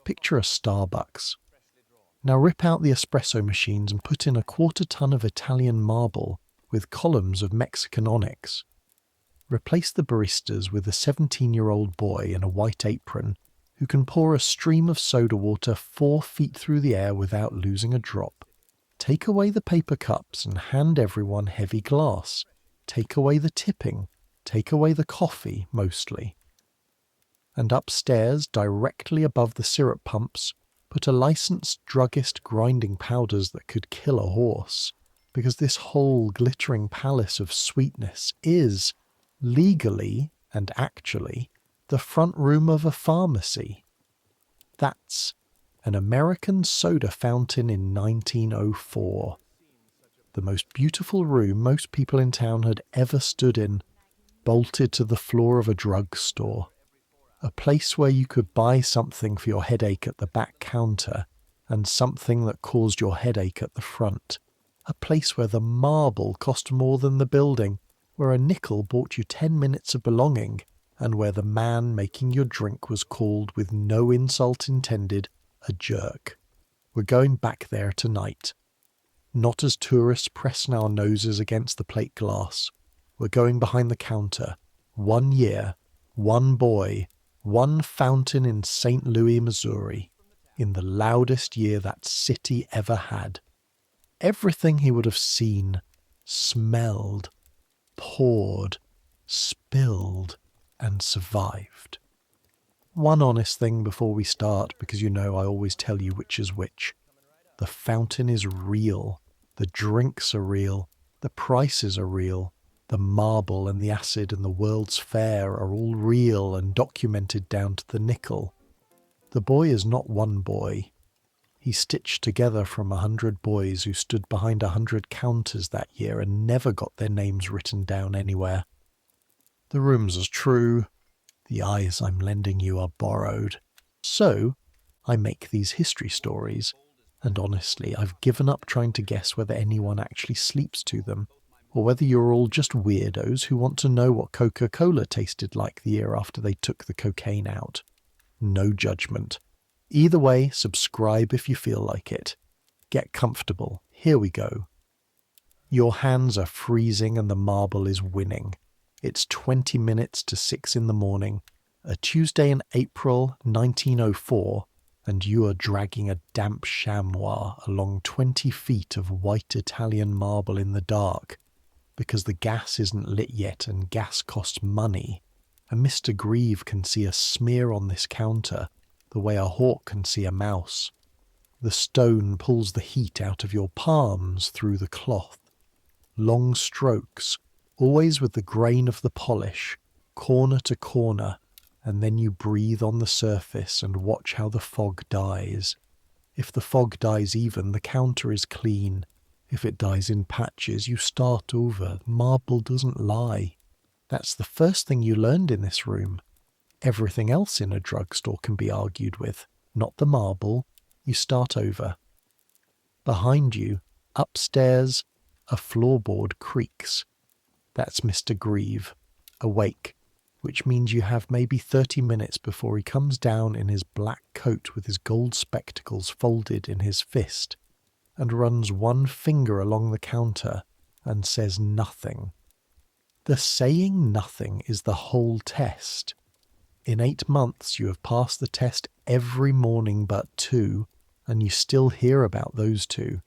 Picture a Starbucks. Now rip out the espresso machines and put in a 1/4 ton of Italian marble with columns of Mexican onyx. Replace the baristas with a 17-year-old boy in a white apron who can pour a stream of soda water 4 feet through the air without losing a drop. Take away the paper cups and hand everyone heavy glass. Take away the tipping. Take away the coffee, mostly. And upstairs, directly above the syrup pumps, put a licensed druggist grinding powders that could kill a horse, because this whole glittering palace of sweetness is, legally and actually, the front room of a pharmacy. That's an American soda fountain in 1904. The most beautiful room most people in town had ever stood in, bolted to the floor of a drugstore. A place where you could buy something for your headache at the back counter and something that caused your headache at the front. A place where the marble cost more than the building, where a nickel bought you 10 minutes of belonging, and where the man making your drink was called, with no insult intended, a jerk. We're going back there tonight. Not as tourists pressing our noses against the plate glass. We're going behind the counter. 1 year, 1 boy, 1 fountain in St. Louis, Missouri, in the loudest year that city ever had. Everything he would have seen, smelled, poured, spilled, and survived. One honest thing before we start, because you know I always tell you which is which. The fountain is real. The drinks are real. The prices are real. The marble and the acid and the World's Fair are all real and documented down to the nickel. The boy is not one boy. He's stitched together from 100 boys who stood behind 100 counters that year and never got their names written down anywhere. The rooms are true. The eyes I'm lending you are borrowed. So, I make these history stories, and honestly, I've given up trying to guess whether anyone actually sleeps to them, or whether you're all just weirdos who want to know what Coca-Cola tasted like the year after they took the cocaine out. No judgment. Either way, subscribe if you feel like it. Get comfortable. Here we go. Your hands are freezing and the marble is winning. It's 20 minutes to 6 in the morning, a Tuesday in April 1904, and you are dragging a damp chamois along 20 feet of white Italian marble in the dark, because the gas isn't lit yet and gas costs money, and Mr. Grieve can see a smear on this counter the way a hawk can see a mouse. The stone pulls the heat out of your palms through the cloth. Long strokes, always with the grain of the polish, corner to corner, and then you breathe on the surface and watch how the fog dies. If the fog dies even, the counter is clean. If it dies in patches, you start over. Marble doesn't lie. That's the first thing you learned in this room. Everything else in a drugstore can be argued with, not the marble. You start over. Behind you, upstairs, a floorboard creaks. That's Mr. Grieve, awake, which means you have maybe 30 minutes before he comes down in his black coat with his gold spectacles folded in his fist, and runs one finger along the counter and says nothing. The saying nothing is the whole test. In 8 months you have passed the test every morning but 2, and you still hear about those 2.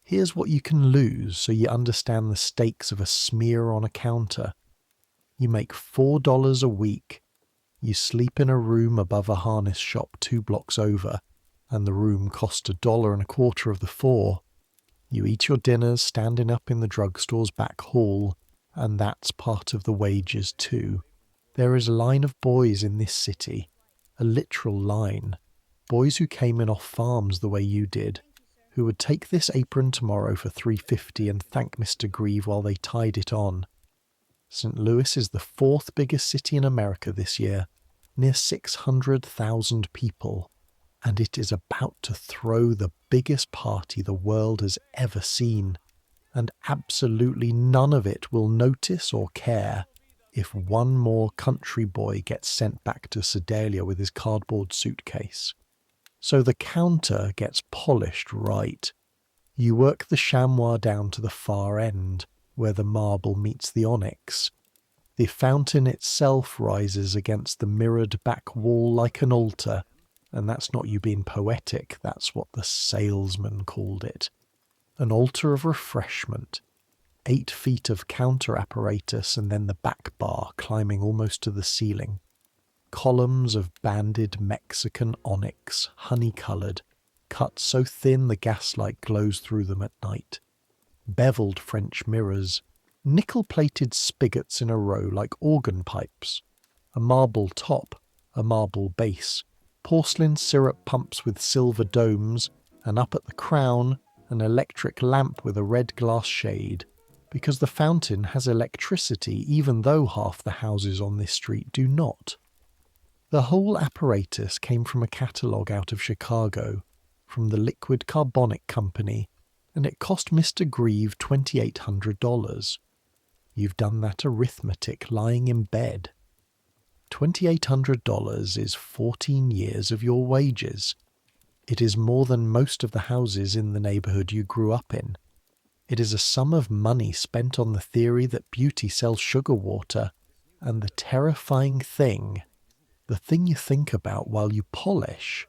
Here's what you can lose so you understand the stakes of a smear on a counter. You make $4 a week. You sleep in a room above a harness shop 2 blocks over, and the room cost $1.25 of the 4. You eat your dinners standing up in the drugstore's back hall, and that's part of the wages too. There is a line of boys in this city, a literal line, boys who came in off farms the way you did, who would take this apron tomorrow for $3.50 and thank Mr. Grieve while they tied it on. St. Louis is the 4th biggest city in America this year, near 600,000 people, and it is about to throw the biggest party the world has ever seen, and absolutely none of it will notice or care if one more country boy gets sent back to Sedalia with his cardboard suitcase. So the counter gets polished right. You work the chamois down to the far end, where the marble meets the onyx. The fountain itself rises against the mirrored back wall like an altar, and that's not you being poetic, that's what the salesman called it. An altar of refreshment. 8 feet of counter apparatus and then the back bar climbing almost to the ceiling. Columns of banded Mexican onyx, honey-coloured, cut so thin the gaslight glows through them at night. Beveled French mirrors, nickel-plated spigots in a row like organ pipes, a marble top, a marble base, porcelain syrup pumps with silver domes, and up at the crown, an electric lamp with a red glass shade, because the fountain has electricity even though half the houses on this street do not. The whole apparatus came from a catalogue out of Chicago, from the Liquid Carbonic Company, and it cost Mr. Grieve $2,800. You've done that arithmetic lying in bed. $2,800 is 14 years of your wages. It is more than most of the houses in the neighbourhood you grew up in. It is a sum of money spent on the theory that beauty sells sugar water, and the terrifying thing, the thing you think about while you polish,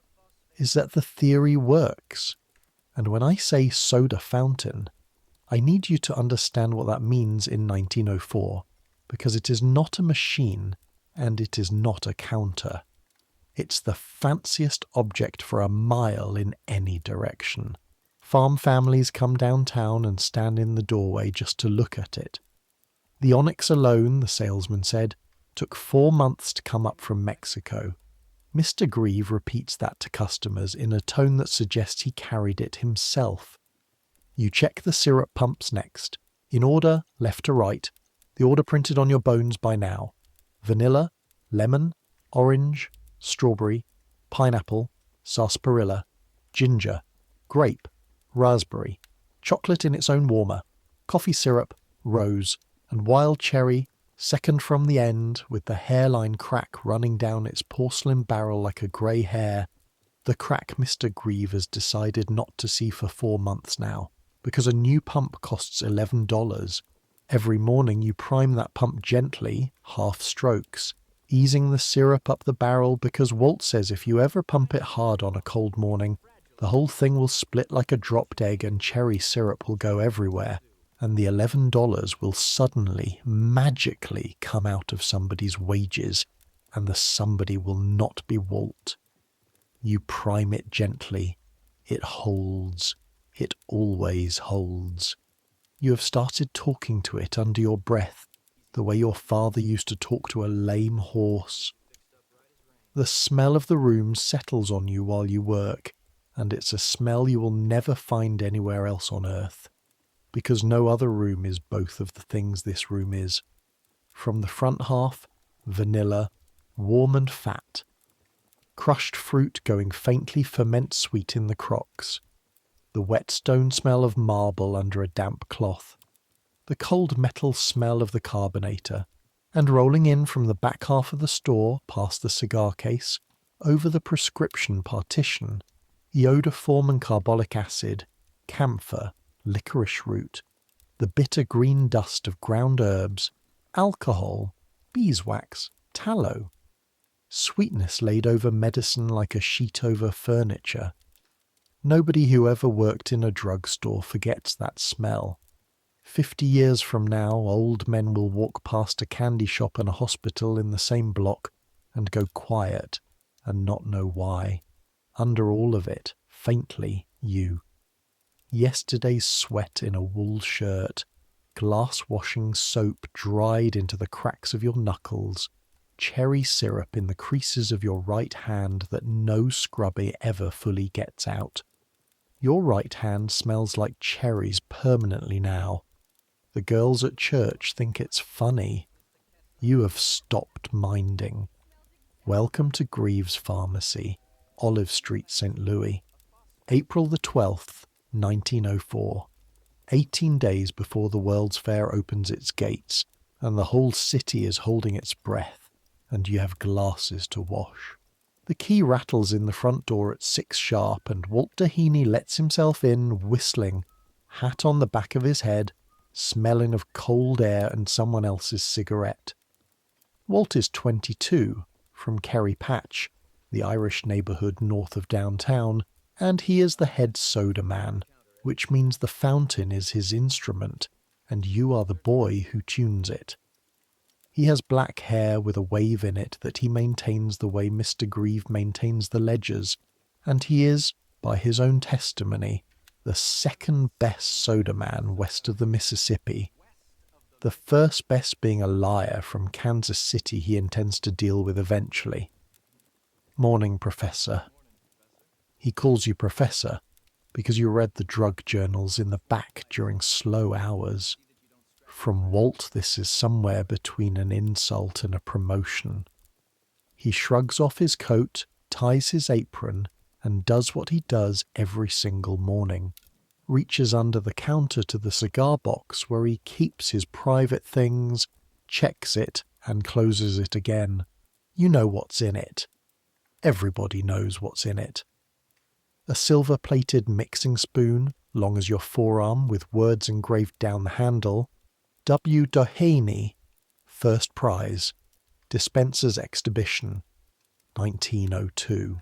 is that the theory works. And when I say soda fountain, I need you to understand what that means in 1904, because it is not a machine and it is not a counter. It's the fanciest object for a mile in any direction. Farm families come downtown and stand in the doorway just to look at it. The onyx alone, the salesman said, took 4 months to come up from Mexico. Mr. Grieve repeats that to customers in a tone that suggests he carried it himself. You check the syrup pumps next. In order, left to right. The order printed on your bones by now. Vanilla, lemon, orange, strawberry, pineapple, sarsaparilla, ginger, grape, raspberry, chocolate in its own warmer, coffee syrup, rose, and wild cherry, second from the end, with the hairline crack running down its porcelain barrel like a grey hair. The crack Mr. Grieve has decided not to see for 4 months now, because a new pump costs $11. Every morning you prime that pump gently, half strokes, easing the syrup up the barrel because Walt says if you ever pump it hard on a cold morning, the whole thing will split like a dropped egg and cherry syrup will go everywhere, and the $11 will suddenly, magically come out of somebody's wages, and the somebody will not be Walt. You prime it gently. It holds. It always holds. You have started talking to it under your breath, the way your father used to talk to a lame horse. The smell of the room settles on you while you work, and it's a smell you will never find anywhere else on earth, because no other room is both of the things this room is. From the front half, vanilla, warm and fat. Crushed fruit going faintly ferment sweet in the crocks. The whetstone smell of marble under a damp cloth. The cold metal smell of the carbonator. And rolling in from the back half of the store, past the cigar case, over the prescription partition, iodoform and carbolic acid, camphor, licorice root, the bitter green dust of ground herbs, alcohol, beeswax, tallow. Sweetness laid over medicine like a sheet over furniture. Nobody who ever worked in a drugstore forgets that smell. 50 years from now, old men will walk past a candy shop and a hospital in the same block and go quiet and not know why. Under all of it, faintly, you. Yesterday's sweat in a wool shirt, glass-washing soap dried into the cracks of your knuckles, cherry syrup in the creases of your right hand that no scrubby ever fully gets out. Your right hand smells like cherries permanently now. The girls at church think it's funny. You have stopped minding. Welcome to Grieve's Pharmacy, Olive Street, St. Louis. April the 12th, 1904. 18 days before the World's Fair opens its gates, and the whole city is holding its breath, and you have glasses to wash. The key rattles in the front door at 6 sharp, and Walt Doheny lets himself in, whistling, hat on the back of his head, smelling of cold air and someone else's cigarette. Walt is 22, from Kerry Patch, the Irish neighbourhood north of downtown, and he is the head soda man, which means the fountain is his instrument, and you are the boy who tunes it. He has black hair with a wave in it that he maintains the way Mr. Grieve maintains the ledgers, and he is, by his own testimony, the second best soda man west of the Mississippi. The first best being a liar from Kansas City he intends to deal with eventually. Morning, Professor. He calls you Professor because you read the drug journals in the back during slow hours. From Walt, this is somewhere between an insult and a promotion. He shrugs off his coat, ties his apron, and does what he does every single morning. Reaches under the counter to the cigar box where he keeps his private things, checks it, and closes it again. You know what's in it. Everybody knows what's in it. A silver-plated mixing spoon, long as your forearm, with words engraved down the handle. W. Doheny, first prize, Dispenser's Exhibition, 1902.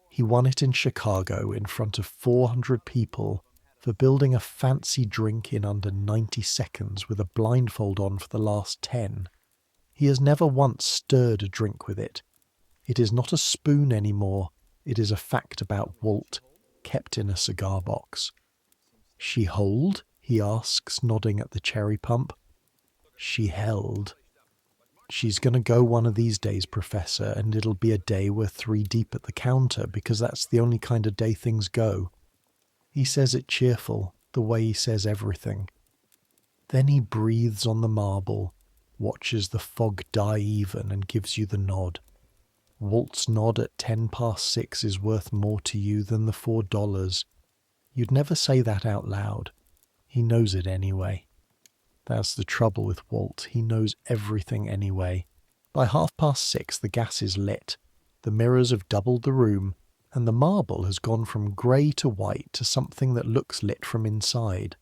He won it in Chicago in front of 400 people for building a fancy drink in under 90 seconds with a blindfold on for the last 10. He has never once stirred a drink with it. It is not a spoon anymore. It is a fact about Walt, kept in a cigar box. She hold? He asks, nodding at the cherry pump. She held. She's going to go one of these days, Professor, and it'll be a day we're 3 deep at the counter because that's the only kind of day things go. He says it cheerful, the way he says everything. Then he breathes on the marble, watches the fog die even and gives you the nod. Walt's nod at 6:10 is worth more to you than the $4. You'd never say that out loud. He knows it anyway. That's the trouble with Walt. He knows everything anyway. By 6:30 the gas is lit. The mirrors have doubled the room, and the marble has gone from grey to white to something that looks lit from inside.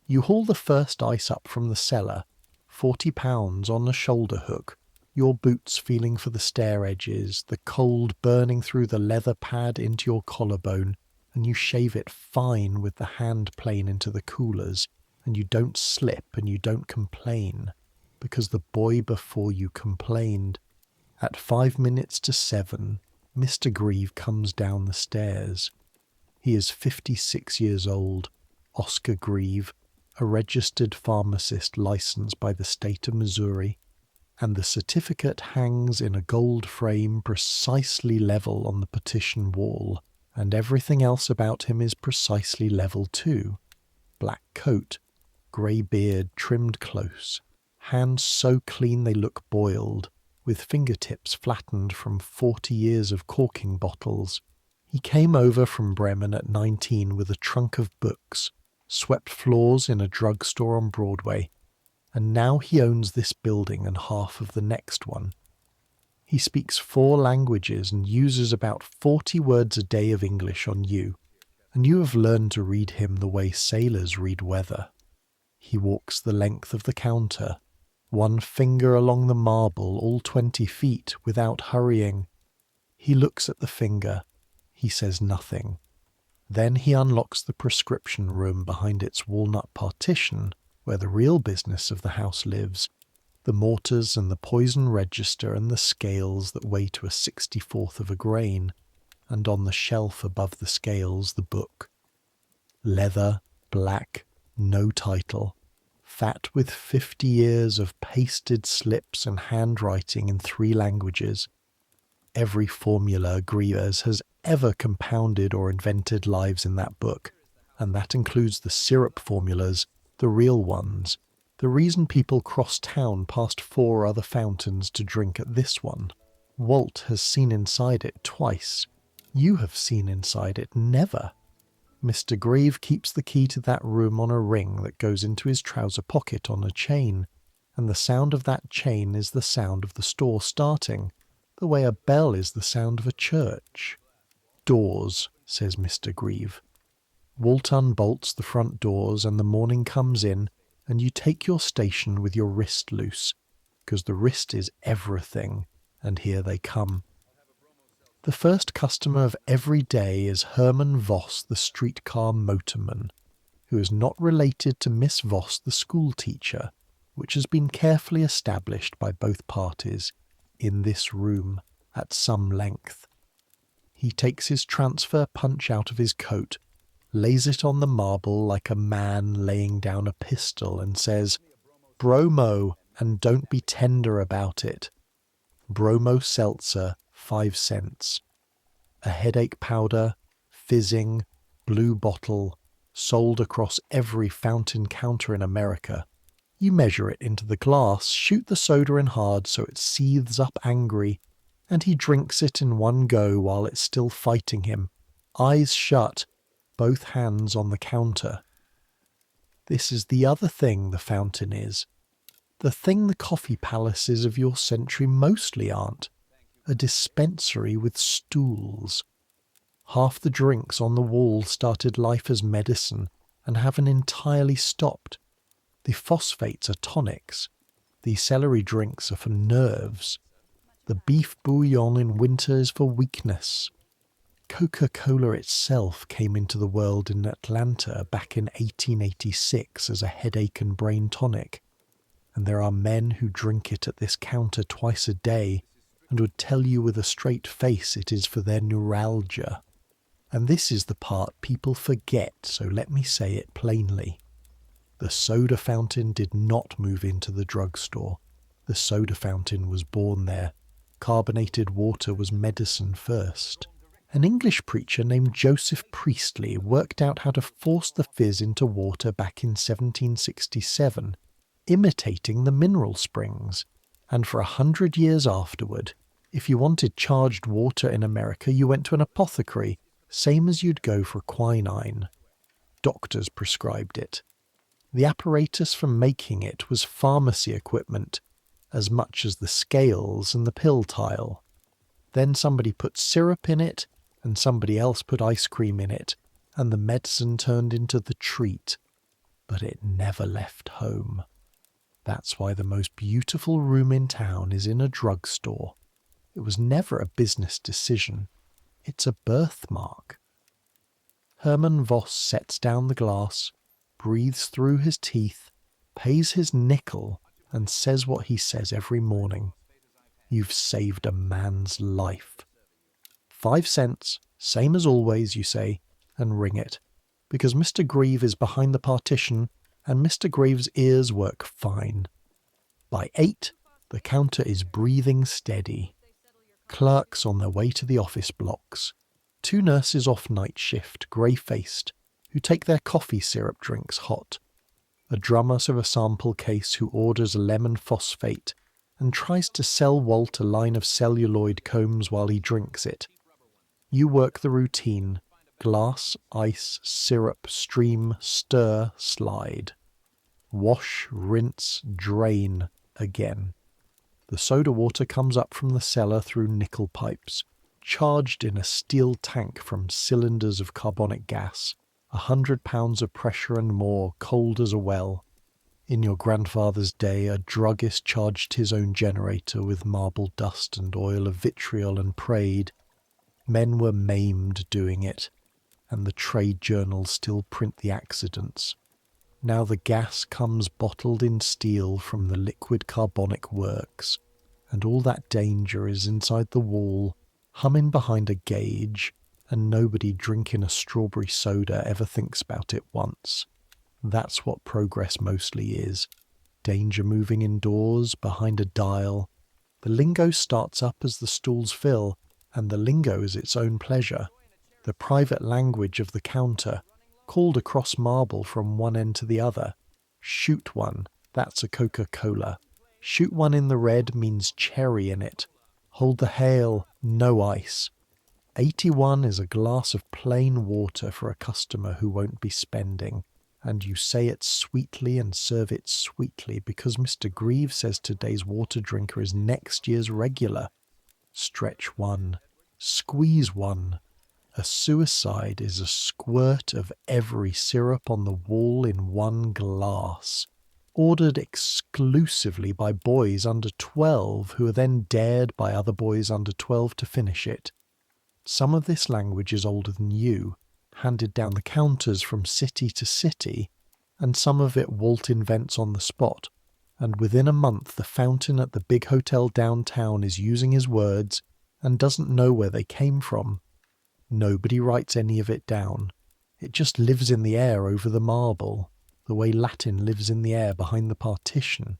You haul the first ice up from the cellar, 40 pounds on a shoulder hook, your boots feeling for the stair edges, the cold burning through the leather pad into your collarbone, and you shave it fine with the hand plane into the coolers, and you don't slip and you don't complain, because the boy before you complained. At 7:05, Mr. Grieve comes down the stairs. He is 56 years old, Oscar Grieve, a registered pharmacist licensed by the state of Missouri, and the certificate hangs in a gold frame precisely level on the partition wall, and everything else about him is precisely level too. Black coat, grey beard trimmed close, hands so clean they look boiled, with fingertips flattened from 40 years of corking bottles. He came over from Bremen at 19 with a trunk of books, swept floors in a drugstore on Broadway, and now he owns this building and half of the next one. He speaks 4 languages and uses about 40 words a day of English on you, and you have learned to read him the way sailors read weather. He walks the length of the counter, one finger along the marble all 20 feet without hurrying. He looks at the finger. He says nothing. Then he unlocks the prescription room behind its walnut partition, where the real business of the house lives, the mortars and the poison register and the scales that weigh to a 64th of a grain, and on the shelf above the scales the book. Leather, black, no title, fat with 50 years of pasted slips and handwriting in 3 languages. Every formula Grieve has ever compounded or invented lives in that book, and that includes the syrup formulas, the real ones. The reason people cross town past 4 other fountains to drink at this one. Walt has seen inside it twice. You have seen inside it never. Mr. Grieve keeps the key to that room on a ring that goes into his trouser pocket on a chain, and the sound of that chain is the sound of the store starting. the way a bell is the sound of a church. "Doors," says Mr. Grieve. Walt unbolts the front doors and the morning comes in, and you take your station with your wrist loose, because the wrist is everything, and here they come. The first customer of every day is Herman Voss, the streetcar motorman, who is not related to Miss Voss, the school teacher, which has been carefully established by both parties in this room at some length. He takes his transfer punch out of his coat, lays it on the marble like a man laying down a pistol, and says, "Bromo, and don't be tender about it. Bromo seltzer, 5 cents. A headache powder, fizzing, blue bottle, sold across every fountain counter in America. You measure it into the glass, shoot the soda in hard so it seethes up angry, and he drinks it in one go while it's still fighting him, eyes shut, both hands on the counter. This is the other thing the fountain is. The thing the coffee palaces of your century mostly aren't. A dispensary with stools. Half the drinks on the wall started life as medicine and haven't entirely stopped. The phosphates are tonics. The celery drinks are for nerves. The beef bouillon in winter is for weakness. Coca-Cola itself came into the world in Atlanta back in 1886 as a headache and brain tonic, and there are men who drink it at this counter twice a day and would tell you with a straight face it is for their neuralgia. And this is the part people forget, so let me say it plainly. The soda fountain did not move into the drugstore. The soda fountain was born there. Carbonated water was medicine first. An English preacher named Joseph Priestley worked out how to force the fizz into water back in 1767, imitating the mineral springs. And for 100 years afterward, if you wanted charged water in America, you went to an apothecary, same as you'd go for quinine. Doctors prescribed it. The apparatus for making it was pharmacy equipment, as much as the scales and the pill tile. Then somebody put syrup in it, and somebody else put ice cream in it, and the medicine turned into the treat. But it never left home. That's why the most beautiful room in town is in a drugstore. It was never a business decision. It's a birthmark. Herman Voss sets down the glass, breathes through his teeth, pays his nickel, and says what he says every morning. You've saved a man's life. 5 cents, same as always, you say, and ring it, because Mr. Grieve is behind the partition, and Mr. Grieve's ears work fine. By 8, the counter is breathing steady. Clerks on their way to the office blocks. 2 nurses off night shift, grey-faced, who take their coffee syrup drinks hot. A drummer of a sample case who orders a lemon phosphate and tries to sell Walt a line of celluloid combs while he drinks it. You work the routine. Glass, ice, syrup, stream, stir, slide. Wash, rinse, drain again. The soda water comes up from the cellar through nickel pipes, charged in a steel tank from cylinders of carbonic gas, 100 pounds of pressure and more, cold as a well. In your grandfather's day, a druggist charged his own generator with marble dust and oil of vitriol and prayed. Men were maimed doing it, and the trade journals still print the accidents. Now the gas comes bottled in steel from the liquid carbonic works, and all that danger is inside the wall, humming behind a gauge, and nobody drinking a strawberry soda ever thinks about it once. That's what progress mostly is. Danger moving indoors, behind a dial. The lingo starts up as the stools fill, and the lingo is its own pleasure. The private language of the counter, called across marble from one end to the other. Shoot one, that's a Coca-Cola. Shoot one in the red means cherry in it. Hold the hail, no ice. 81 is a glass of plain water for a customer who won't be spending, and you say it sweetly and serve it sweetly because Mr. Grieve says today's water drinker is next year's regular. Stretch 1. Squeeze 1. A suicide is a squirt of every syrup on the wall in one glass, ordered exclusively by boys under 12 who are then dared by other boys under 12 to finish it. Some of this language is older than you, handed down the counters from city to city, and some of it Walt invents on the spot, and within a month the fountain at the big hotel downtown is using his words and doesn't know where they came from. Nobody writes any of it down. It just lives in the air over the marble, the way Latin lives in the air behind the partition.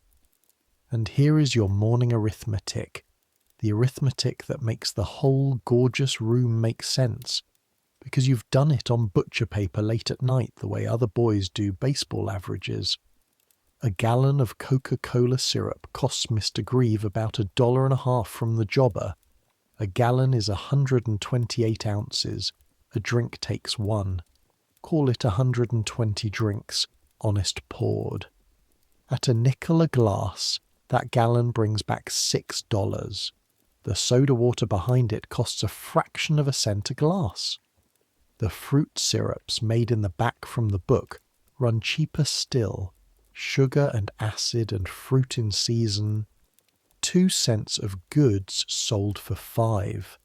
And here is your morning arithmetic, the arithmetic that makes the whole gorgeous room make sense, because you've done it on butcher paper late at night the way other boys do baseball averages. A gallon of Coca-Cola syrup costs Mr. Grieve about $1.50 from the jobber. A gallon is 128 ounces. A drink takes 1. Call it 120 drinks, honest poured. At a nickel a glass, that gallon brings back $6. The soda water behind it costs a fraction of a cent a glass. The fruit syrups made in the back from the book run cheaper still. Sugar and acid and fruit in season. 2 cents of goods sold for 5.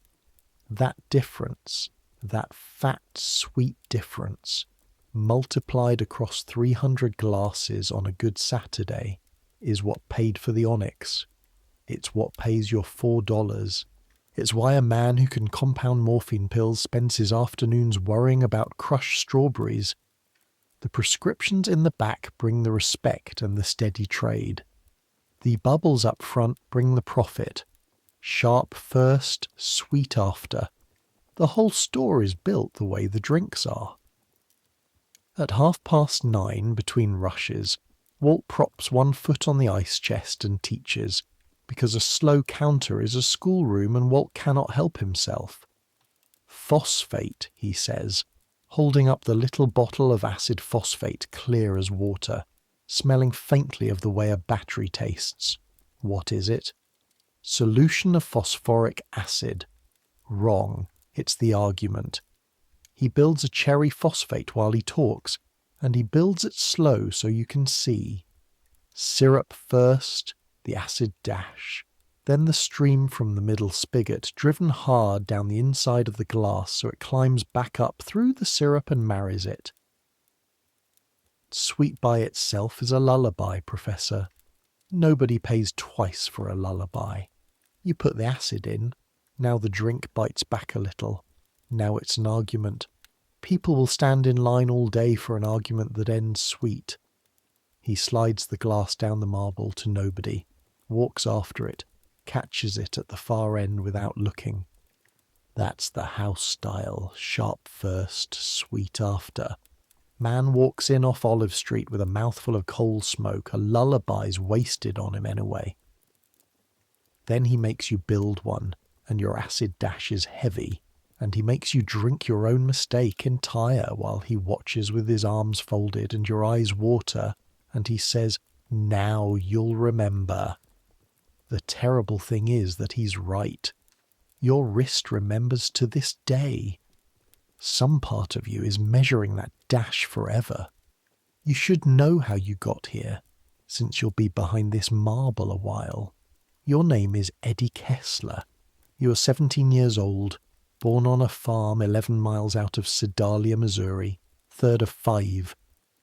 That difference, that fat, sweet difference, multiplied across 300 glasses on a good Saturday, is what paid for the onyx. It's what pays your $4. It's why a man who can compound morphine pills spends his afternoons worrying about crushed strawberries. The prescriptions in the back bring the respect and the steady trade. The bubbles up front bring the profit. Sharp first, sweet after. The whole store is built the way the drinks are. At 9:30, between rushes, Walt props one foot on the ice chest and teaches, because a slow counter is a schoolroom and Walt cannot help himself. Phosphate, he says, holding up the little bottle of acid phosphate clear as water, smelling faintly of the way a battery tastes. What is it? Solution of phosphoric acid. Wrong. It's the argument. He builds a cherry phosphate while he talks, and he builds it slow so you can see. Syrup first, the acid dash, then the stream from the middle spigot, driven hard down the inside of the glass so it climbs back up through the syrup and marries it. Sweet by itself is a lullaby, Professor. Nobody pays twice for a lullaby. You put the acid in, now the drink bites back a little. Now it's an argument. People will stand in line all day for an argument that ends sweet. He slides the glass down the marble to nobody, walks after it, catches it at the far end without looking. That's the house style, sharp first, sweet after. Man walks in off Olive Street with a mouthful of coal smoke, a lullaby's wasted on him anyway. Then he makes you build one, and your acid dash is heavy, and he makes you drink your own mistake entire while he watches with his arms folded and your eyes water, and he says, "Now you'll remember." The terrible thing is that he's right. Your wrist remembers to this day. Some part of you is measuring that dash forever. You should know how you got here, since you'll be behind this marble a while. Your name is Eddie Kessler. You are 17 years old, born on a farm 11 miles out of Sedalia, Missouri, third of 5.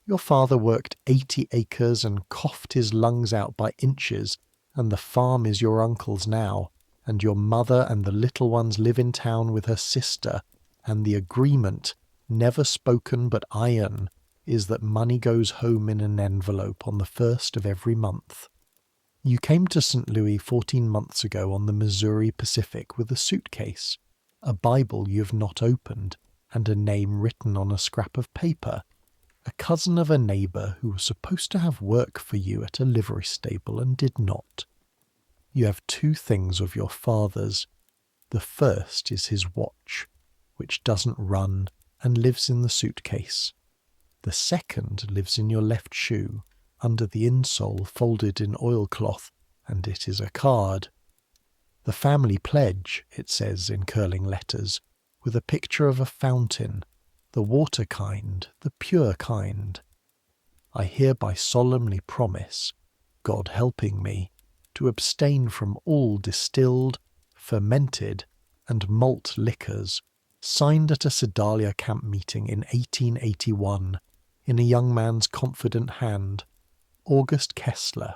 Your father worked 80 acres and coughed his lungs out by inches, and the farm is your uncle's now, and your mother and the little ones live in town with her sister, and the agreement, never spoken but iron, is that money goes home in an envelope on the 1st of every month. You came to St. Louis 14 months ago on the Missouri Pacific with a suitcase, a Bible you have not opened, and a name written on a scrap of paper. A cousin of a neighbour who was supposed to have work for you at a livery stable and did not. You have 2 things of your father's. The first is his watch, which doesn't run and lives in the suitcase. The second lives in your left shoe, under the insole folded in oilcloth, and it is a card. The family pledge, it says in curling letters, with a picture of a fountain, the water kind, the pure kind. I hereby solemnly promise, God helping me, to abstain from all distilled, fermented, and malt liquors, signed at a Sedalia camp meeting in 1881, in a young man's confident hand, August Kessler.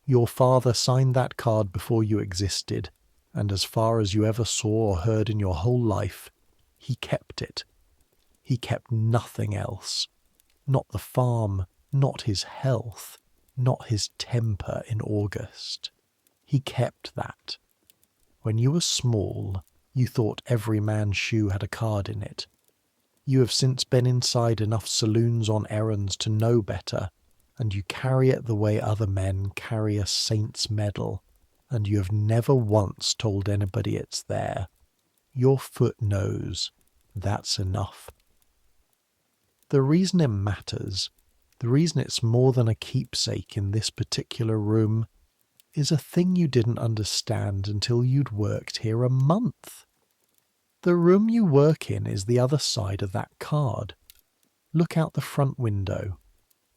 Your father signed that card before you existed, and as far as you ever saw or heard in your whole life, he kept it. He kept nothing else. Not the farm, not his health, not his temper in August. He kept that. When you were small, you thought every man's shoe had a card in it. You have since been inside enough saloons on errands to know better, and you carry it the way other men carry a saint's medal, and you have never once told anybody it's there. Your foot knows. That's enough. The reason it matters, the reason it's more than a keepsake in this particular room, is a thing you didn't understand until you'd worked here a month. The room you work in is the other side of that card. Look out the front window.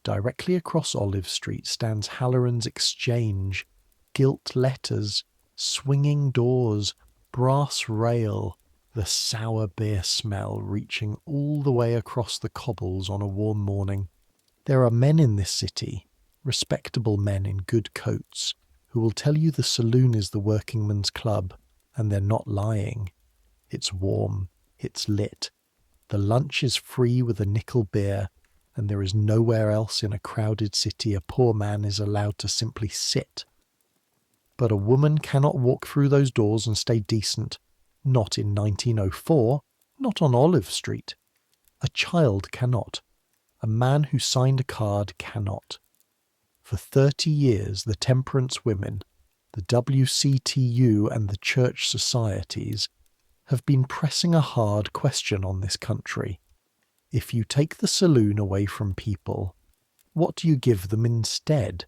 Directly across Olive Street stands Halloran's Exchange, gilt letters, swinging doors, brass rail, the sour beer smell reaching all the way across the cobbles on a warm morning. There are men in this city, respectable men in good coats, who will tell you the saloon is the workingman's club, and they're not lying. It's warm, it's lit, the lunch is free with a nickel beer, and there is nowhere else in a crowded city a poor man is allowed to simply sit. But a woman cannot walk through those doors and stay decent. Not in 1904, not on Olive Street. A child cannot. A man who signed a card cannot. For 30 years, the temperance women, the WCTU and the church societies have been pressing a hard question on this country. If you take the saloon away from people, what do you give them instead?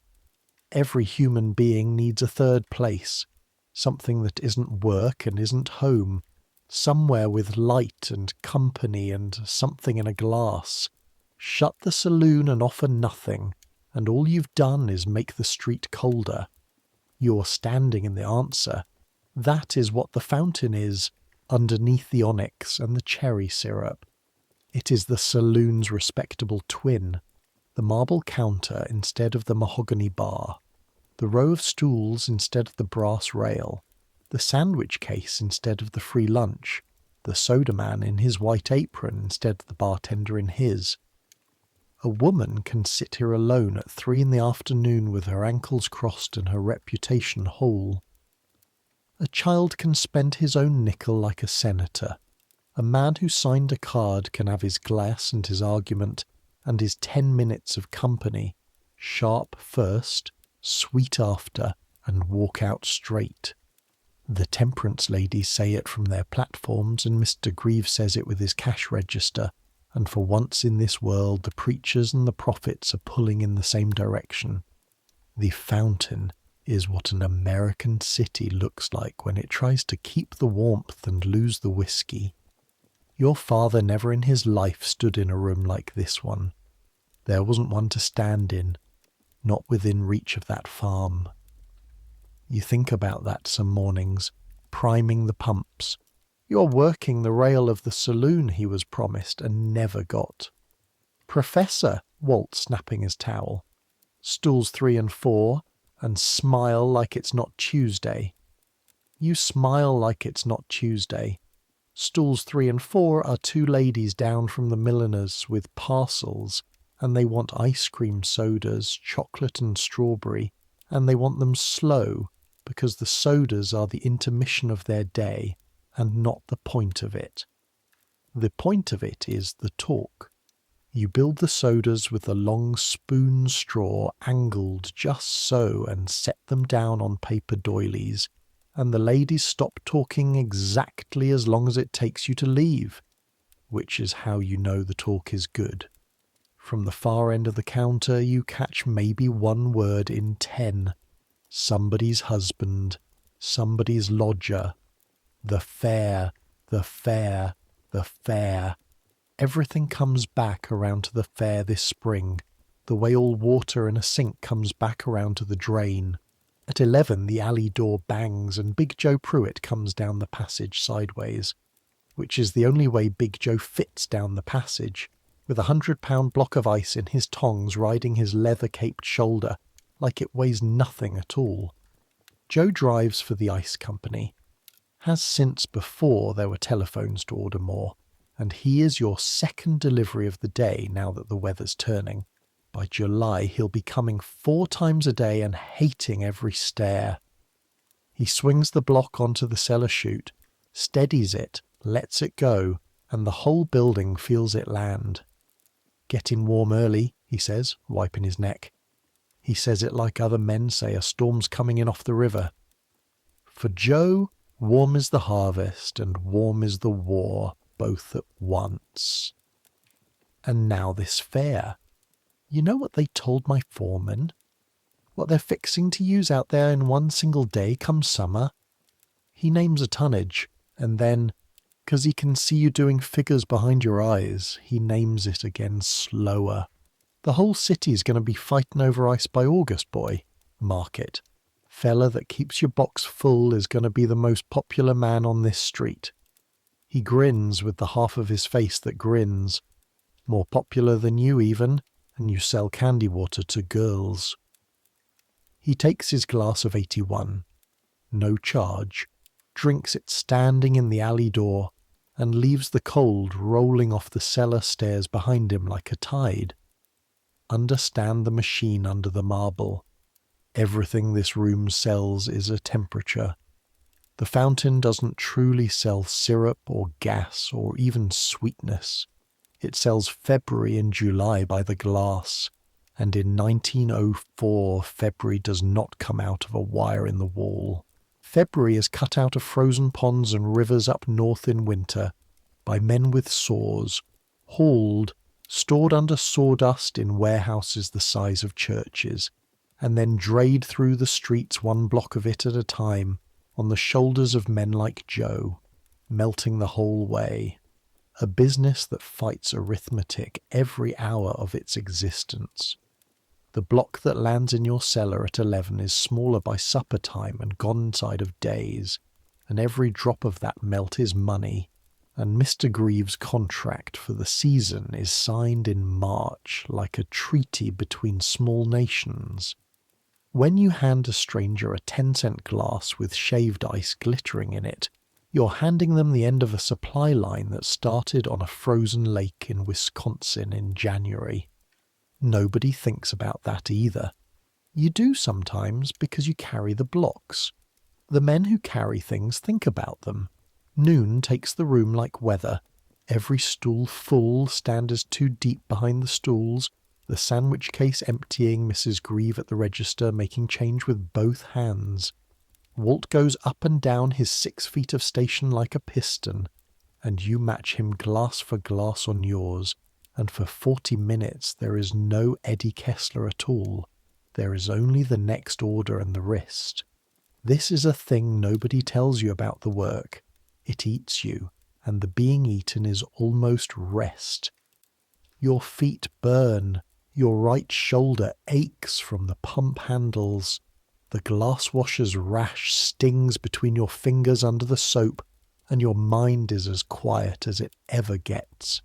Every human being needs a third place, something that isn't work and isn't home, somewhere with light and company and something in a glass. Shut the saloon and offer nothing, and all you've done is make the street colder. You're standing in the answer. That is what the fountain is, underneath the onyx and the cherry syrup. It is the saloon's respectable twin, the marble counter instead of the mahogany bar, the row of stools instead of the brass rail, the sandwich case instead of the free lunch, the soda man in his white apron instead of the bartender in his. A woman can sit here alone at 3 p.m. with her ankles crossed and her reputation whole. A child can spend his own nickel like a senator. A man who signed a card can have his glass and his argument and his 10 minutes of company, sharp first, sweet after, and walk out straight. The temperance ladies say it from their platforms, and Mr. Greaves says it with his cash register, and for once in this world the preachers and the prophets are pulling in the same direction. The fountain is what an American city looks like when it tries to keep the warmth and lose the whiskey. Your father never in his life stood in a room like this one. There wasn't one to stand in, not within reach of that farm. You think about that some mornings, priming the pumps. You're working the rail of the saloon he was promised and never got. Professor, Walt snapping his towel. Stools 3 and 4, and smile like it's not Tuesday. You smile like it's not Tuesday. Stools 3 and 4 are 2 ladies down from the milliner's with parcels, and they want ice cream sodas, chocolate and strawberry, and they want them slow, because the sodas are the intermission of their day, and not the point of it. The point of it is the talk. You build the sodas with a long spoon straw angled just so and set them down on paper doilies, and the ladies stop talking exactly as long as it takes you to leave, which is how you know the talk is good. From the far end of the counter you catch maybe 1 word in 10. Somebody's husband, somebody's lodger. The fair, the fair, the fair. Everything comes back around to the fair this spring, the way all water in a sink comes back around to the drain. At 11 the alley door bangs and Big Joe Pruitt comes down the passage sideways, which is the only way Big Joe fits down the passage, with a 100-pound block of ice in his tongs riding his leather-caped shoulder like it weighs nothing at all. Joe drives for the ice company, has since before there were telephones to order more, and he is your second delivery of the day now that the weather's turning. By July he'll be coming 4 times a day and hating every stare. He swings the block onto the cellar chute, steadies it, lets it go, and the whole building feels it land. "Getting warm early," he says, wiping his neck. He says it like other men say a storm's coming in off the river. For Joe, warm is the harvest and warm is the war, both at once. And now this fair. You know what they told my foreman? What they're fixing to use out there in one single day come summer? He names a tonnage, and then, 'cause he can see you doing figures behind your eyes, he names it again slower. The whole city's going to be fighting over ice by August, boy. Mark it. Fella that keeps your box full is going to be the most popular man on this street. He grins with the half of his face that grins. More popular than you even, and you sell candy water to girls. He takes his glass of 81, no charge, drinks it standing in the alley door, and leaves the cold rolling off the cellar stairs behind him like a tide. Understand the machine under the marble. Everything this room sells is a temperature. The fountain doesn't truly sell syrup or gas or even sweetness. It sells February and July by the glass, and in 1904 February does not come out of a wire in the wall. February is cut out of frozen ponds and rivers up north in winter by men with saws, hauled, stored under sawdust in warehouses the size of churches, and then drayed through the streets 1 block of it at a time on the shoulders of men like Joe, melting the whole way. A business that fights arithmetic every hour of its existence. The block that lands in your cellar at 11 is smaller by supper time and gone inside of days, and every drop of that melt is money, and Mr. Greaves' contract for the season is signed in March like a treaty between small nations. When you hand a stranger a 10-cent glass with shaved ice glittering in it, you're handing them the end of a supply line that started on a frozen lake in Wisconsin in January. Nobody thinks about that either. You do sometimes because you carry the blocks. The men who carry things think about them. Noon takes the room like weather. Every stool full, standers 2 deep behind the stools, the sandwich case emptying, Mrs. Grieve at the register making change with both hands. Walt goes up and down his 6 feet of station like a piston, and you match him glass for glass on yours, and for 40 minutes there is no Eddie Kessler at all. There is only the next order and the wrist. This is a thing nobody tells you about the work. It eats you, and the being eaten is almost rest. Your feet burn, your right shoulder aches from the pump handles. The glass washer's rash stings between your fingers under the soap, and your mind is as quiet as it ever gets.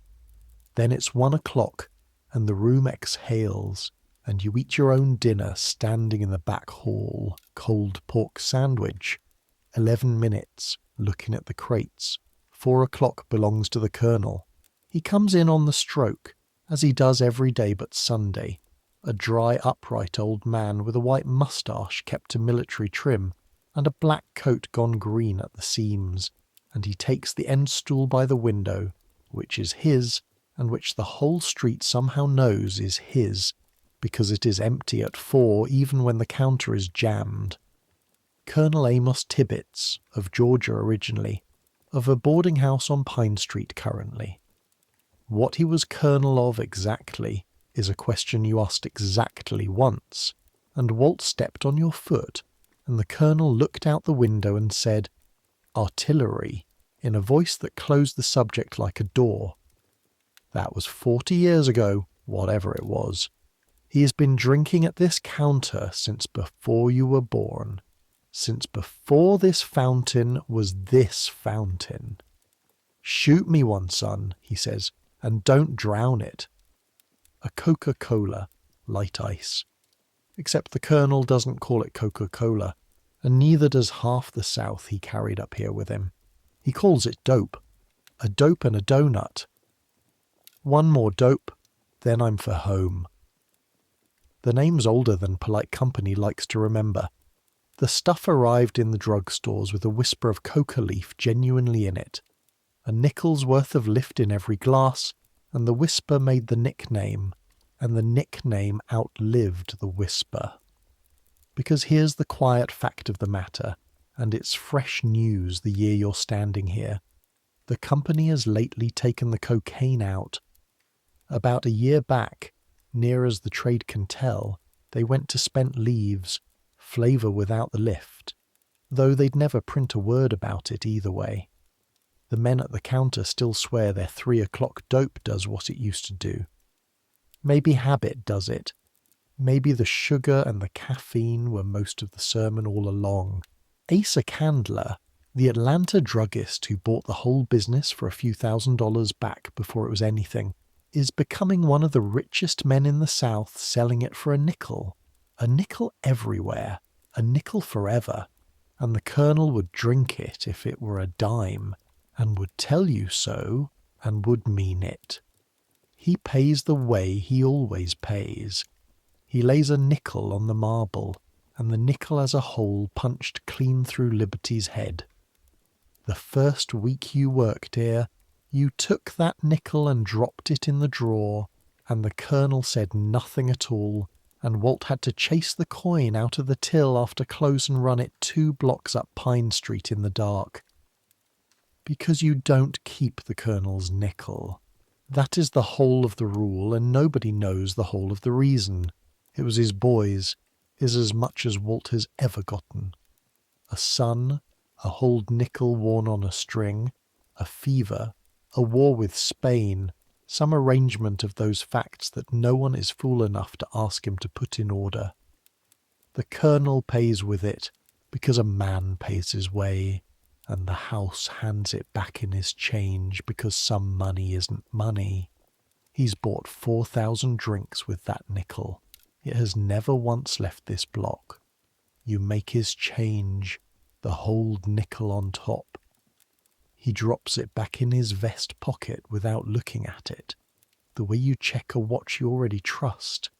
Then it's 1 o'clock, and the room exhales, and you eat your own dinner standing in the back hall, cold pork sandwich. 11 minutes, looking at the crates. 4 o'clock belongs to the Colonel. He comes in on the stroke, as he does every day but Sunday. A dry, upright old man with a white moustache kept to military trim, and a black coat gone green at the seams, and he takes the end stool by the window, which is his, and which the whole street somehow knows is his, because it is empty at 4 even when the counter is jammed. Colonel Amos Tibbets, of Georgia originally, of a boarding house on Pine Street currently. What he was colonel of exactly is a question you asked exactly once, and Walt stepped on your foot, and the colonel looked out the window and said, "Artillery," in a voice that closed the subject like a door. That was 40 years ago, whatever it was. He has been drinking at this counter since before you were born. Since before this fountain was this fountain. "Shoot me one, son," he says, "and don't drown it." A Coca-Cola, light ice. Except the colonel doesn't call it Coca-Cola, and neither does half the South he carried up here with him. He calls it dope. A dope and a donut. One more dope, then I'm for home. The name's older than polite company likes to remember. The stuff arrived in the drugstores with a whisper of coca leaf genuinely in it, a nickel's worth of lift in every glass, and the whisper made the nickname, and the nickname outlived the whisper. Because here's the quiet fact of the matter, and it's fresh news the year you're standing here. The company has lately taken the cocaine out. About a year back, near as the trade can tell, they went to spent leaves, flavour without the lift, though they'd never print a word about it either way. The men at the counter still swear their 3 o'clock dope does what it used to do. Maybe habit does it. Maybe the sugar and the caffeine were most of the sermon all along. Asa Candler, the Atlanta druggist who bought the whole business for a few $1,000s back before it was anything, is becoming one of the richest men in the South selling it for a nickel. A nickel everywhere, a nickel forever, and the colonel would drink it if it were a dime, and would tell you so, and would mean it. He pays the way he always pays. He lays a nickel on the marble, and the nickel as a hole punched clean through Liberty's head. The first week you worked here, you took that nickel and dropped it in the drawer, and the colonel said nothing at all, and Walt had to chase the coin out of the till after close and run it 2 blocks up Pine Street in the dark. Because you don't keep the colonel's nickel. That is the whole of the rule, and nobody knows the whole of the reason. It was his boys, is as much as Walt has ever gotten. A son, a whole nickel worn on a string, a fever, a war with Spain, some arrangement of those facts that no one is fool enough to ask him to put in order. The colonel pays with it, because a man pays his way, and the house hands it back in his change because some money isn't money. He's bought 4,000 drinks with that nickel. It has never once left this block. You make his change, the whole nickel on top. He drops it back in his vest pocket without looking at it, the way you check a watch you already trust.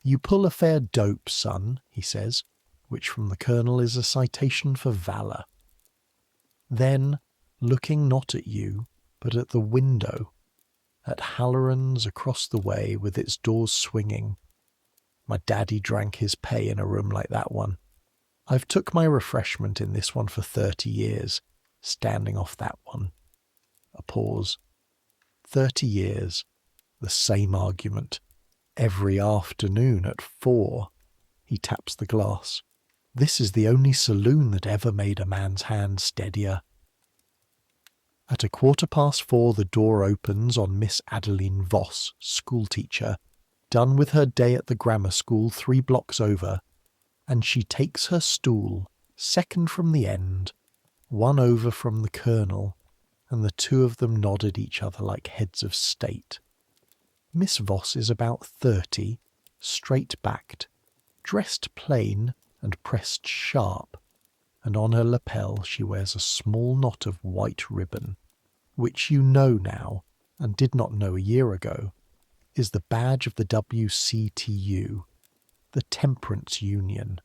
"You pull a fair dope, son," he says, which from the colonel is a citation for valour. Then, looking not at you, but at the window, at Halloran's across the way with its doors swinging. My daddy drank his pay in a room like that one. I've took my refreshment in this one for 30 years, standing off that one. A pause. 30 years, the same argument. Every afternoon at 4. He taps the glass. This is the only saloon that ever made a man's hand steadier. At 4:15 the door opens on Miss Adeline Voss, schoolteacher, done with her day at the grammar school 3 blocks over, and she takes her stool, second from the end, one over from the colonel, and the two of them nod at each other like heads of state. Miss Voss is about 30, straight-backed, dressed plain and pressed sharp, and on her lapel she wears a small knot of white ribbon, which you know now, and did not know a year ago, is the badge of the WCTU, the Temperance Union,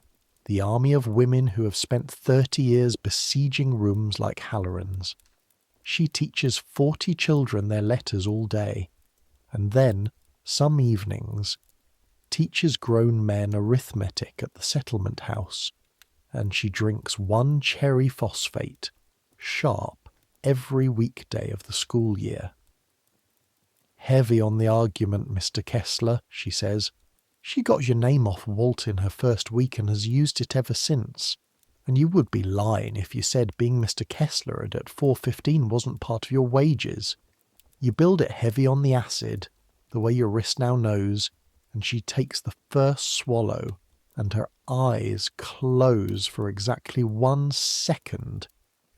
the army of women who have spent 30 years besieging rooms like Halloran's. She teaches 40 children their letters all day, and then, some evenings, teaches grown men arithmetic at the settlement house, and she drinks 1 cherry phosphate, sharp, every weekday of the school year. "Heavy on the argument, Mr. Kessler," she says. "She got your name off Walt in her first week and has used it ever since. And you would be lying if you said being Mr. Kessler at 4:15 wasn't part of your wages. You build it heavy on the acid, the way your wrist now knows, and she takes the first swallow, and her eyes close for exactly 1 second.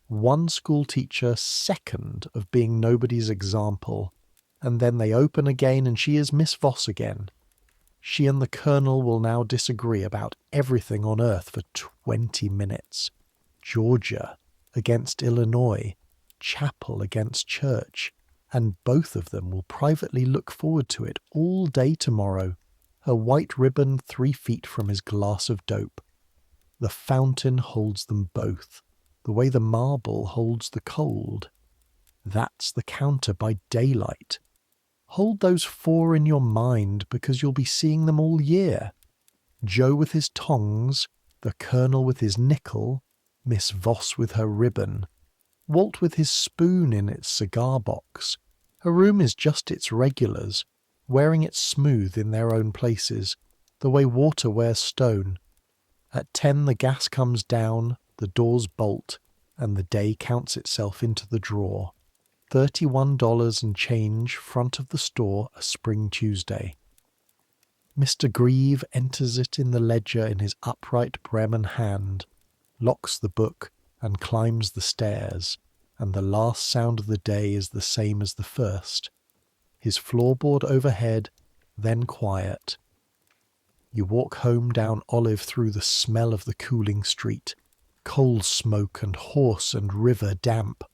One school teacher second of being nobody's example, and then they open again and she is Miss Voss again. She and the Colonel will now disagree about everything on earth for 20 minutes. Georgia against Illinois, chapel against church, and both of them will privately look forward to it all day tomorrow, her white ribbon 3 feet from his glass of dope. The fountain holds them both, the way the marble holds the cold. That's the counter by daylight. Hold those 4 in your mind because you'll be seeing them all year. Joe with his tongs, the Colonel with his nickel, Miss Voss with her ribbon, Walt with his spoon in its cigar box. Her room is just its regulars, wearing it smooth in their own places, the way water wears stone. At 10 the gas comes down, the doors bolt, and the day counts itself into the drawer. $31 and change, front of the store, a spring Tuesday. Mr. Grieve enters it in the ledger in his upright Bremen hand, locks the book, and climbs the stairs, and the last sound of the day is the same as the first. His floorboard overhead, then quiet. You walk home down Olive through the smell of the cooling street, coal smoke and horse and river damp,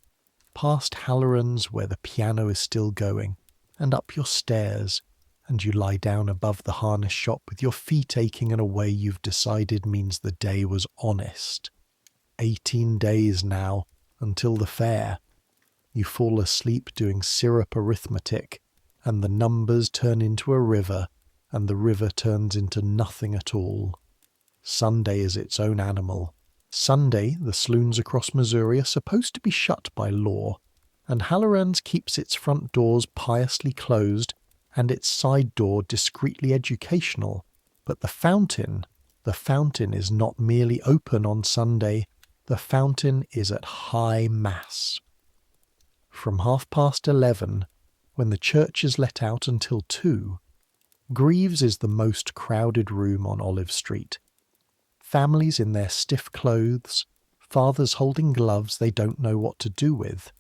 past Halloran's where the piano is still going, and up your stairs, and you lie down above the harness shop with your feet aching in a way you've decided means the day was honest. 18 days now, until the fair. You fall asleep doing syrup arithmetic, and the numbers turn into a river, and the river turns into nothing at all. Sunday is its own animal. Sunday, the saloons across Missouri are supposed to be shut by law, and Halloran's keeps its front doors piously closed and its side door discreetly educational. But the fountain is not merely open on Sunday, the fountain is at high mass. From 11:30, when the church is let out until 2, Greaves is the most crowded room on Olive Street. Families in their stiff clothes, fathers holding gloves they don't know what to do with,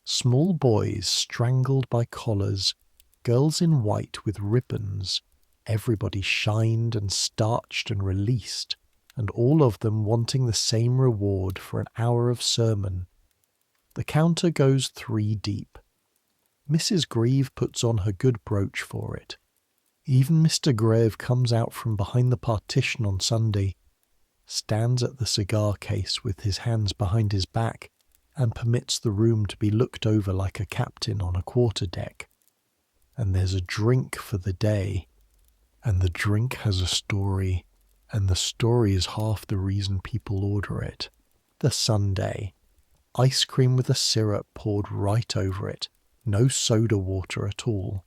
small boys strangled by collars, girls in white with ribbons, everybody shined and starched and released, and all of them wanting the same reward for an hour of sermon. The counter goes 3 deep. Mrs. Grieve puts on her good brooch for it. Even Mr. Greve comes out from behind the partition on Sunday, stands at the cigar case with his hands behind his back, and permits the room to be looked over like a captain on a quarter-deck. And there's a drink for the day, and the drink has a story, and the story is half the reason people order it. The sundae. Ice cream with a syrup poured right over it, no soda water at all.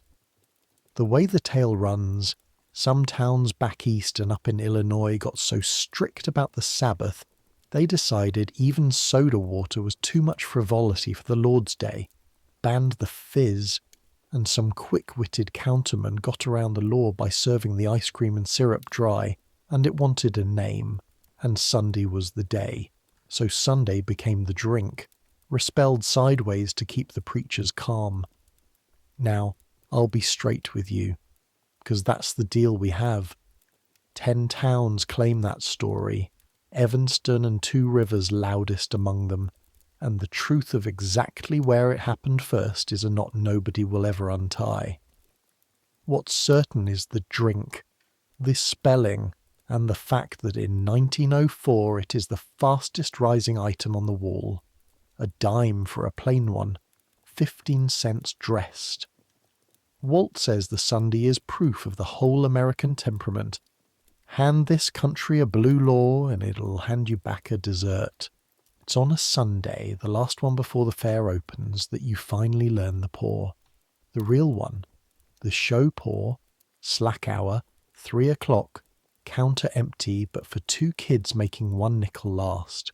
The way the tale runs, some towns back east and up in Illinois got so strict about the Sabbath, they decided even soda water was too much frivolity for the Lord's Day, banned the fizz, and some quick-witted counterman got around the law by serving the ice cream and syrup dry, and it wanted a name, and Sunday was the day, so Sunday became the drink, respelled sideways to keep the preachers calm. Now, I'll be straight with you, because that's the deal we have. 10 towns claim that story, Evanston and 2 Rivers loudest among them, and the truth of exactly where it happened first is a knot nobody will ever untie. What's certain is the drink, this spelling, and the fact that in 1904 it is the fastest rising item on the wall. A dime for a plain one, 15 cents dressed. Walt says the Sunday is proof of the whole American temperament. Hand this country a blue law and it'll hand you back a dessert. It's on a Sunday, the last one before the fair opens, that you finally learn the pour. The real one. The show pour, slack hour, 3 o'clock, counter empty but for 2 kids making 1 nickel last.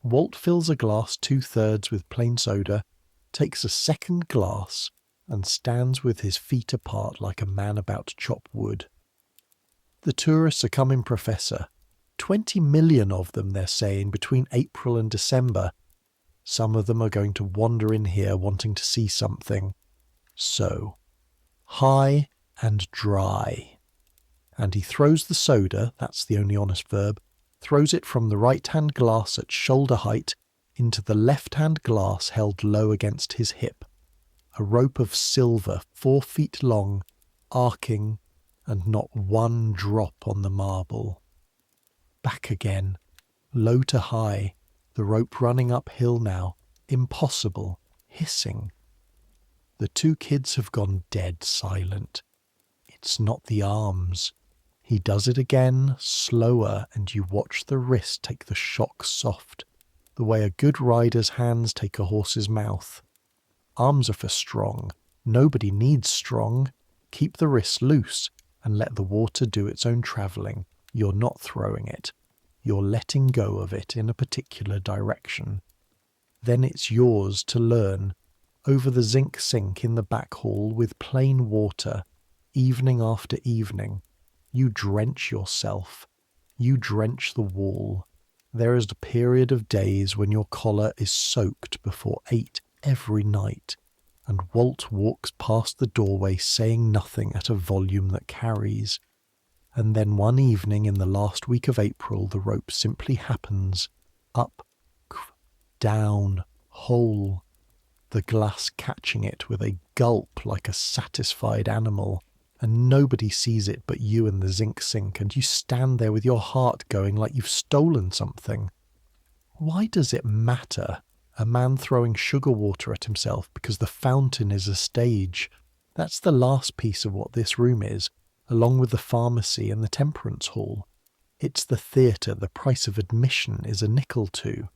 Walt fills a glass 2/3 with plain soda, takes a second glass, and stands with his feet apart like a man about to chop wood. The tourists are coming, Professor. 20 million of them, they're saying, between April and December. Some of them are going to wander in here wanting to see something. So, high and dry. And he throws the soda, that's the only honest verb, throws it from the right-hand glass at shoulder height into the left-hand glass held low against his hip. A rope of silver 4 feet long, arcing, and not one drop on the marble. Back again, low to high, the rope running uphill now, impossible, hissing. The 2 kids have gone dead silent. It's not the arms. He does it again, slower, and you watch the wrist take the shock soft, the way a good rider's hands take a horse's mouth. Arms are for strong. Nobody needs strong. Keep the wrist loose and let the water do its own travelling. You're not throwing it. You're letting go of it in a particular direction. Then it's yours to learn, over the zinc sink in the back hall with plain water, evening after evening. You drench yourself. You drench the wall. There is a period of days when your collar is soaked before 8 every night, and Walt walks past the doorway saying nothing at a volume that carries. And then one evening in the last week of April, the rope simply happens. Up, down, whole. The glass catching it with a gulp like a satisfied animal. And nobody sees it but you and the zinc sink, and you stand there with your heart going like you've stolen something. Why does it matter? A man throwing sugar water at himself because the fountain is a stage. That's the last piece of what this room is, along with the pharmacy and the temperance hall. It's the theatre the price of admission is a nickel to.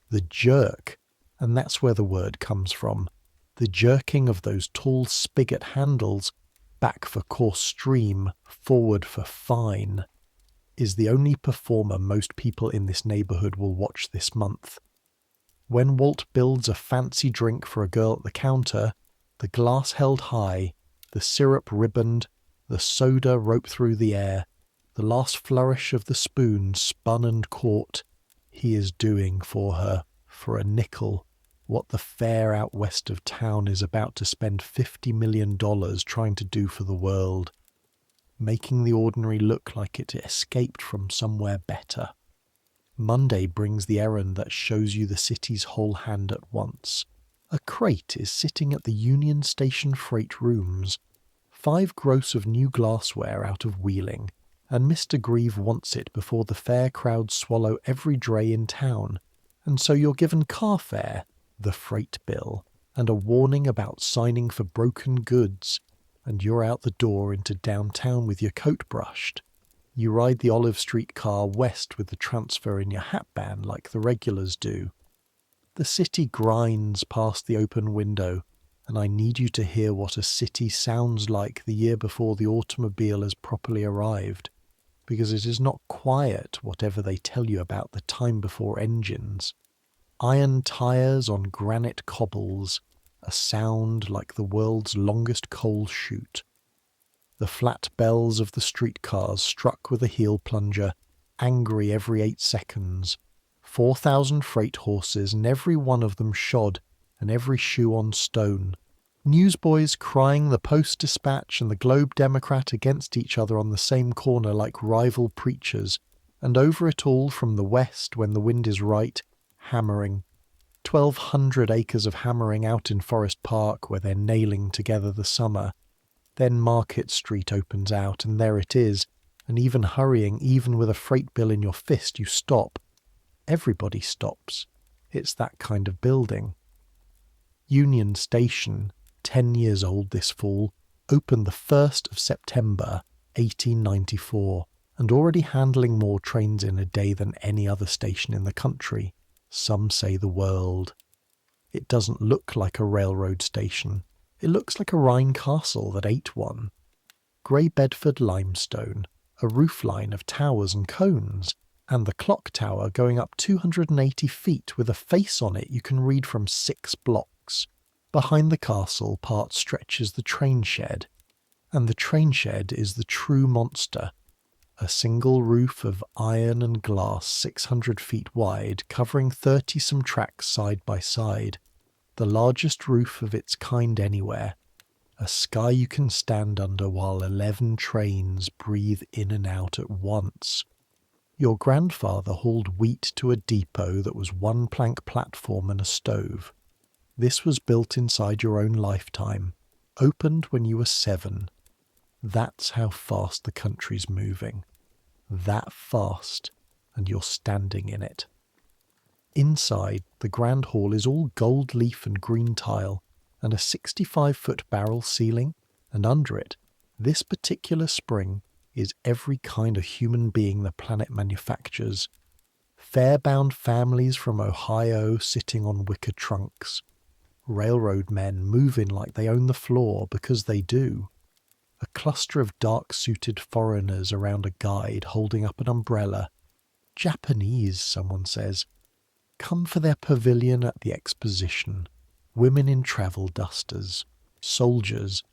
The jerk, and that's where the word comes from. The jerking of those tall spigot handles, back for coarse stream, forward for fine, is the only performer most people in this neighbourhood will watch this month. When Walt builds a fancy drink for a girl at the counter, the glass held high, the syrup ribboned, the soda roped through the air, the last flourish of the spoon spun and caught, he is doing for her, for a nickel, what the fair out west of town is about to spend $50 million trying to do for the world, making the ordinary look like it escaped from somewhere better. Monday brings the errand that shows you the city's whole hand at once. A crate is sitting at the Union Station freight rooms. 5 gross of new glassware out of Wheeling, and Mr. Grieve wants it before the fair crowds swallow every dray in town, and so you're given car fare, the freight bill, and a warning about signing for broken goods, and you're out the door into downtown with your coat brushed. You ride the Olive Street car west with the transfer in your hatband like the regulars do. The city grinds past the open window, and I need you to hear what a city sounds like the year before the automobile has properly arrived, because it is not quiet whatever they tell you about the time before engines. Iron tyres on granite cobbles, a sound like the world's longest coal chute. The flat bells of the streetcars struck with a heel plunger, angry every 8 seconds. 4,000 freight horses, and every one of them shod, and every shoe on stone. Newsboys crying the Post-Dispatch and the Globe Democrat against each other on the same corner like rival preachers, and over it all from the west, when the wind is right, hammering. 1,200 acres of hammering out in Forest Park where they're nailing together the summer. Then Market Street opens out, and there it is, and even hurrying, even with a freight bill in your fist, you stop. Everybody stops. It's that kind of building. Union Station, 10 years old this fall, opened the 1st of September, 1894, and already handling more trains in a day than any other station in the country. Some say the world. It doesn't look like a railroad station. It looks like a Rhine castle that ate one. Grey Bedford limestone, a roofline of towers and cones, And the clock tower going up 280 feet with a face on it you can read from 6 blocks. Behind the castle part stretches the train shed, and the train shed is the true monster. A single roof of iron and glass 600 feet wide, covering 30-some tracks side by side. The largest roof of its kind anywhere. A sky you can stand under while 11 trains breathe in and out at once. Your grandfather hauled wheat to a depot that was 1 plank platform and a stove. This was built inside your own lifetime, opened when you were 7. That's how fast the country's moving. That fast, and you're standing in it. Inside, the grand hall is all gold leaf and green tile, and a 65-foot barrel ceiling, and under it, this particular spring, is every kind of human being the planet manufactures. Fair-bound families from Ohio sitting on wicker trunks. Railroad men moving like they own the floor, because they do. A cluster of dark-suited foreigners around a guide holding up an umbrella. Japanese, someone says. Come for their pavilion at the exposition. Women in travel dusters. Soldiers.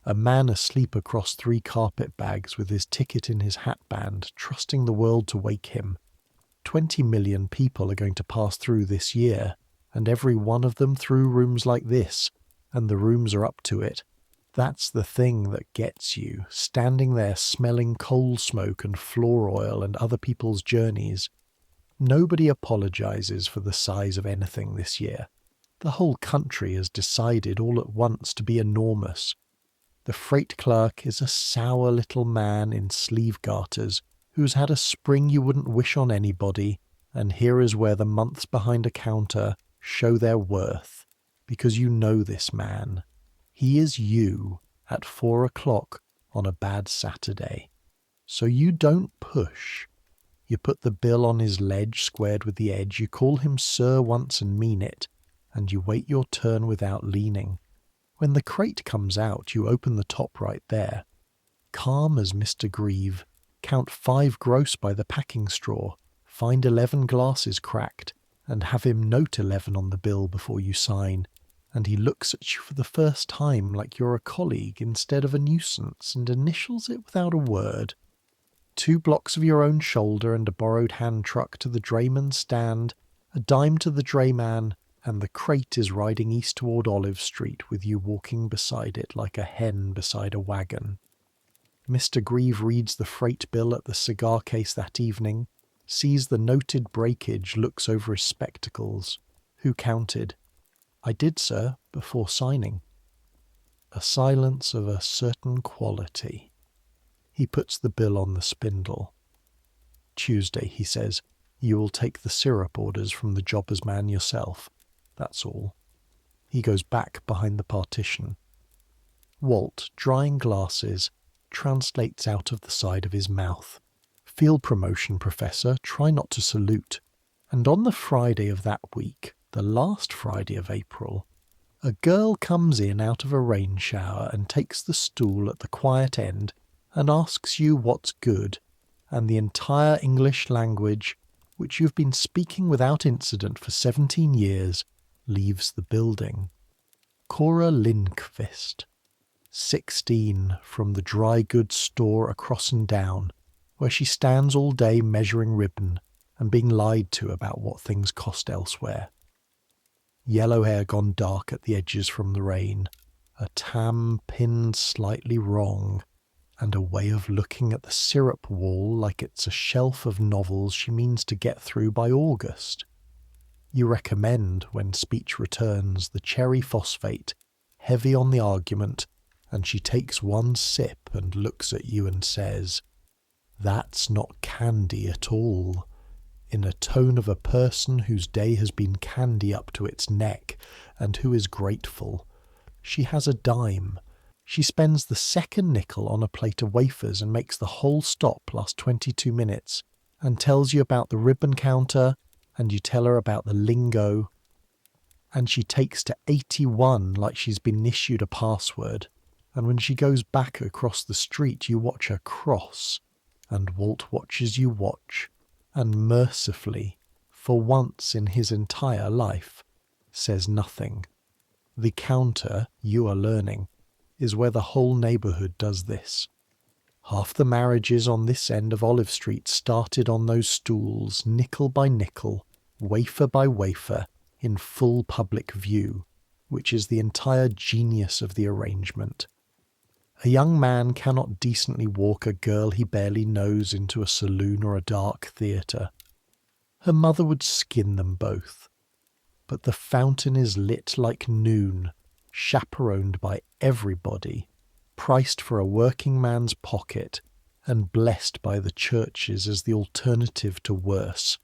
A man asleep across 3 carpet bags with his ticket in his hatband, trusting the world to wake him. 20 million people are going to pass through this year, and every one of them through rooms like this, and the rooms are up to it. That's the thing that gets you, standing there smelling coal smoke and floor oil and other people's journeys. Nobody apologizes for the size of anything this year. The whole country has decided all at once to be enormous. The freight clerk is a sour little man in sleeve garters who's had a spring you wouldn't wish on anybody, and here is where the months behind a counter show their worth, because you know this man. He is you at 4 o'clock on a bad Saturday. So you don't push. You put the bill on his ledge squared with the edge, you call him sir once and mean it, and you wait your turn without leaning. When the crate comes out, you open the top right there. Calm as Mr. Grieve, count 5 gross by the packing straw, find 11 glasses cracked, and have him note 11 on the bill before you sign, and he looks at you for the first time like you're a colleague instead of a nuisance, and initials it without a word. 2 blocks of your own shoulder and a borrowed hand truck to the drayman's stand, a dime to the drayman, and the crate is riding east toward Olive Street with you walking beside it like a hen beside a wagon. Mr. Grieve reads the freight bill at the cigar case that evening, sees the noted breakage, looks over his spectacles. Who counted? I did, sir, before signing. A silence of a certain quality. He puts the bill on the spindle. Tuesday, he says, you will take the syrup orders from the jobber's man yourself. That's all. He goes back behind the partition. Walt, drying glasses, translates out of the side of his mouth. Field promotion, Professor, try not to salute. And on the Friday of that week, the last Friday of April, a girl comes in out of a rain shower and takes the stool at the quiet end and asks you what's good, and the entire English language, which you've been speaking without incident for 17 years, leaves the building. Cora Lindqvist, 16, from the dry goods store across and down, where she stands all day measuring ribbon and being lied to about what things cost elsewhere. Yellow hair gone dark at the edges from the rain, a tam pinned slightly wrong, and a way of looking at the syrup wall like it's a shelf of novels she means to get through by August. You recommend, when speech returns, the cherry phosphate, heavy on the argument, and she takes 1 sip and looks at you and says, "That's not candy at all," in a tone of a person whose day has been candy up to its neck, and who is grateful. She has a dime. She spends the second nickel on a plate of wafers and makes the whole stop last 22 minutes, and tells you about the ribbon counter, and you tell her about the lingo, and she takes to 81 like she's been issued a password, and when she goes back across the street you watch her cross, and Walt watches you watch, and mercifully, for once in his entire life, says nothing. The counter, you are learning, is where the whole neighbourhood does this. Half the marriages on this end of Olive Street started on those stools, nickel by nickel, wafer by wafer, in full public view, which is the entire genius of the arrangement. A young man cannot decently walk a girl he barely knows into a saloon or a dark theatre. Her mother would skin them both. But the fountain is lit like noon, chaperoned by everybody, priced for a working man's pocket, and blessed by the churches as the alternative to worse.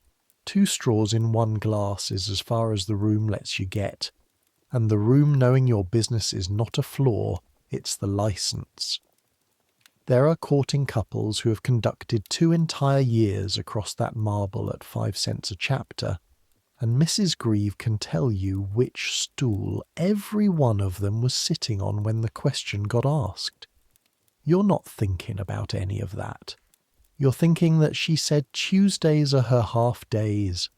2 straws in 1 glass is as far as the room lets you get, and the room knowing your business is not a flaw, it's the licence. There are courting couples who have conducted 2 entire years across that marble at 5 cents a chapter, and Mrs. Grieve can tell you which stool every one of them was sitting on when the question got asked. You're not thinking about any of that. You're thinking that she said Tuesdays are her half days.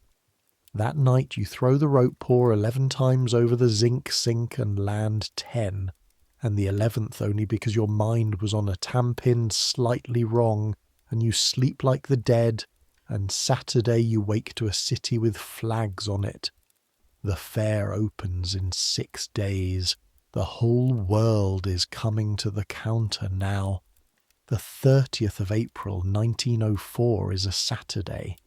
That night you throw the rope pour 11 times over the zinc sink and land 10, and the 11th only because your mind was on a tampin slightly wrong, and you sleep like the dead, and Saturday you wake to a city with flags on it. The fair opens in 6 days. The whole world is coming to the counter now. The 30th of April 1904 is a Saturday,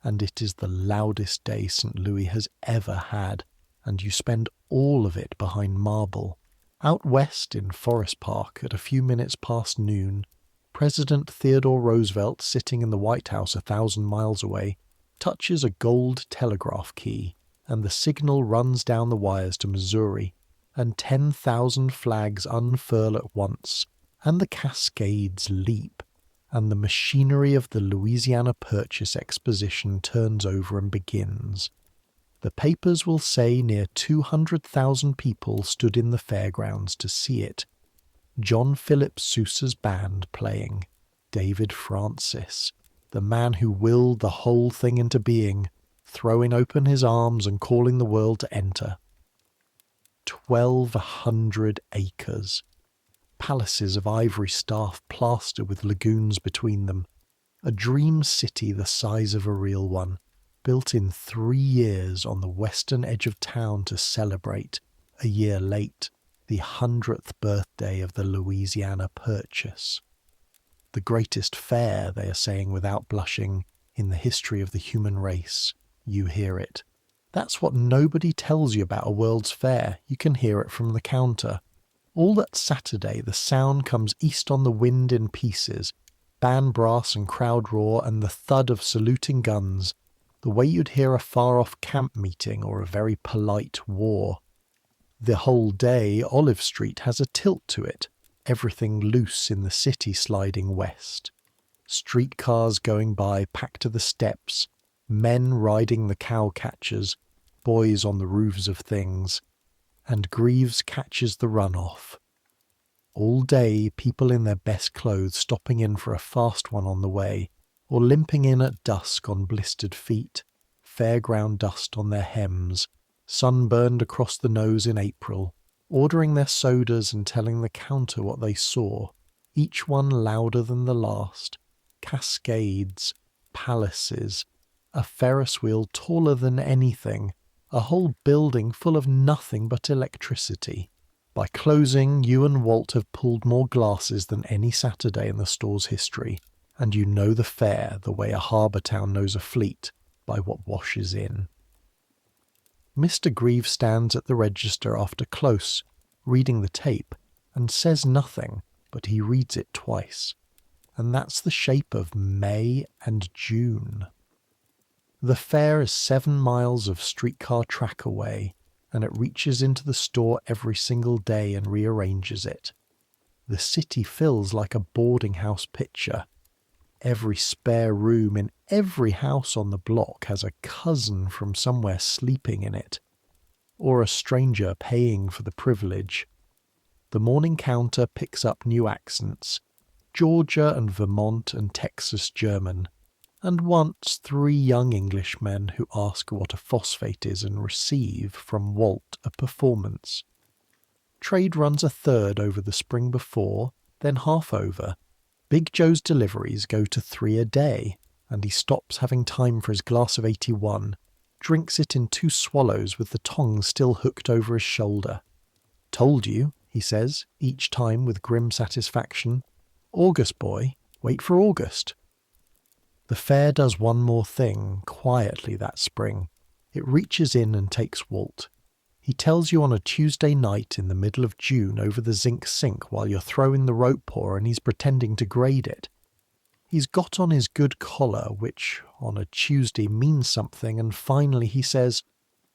and it is the loudest day St. Louis has ever had, and you spend all of it behind marble. Out west in Forest Park at a few minutes past noon, President Theodore Roosevelt, sitting in the White House 1,000 miles away, touches a gold telegraph key, and the signal runs down the wires to Missouri, and 10,000 flags unfurl at once, and the Cascades leap, and the machinery of the Louisiana Purchase Exposition turns over and begins. The papers will say near 200,000 people stood in the fairgrounds to see it. John Philip Sousa's band playing, David Francis, the man who willed the whole thing into being, throwing open his arms and calling the world to enter. 1,200 acres. Palaces of ivory staff plastered with lagoons between them. A dream city the size of a real one, built in 3 years on the western edge of town to celebrate, a year late, the 100th birthday of the Louisiana Purchase. The greatest fair, they are saying without blushing, in the history of the human race. You hear it. That's what nobody tells you about a World's Fair. You can hear it from the counter. All that Saturday the sound comes east on the wind in pieces, band brass and crowd roar and the thud of saluting guns, the way you'd hear a far-off camp meeting or a very polite war. The whole day Olive Street has a tilt to it, everything loose in the city sliding west. Streetcars going by packed to the steps, men riding the cow-catchers, boys on the roofs of things, and Greaves catches the run-off. All day people in their best clothes stopping in for a fast one on the way, or limping in at dusk on blistered feet, fairground dust on their hems, sunburned across the nose in April, ordering their sodas and telling the counter what they saw, each one louder than the last. Cascades, palaces, a Ferris wheel taller than anything, a whole building full of nothing but electricity. By closing, you and Walt have pulled more glasses than any Saturday in the store's history, and you know the fair the way a harbour town knows a fleet, by what washes in. Mr. Grieve stands at the register after close, reading the tape, and says nothing, but he reads it twice. And that's the shape of May and June. The fair is 7 miles of streetcar track away, and it reaches into the store every single day and rearranges it. The city fills like a boarding house picture. Every spare room in every house on the block has a cousin from somewhere sleeping in it, or a stranger paying for the privilege. The morning counter picks up new accents, Georgia and Vermont and Texas German, and once 3 young Englishmen who ask what a phosphate is and receive from Walt a performance. Trade runs a third over the spring before, then half over. Big Joe's deliveries go to 3 a day, and he stops having time for his glass of 81, drinks it in 2 swallows with the tongs still hooked over his shoulder. "Told you," he says, each time with grim satisfaction. "August, boy, wait for August." The fair does one more thing, quietly that spring. It reaches in and takes Walt. He tells you on a Tuesday night in the middle of June over the zinc sink while you're throwing the rope pour and he's pretending to grade it. He's got on his good collar, which on a Tuesday means something, and finally he says,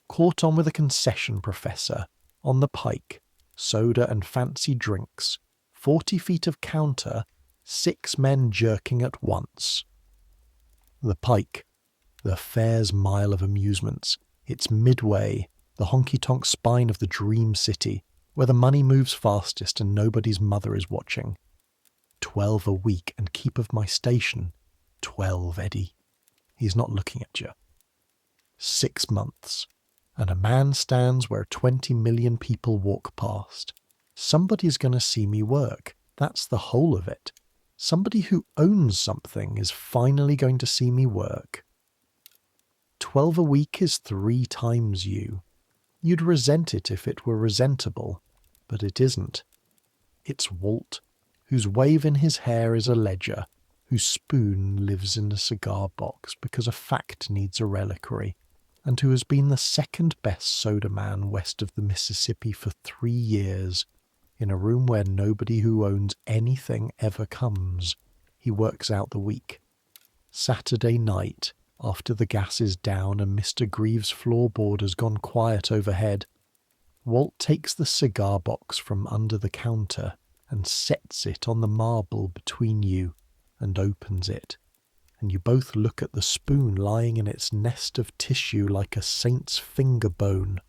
"Caught on with a concession, Professor. On the pike. Soda and fancy drinks. 40 feet of counter. 6 men jerking at once." The pike. The fair's mile of amusements. It's midway, the honky-tonk spine of the dream city, where the money moves fastest and nobody's mother is watching. 12 a week and keep of my station. 12, Eddie. He's not looking at you. 6 months. And a man stands where 20 million people walk past. Somebody's going to see me work. That's the whole of it. Somebody who owns something is finally going to see me work. 12 a week is 3 times you. You'd resent it if it were resentable, but it isn't. It's Walt, whose wave in his hair is a ledger, whose spoon lives in a cigar box because a fact needs a reliquary, and who has been the second best soda man west of the Mississippi for 3 years, in a room where nobody who owns anything ever comes. He works out the week. Saturday night, after the gas is down and Mr. Greaves' floorboard has gone quiet overhead, Walt takes the cigar box from under the counter and sets it on the marble between you and opens it, and you both look at the spoon lying in its nest of tissue like a saint's finger bone.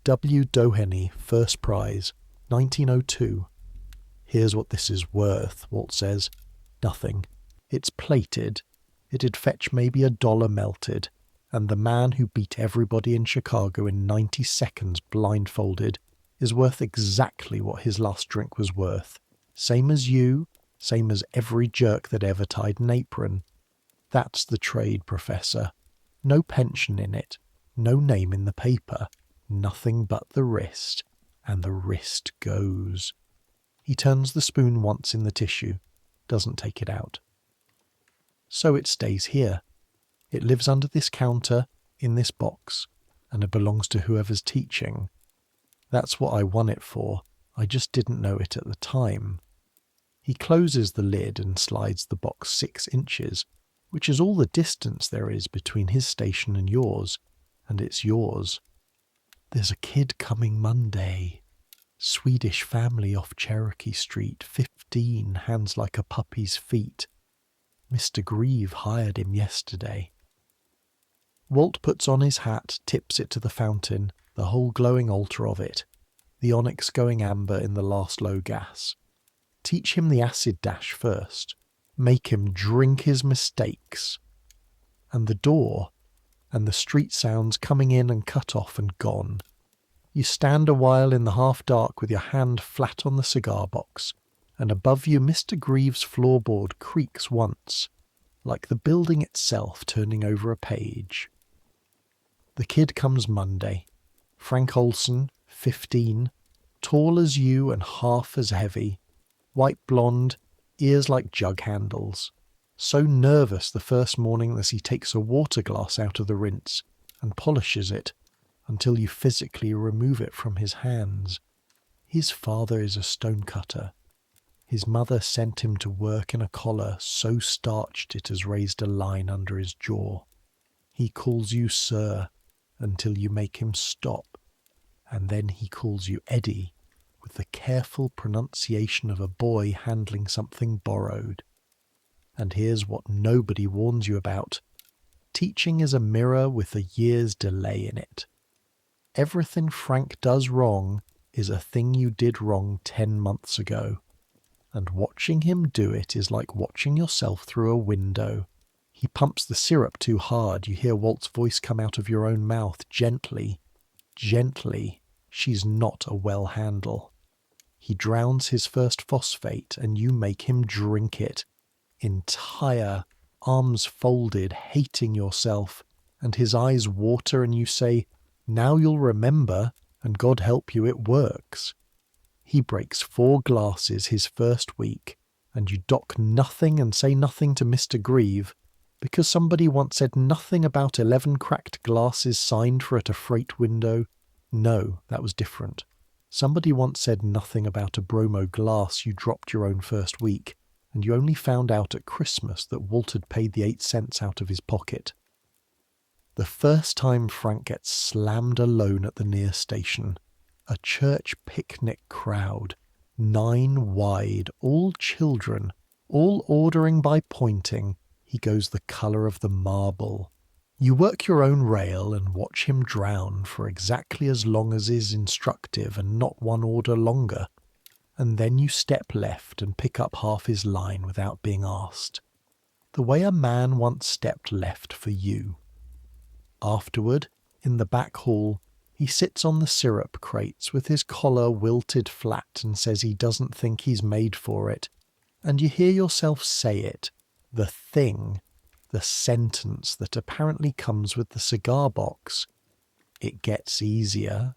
W. Doheny, first prize, 1902. "Here's what this is worth," Walt says. "Nothing. It's plated. It'd fetch maybe $1 melted, and the man who beat everybody in Chicago in 90 seconds blindfolded is worth exactly what his last drink was worth. Same as you, same as every jerk that ever tied an apron. That's the trade, Professor. No pension in it, no name in the paper, nothing but the wrist, and the wrist goes." He turns the spoon once in the tissue, doesn't take it out. "So it stays here. It lives under this counter, in this box, and it belongs to whoever's teaching. That's what I won it for. I just didn't know it at the time." He closes the lid and slides the box 6 inches, which is all the distance there is between his station and yours, and it's yours. "There's a kid coming Monday. Swedish family off Cherokee Street, 15, hands like a puppy's feet. Mr. Grieve hired him yesterday." Walt puts on his hat, tips it to the fountain, the whole glowing altar of it, the onyx going amber in the last low gas. Teach him the acid dash first. Make him drink his mistakes. And the door, and the street sounds coming in and cut off and gone. You stand a while in the half-dark with your hand flat on the cigar box, and above you Mr. Greaves' floorboard creaks once, like the building itself turning over a page. The kid comes Monday. Frank Olson, 15, tall as you and half as heavy, white blonde, ears like jug handles. So nervous the first morning as he takes a water glass out of the rinse and polishes it until you physically remove it from his hands. His father is a stonecutter. His mother sent him to work in a collar so starched it has raised a line under his jaw. He calls you sir until you make him stop, and then he calls you Eddie with the careful pronunciation of a boy handling something borrowed. And here's what nobody warns you about. Teaching is a mirror with a year's delay in it. Everything Frank does wrong is a thing you did wrong 10 months ago. And watching him do it is like watching yourself through a window. He pumps the syrup too hard. You hear Walt's voice come out of your own mouth, gently, gently. She's not a well handle. He drowns his first phosphate, and you make him drink it. Entire, arms folded, hating yourself, and his eyes water, and you say, "Now you'll remember, and God help you, it works." He breaks 4 glasses his first week, and you dock nothing and say nothing to Mr. Grieve, because somebody once said nothing about 11 cracked glasses signed for at a freight window. No, that was different. Somebody once said nothing about a bromo glass you dropped your own first week, and you only found out at Christmas that Walt had paid the 8 cents out of his pocket. The first time Frank gets slammed alone at the near station, a church picnic crowd, 9 wide, all children, all ordering by pointing, he goes the colour of the marble. You work your own rail and watch him drown for exactly as long as is instructive and not one order longer, and then you step left and pick up half his line without being asked, the way a man once stepped left for you. Afterward, in the back hall, he sits on the syrup crates with his collar wilted flat and says he doesn't think he's made for it, and you hear yourself say it, the thing, the sentence that apparently comes with the cigar box. It gets easier.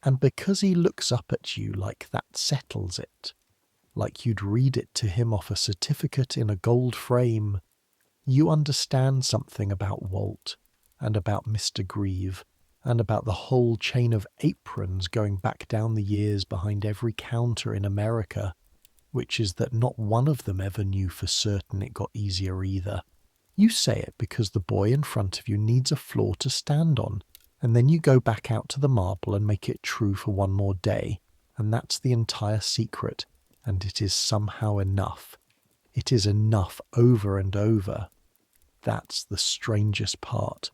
And because he looks up at you like that settles it, like you'd read it to him off a certificate in a gold frame, you understand something about Walt, and about Mr. Grieve, and about the whole chain of aprons going back down the years behind every counter in America, which is that not one of them ever knew for certain it got easier either. You say it because the boy in front of you needs a floor to stand on, and then you go back out to the marble and make it true for one more day, and that's the entire secret, and it is somehow enough. It is enough over and over. That's the strangest part.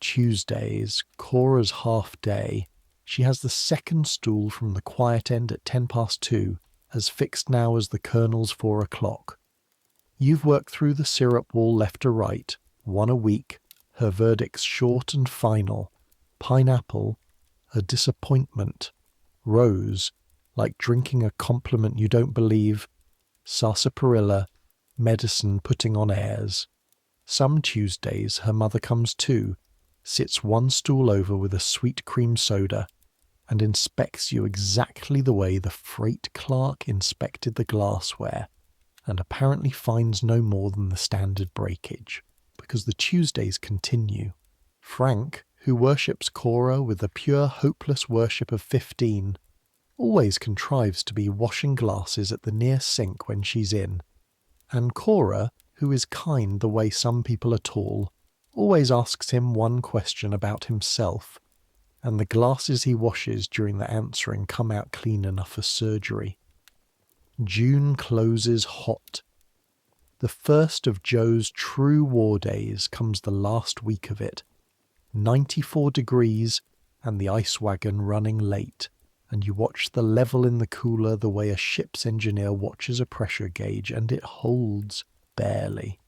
Tuesdays, Cora's half day. She has the second stool from the quiet end at 2:10, as fixed now as the Colonel's 4 o'clock. You've worked through the syrup wall left to right, 1 a week, her verdicts short and final. Pineapple, a disappointment. Rose, like drinking a compliment you don't believe. Sarsaparilla, medicine putting on airs. Some Tuesdays her mother comes too, sits 1 stool over with a sweet cream soda, and inspects you exactly the way the freight clerk inspected the glassware, and apparently finds no more than the standard breakage, because the Tuesdays continue. Frank, who worships Cora with the pure hopeless worship of 15, always contrives to be washing glasses at the near sink when she's in, and Cora, who is kind the way some people are tall, always asks him one question about himself, and the glasses he washes during the answering come out clean enough for surgery. June closes hot. The first of Joe's true war days comes the last week of it. 94 degrees and the ice wagon running late, and you watch the level in the cooler the way a ship's engineer watches a pressure gauge, and it holds barely.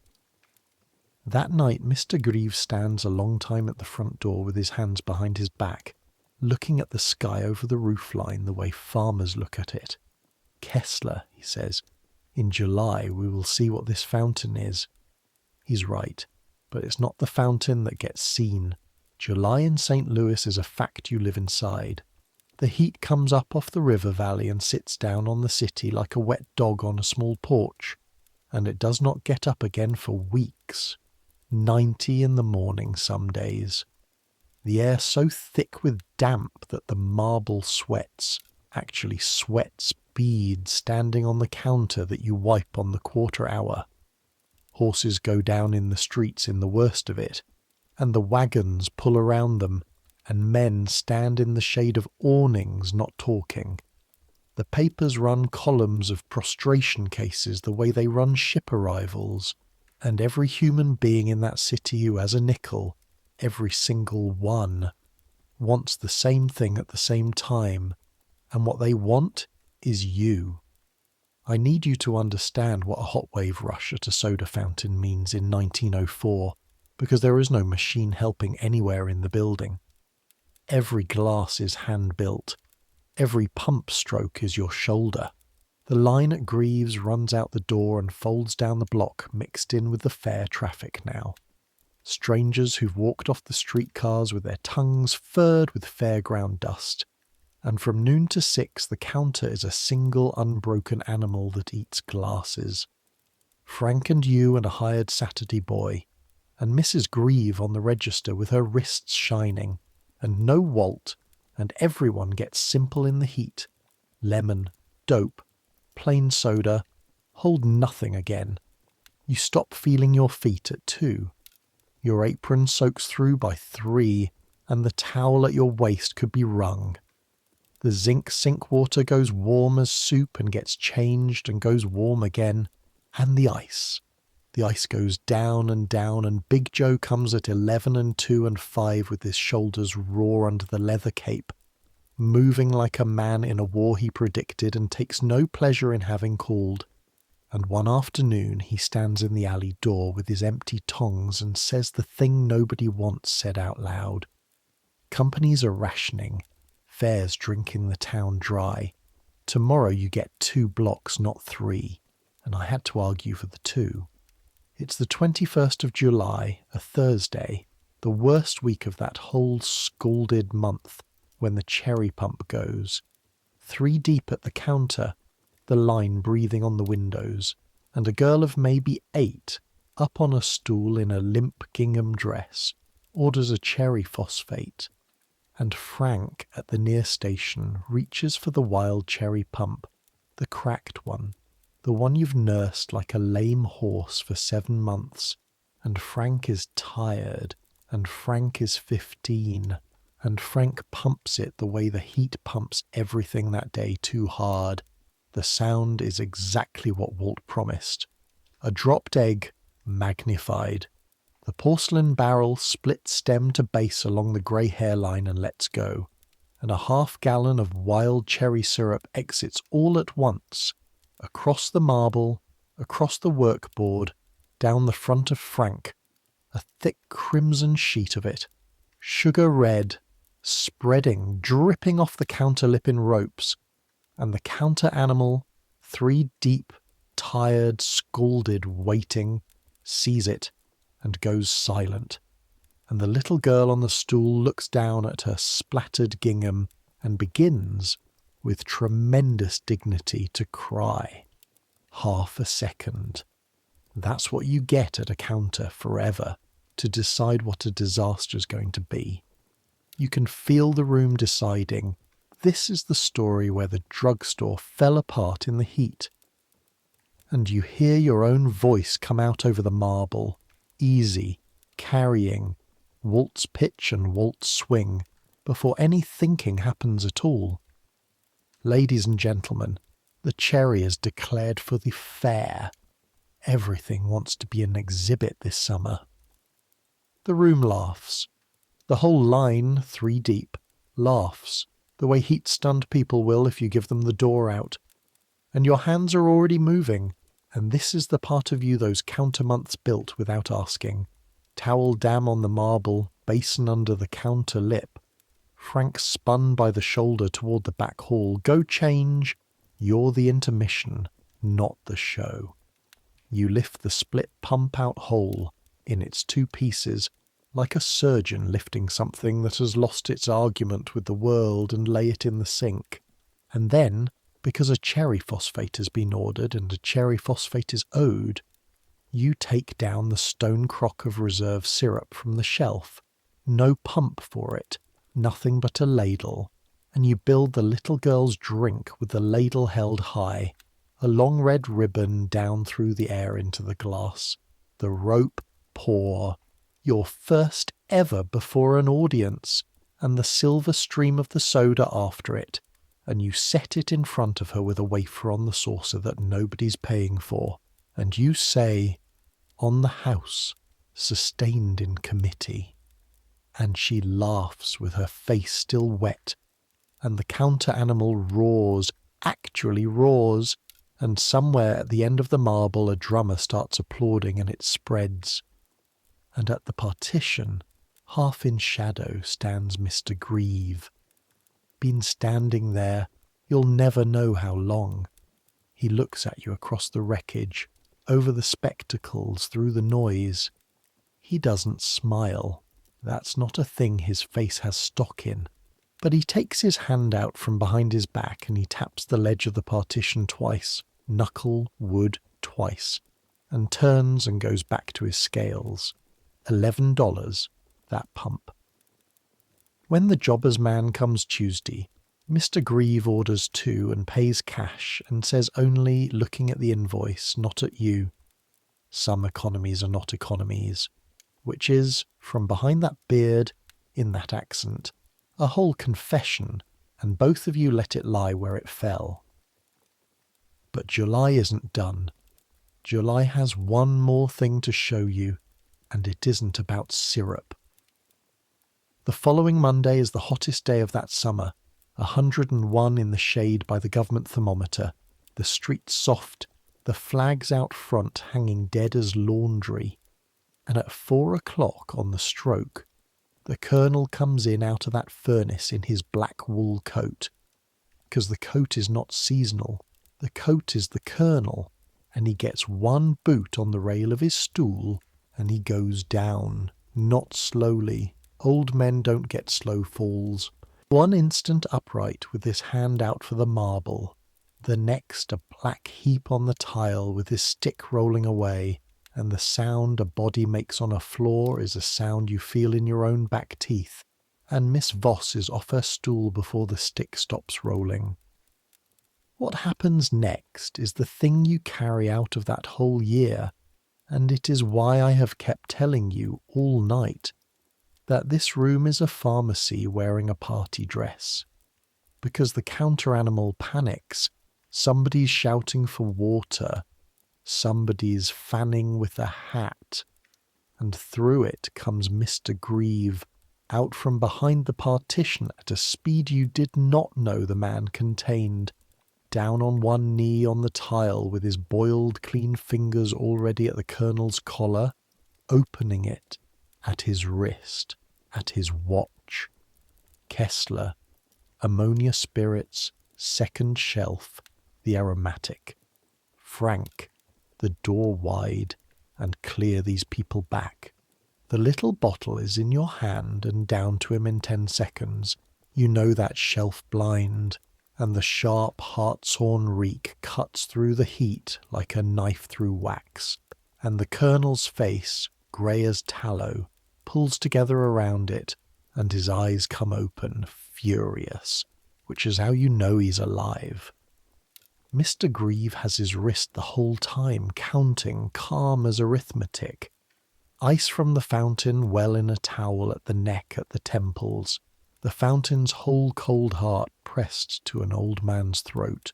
That night Mr. Grieve stands a long time at the front door with his hands behind his back, looking at the sky over the roofline the way farmers look at it. "Kessler," he says, "in July we will see what this fountain is." He's right, but it's not the fountain that gets seen. July in St. Louis is a fact you live inside. The heat comes up off the river valley and sits down on the city like a wet dog on a small porch, and it does not get up again for weeks. 90 in the morning some days. The air so thick with damp that the marble sweats, actually sweats beads standing on the counter that you wipe on the quarter hour. Horses go down in the streets in the worst of it, and the wagons pull around them, and men stand in the shade of awnings not talking. The papers run columns of prostration cases the way they run ship arrivals, and every human being in that city who has a nickel, every single one, wants the same thing at the same time, and what they want is you. I need you to understand what a hot wave rush at a soda fountain means in 1904, because there is no machine helping anywhere in the building. Every glass is hand-built. Every pump stroke is your shoulder. The line at Greaves runs out the door and folds down the block, mixed in with the fair traffic now. Strangers who've walked off the streetcars with their tongues furred with fairground dust. And from noon to 6 the counter is a single unbroken animal that eats glasses. Frank and you and a hired Saturday boy, and Mrs. Grieve on the register with her wrists shining, and no Walt, and everyone gets simple in the heat. Lemon, dope, plain soda, hold nothing again. You stop feeling your feet at 2. Your apron soaks through by 3, and the towel at your waist could be wrung. The zinc sink water goes warm as soup and gets changed and goes warm again. And the ice. The ice goes down, and Big Joe comes at 11 and 2 and 5 with his shoulders raw under the leather cape, moving like a man in a war he predicted and takes no pleasure in having called. And one afternoon he stands in the alley door with his empty tongs and says the thing nobody wants said out loud. Companies are rationing. Fares drinking the town dry. Tomorrow you get 2 blocks, not 3. And I had to argue for the 2. It's the 21st of July, a Thursday, the worst week of that whole scalded month, when the cherry pump goes. 3 deep at the counter, the line breathing on the windows, and a girl of maybe 8, up on a stool in a limp gingham dress, orders a cherry phosphate. And Frank at the near station reaches for the wild cherry pump, the cracked one, the one you've nursed like a lame horse for 7 months, and Frank is tired, and Frank is 15, and Frank pumps it the way the heat pumps everything that day too hard. The sound is exactly what Walt promised. A dropped egg, magnified. The porcelain barrel splits stem to base along the grey hairline and lets go, and a half-gallon of wild cherry syrup exits all at once, across the marble, across the workboard, down the front of Frank, a thick crimson sheet of it, sugar red, spreading, dripping off the counter lip in ropes, and the counter animal, 3 deep, tired, scalded, waiting, sees it, and goes silent, and the little girl on the stool looks down at her splattered gingham and begins, with tremendous dignity, to cry. Half a second. That's what you get at a counter forever, to decide what a disaster's going to be. You can feel the room deciding, this is the story where the drugstore fell apart in the heat. And you hear your own voice come out over the marble, easy, carrying, Walt's pitch and Walt's swing, before any thinking happens at all. Ladies and gentlemen, the cherry is declared for the fair. Everything wants to be an exhibit this summer. The room laughs. The whole line, 3 deep, laughs, the way heat-stunned people will if you give them the door out. And your hands are already moving, and this is the part of you those counter-months built without asking. Towel dam on the marble, basin under the counter lip. Frank spun by the shoulder toward the back hall. Go change. You're the intermission, not the show. You lift the split pump out whole, in its 2 pieces, like a surgeon lifting something that has lost its argument with the world, and lay it in the sink. And then, because a cherry phosphate has been ordered and a cherry phosphate is owed, you take down the stone crock of reserve syrup from the shelf, no pump for it, nothing but a ladle, and you build the little girl's drink with the ladle held high, a long red ribbon down through the air into the glass, the rope pour, your first ever before an audience, and the silver stream of the soda after it, and you set it in front of her with a wafer on the saucer that nobody's paying for, and you say, on the house, sustained in committee. And she laughs with her face still wet, and the counter animal roars, actually roars, and somewhere at the end of the marble a drummer starts applauding and it spreads. And at the partition, half in shadow, stands Mr. Grieve. Been standing there, you'll never know how long. He looks at you across the wreckage, over the spectacles, through the noise. He doesn't smile. That's not a thing his face has stock in. But he takes his hand out from behind his back and he taps the ledge of the partition twice, knuckle, wood, twice, and turns and goes back to his scales. $11, that pump. When the jobber's man comes Tuesday, Mr. Grieve orders 2 and pays cash and says only, looking at the invoice, not at you, "Some economies are not economies," which is, from behind that beard, in that accent, a whole confession, and both of you let it lie where it fell. But July isn't done. July has one more thing to show you, and it isn't about syrup. The following Monday is the hottest day of that summer, 101 in the shade by the government thermometer, the streets soft, the flags out front hanging dead as laundry, and at 4 o'clock on the stroke, the colonel comes in out of that furnace in his black wool coat, because the coat is not seasonal, the coat is the colonel, and he gets one boot on the rail of his stool, and he goes down, not slowly. Old men don't get slow falls. One instant upright with his hand out for the marble, the next a black heap on the tile with his stick rolling away, and the sound a body makes on a floor is a sound you feel in your own back teeth, and Miss Voss is off her stool before the stick stops rolling. What happens next is the thing you carry out of that whole year, and it is why I have kept telling you all night that this room is a pharmacy wearing a party dress. Because the counter-animal panics, somebody's shouting for water, somebody's fanning with a hat, and through it comes Mr. Grieve, out from behind the partition at a speed you did not know the man contained, down on one knee on the tile with his boiled clean fingers already at the colonel's collar, opening it at his wrist, at his watch. Kessler, ammonia spirits, second shelf, the aromatic. Frank, the door wide, and clear these people back. The little bottle is in your hand and down to him in 10 seconds. You know that shelf blind, and the sharp hartshorn reek cuts through the heat like a knife through wax, and the colonel's face, grey as tallow, pulls together around it, and his eyes come open, furious, which is how you know he's alive. Mr. Grieve has his wrist the whole time, counting, calm as arithmetic. Ice from the fountain well in a towel at the neck, at the temples, the fountain's whole cold heart pressed to an old man's throat.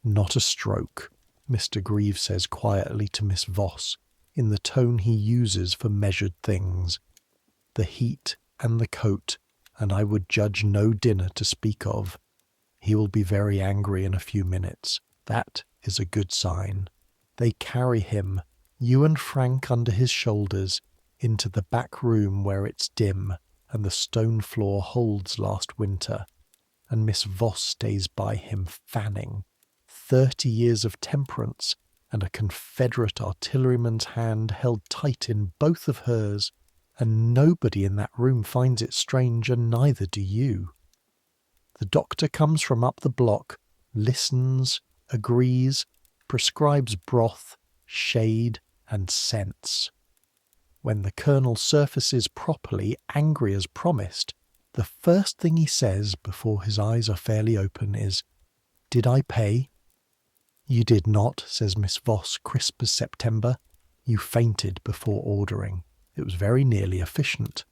"Not a stroke," Mr. Grieve says quietly to Miss Voss, in the tone he uses for measured things. "The heat and the coat, and I would judge no dinner to speak of. He will be very angry in a few minutes. That is a good sign." They carry him, you and Frank under his shoulders, into the back room where it's dim and the stone floor holds last winter, and Miss Voss stays by him fanning. 30 years of temperance and a Confederate artilleryman's hand held tight in both of hers, and nobody in that room finds it strange, and neither do you. The doctor comes from up the block, listens, agrees, prescribes broth, shade, and scents. When the colonel surfaces properly, angry as promised, the first thing he says before his eyes are fairly open is, "Did I pay?" "You did not," says Miss Voss, crisp as September. "You fainted before ordering. It was very nearly efficient."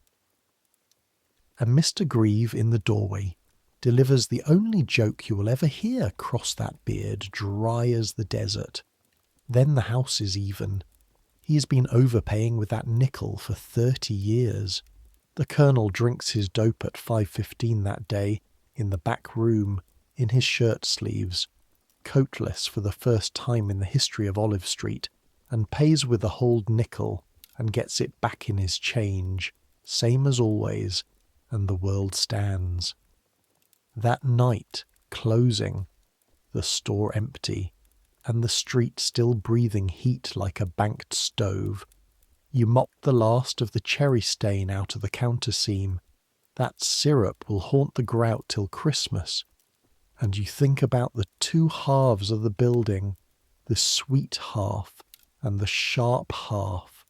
And Mr. Grieve in the doorway delivers the only joke you will ever hear cross that beard, dry as the desert. Then the house is even. He has been overpaying with that nickel for 30 years. The colonel drinks his dope at 5:15 that day, in the back room, in his shirt sleeves. coatless for the first time in the history of Olive Street, and pays with a hold nickel and gets it back in his change, same as always, and the world stands. That night, closing, the store empty, and the street still breathing heat like a banked stove. You mop the last of the cherry stain out of the counter seam. That syrup will haunt the grout till Christmas. And you think about the two halves of the building, the sweet half and the sharp half,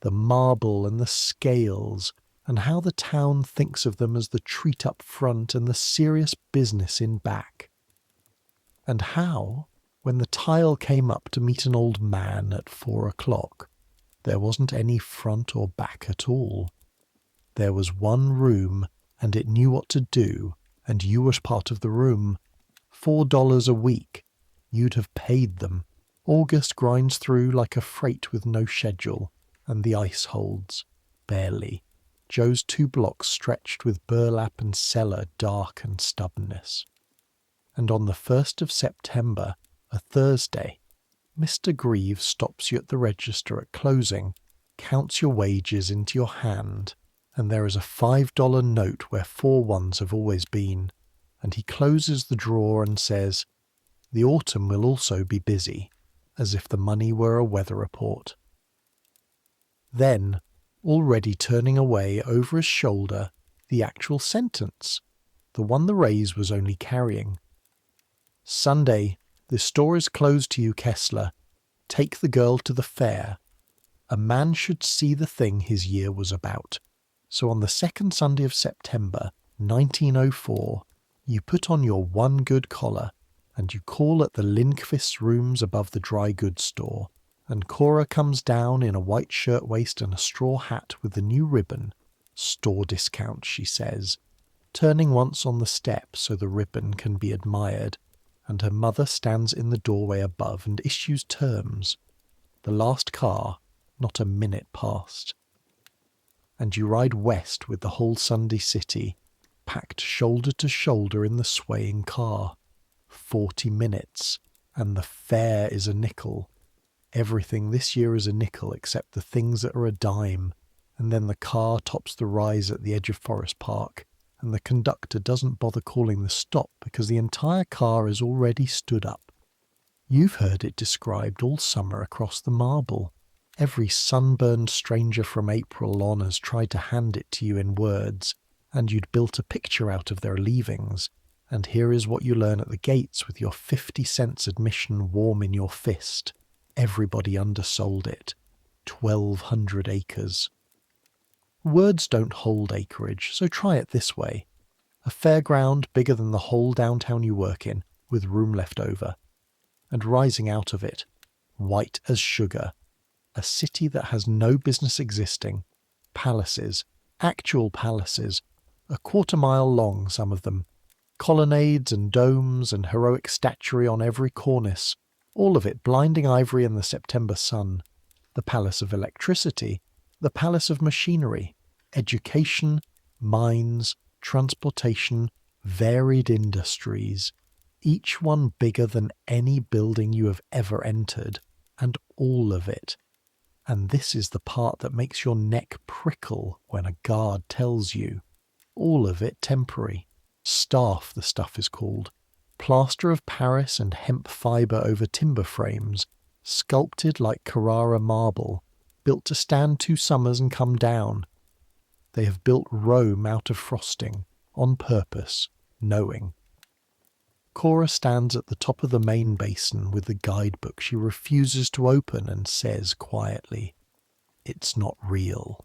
the marble and the scales, and how the town thinks of them as the treat up front and the serious business in back. And how, when the tile came up to meet an old man at 4 o'clock, there wasn't any front or back at all. There was one room, and it knew what to do, and you was part of the room. $4 a week. You'd have paid them. August grinds through like a freight with no schedule, and the ice holds. Barely. Joe's 2 blocks stretched with burlap and cellar dark and stubbornness. And on the 1st of September, a Thursday, Mr. Greaves stops you at the register at closing, counts your wages into your hand, and there is a $5 note where 4 ones have always been, and he closes the drawer and says, "The autumn will also be busy," as if the money were a weather report. Then, already turning away over his shoulder, the actual sentence, the one the raise was only carrying. "Sunday, the store is closed to you, Kessler. Take the girl to the fair." A man should see the thing his year was about. So on the 2nd Sunday of September, 1904, you put on your one good collar, and you call at the Lindqvist's rooms above the dry goods store, and Cora comes down in a white shirtwaist and a straw hat with the new ribbon. "Store discount," she says, turning once on the step so the ribbon can be admired, and her mother stands in the doorway above and issues terms. The last car, not a minute past. And you ride west with the whole Sunday city, packed shoulder to shoulder in the swaying car. 40 minutes, and the fare is a nickel. Everything this year is a nickel except the things that are a dime, and then the car tops the rise at the edge of Forest Park, and the conductor doesn't bother calling the stop because the entire car is already stood up. You've heard it described all summer across the marble. Every sunburned stranger from April on has tried to hand it to you in words, and you'd built a picture out of their leavings, and here is what you learn at the gates with your 50 cents admission warm in your fist. Everybody undersold it. 1,200 acres. Words don't hold acreage, so try it this way. A fairground bigger than the whole downtown you work in, with room left over. And rising out of it, white as sugar, a city that has no business existing, palaces, actual palaces, a quarter-mile long, some of them, colonnades and domes and heroic statuary on every cornice, all of it blinding ivory in the September sun, the palace of electricity, the palace of machinery, education, mines, transportation, varied industries, each one bigger than any building you have ever entered, and all of it. And this is the part that makes your neck prickle when a guard tells you. All of it temporary. Staff, the stuff is called. Plaster of Paris and hemp fibre over timber frames, sculpted like Carrara marble, built to stand 2 summers and come down. They have built Rome out of frosting, on purpose, knowing. Cora stands at the top of the main basin with the guidebook she refuses to open and says quietly, "It's not real."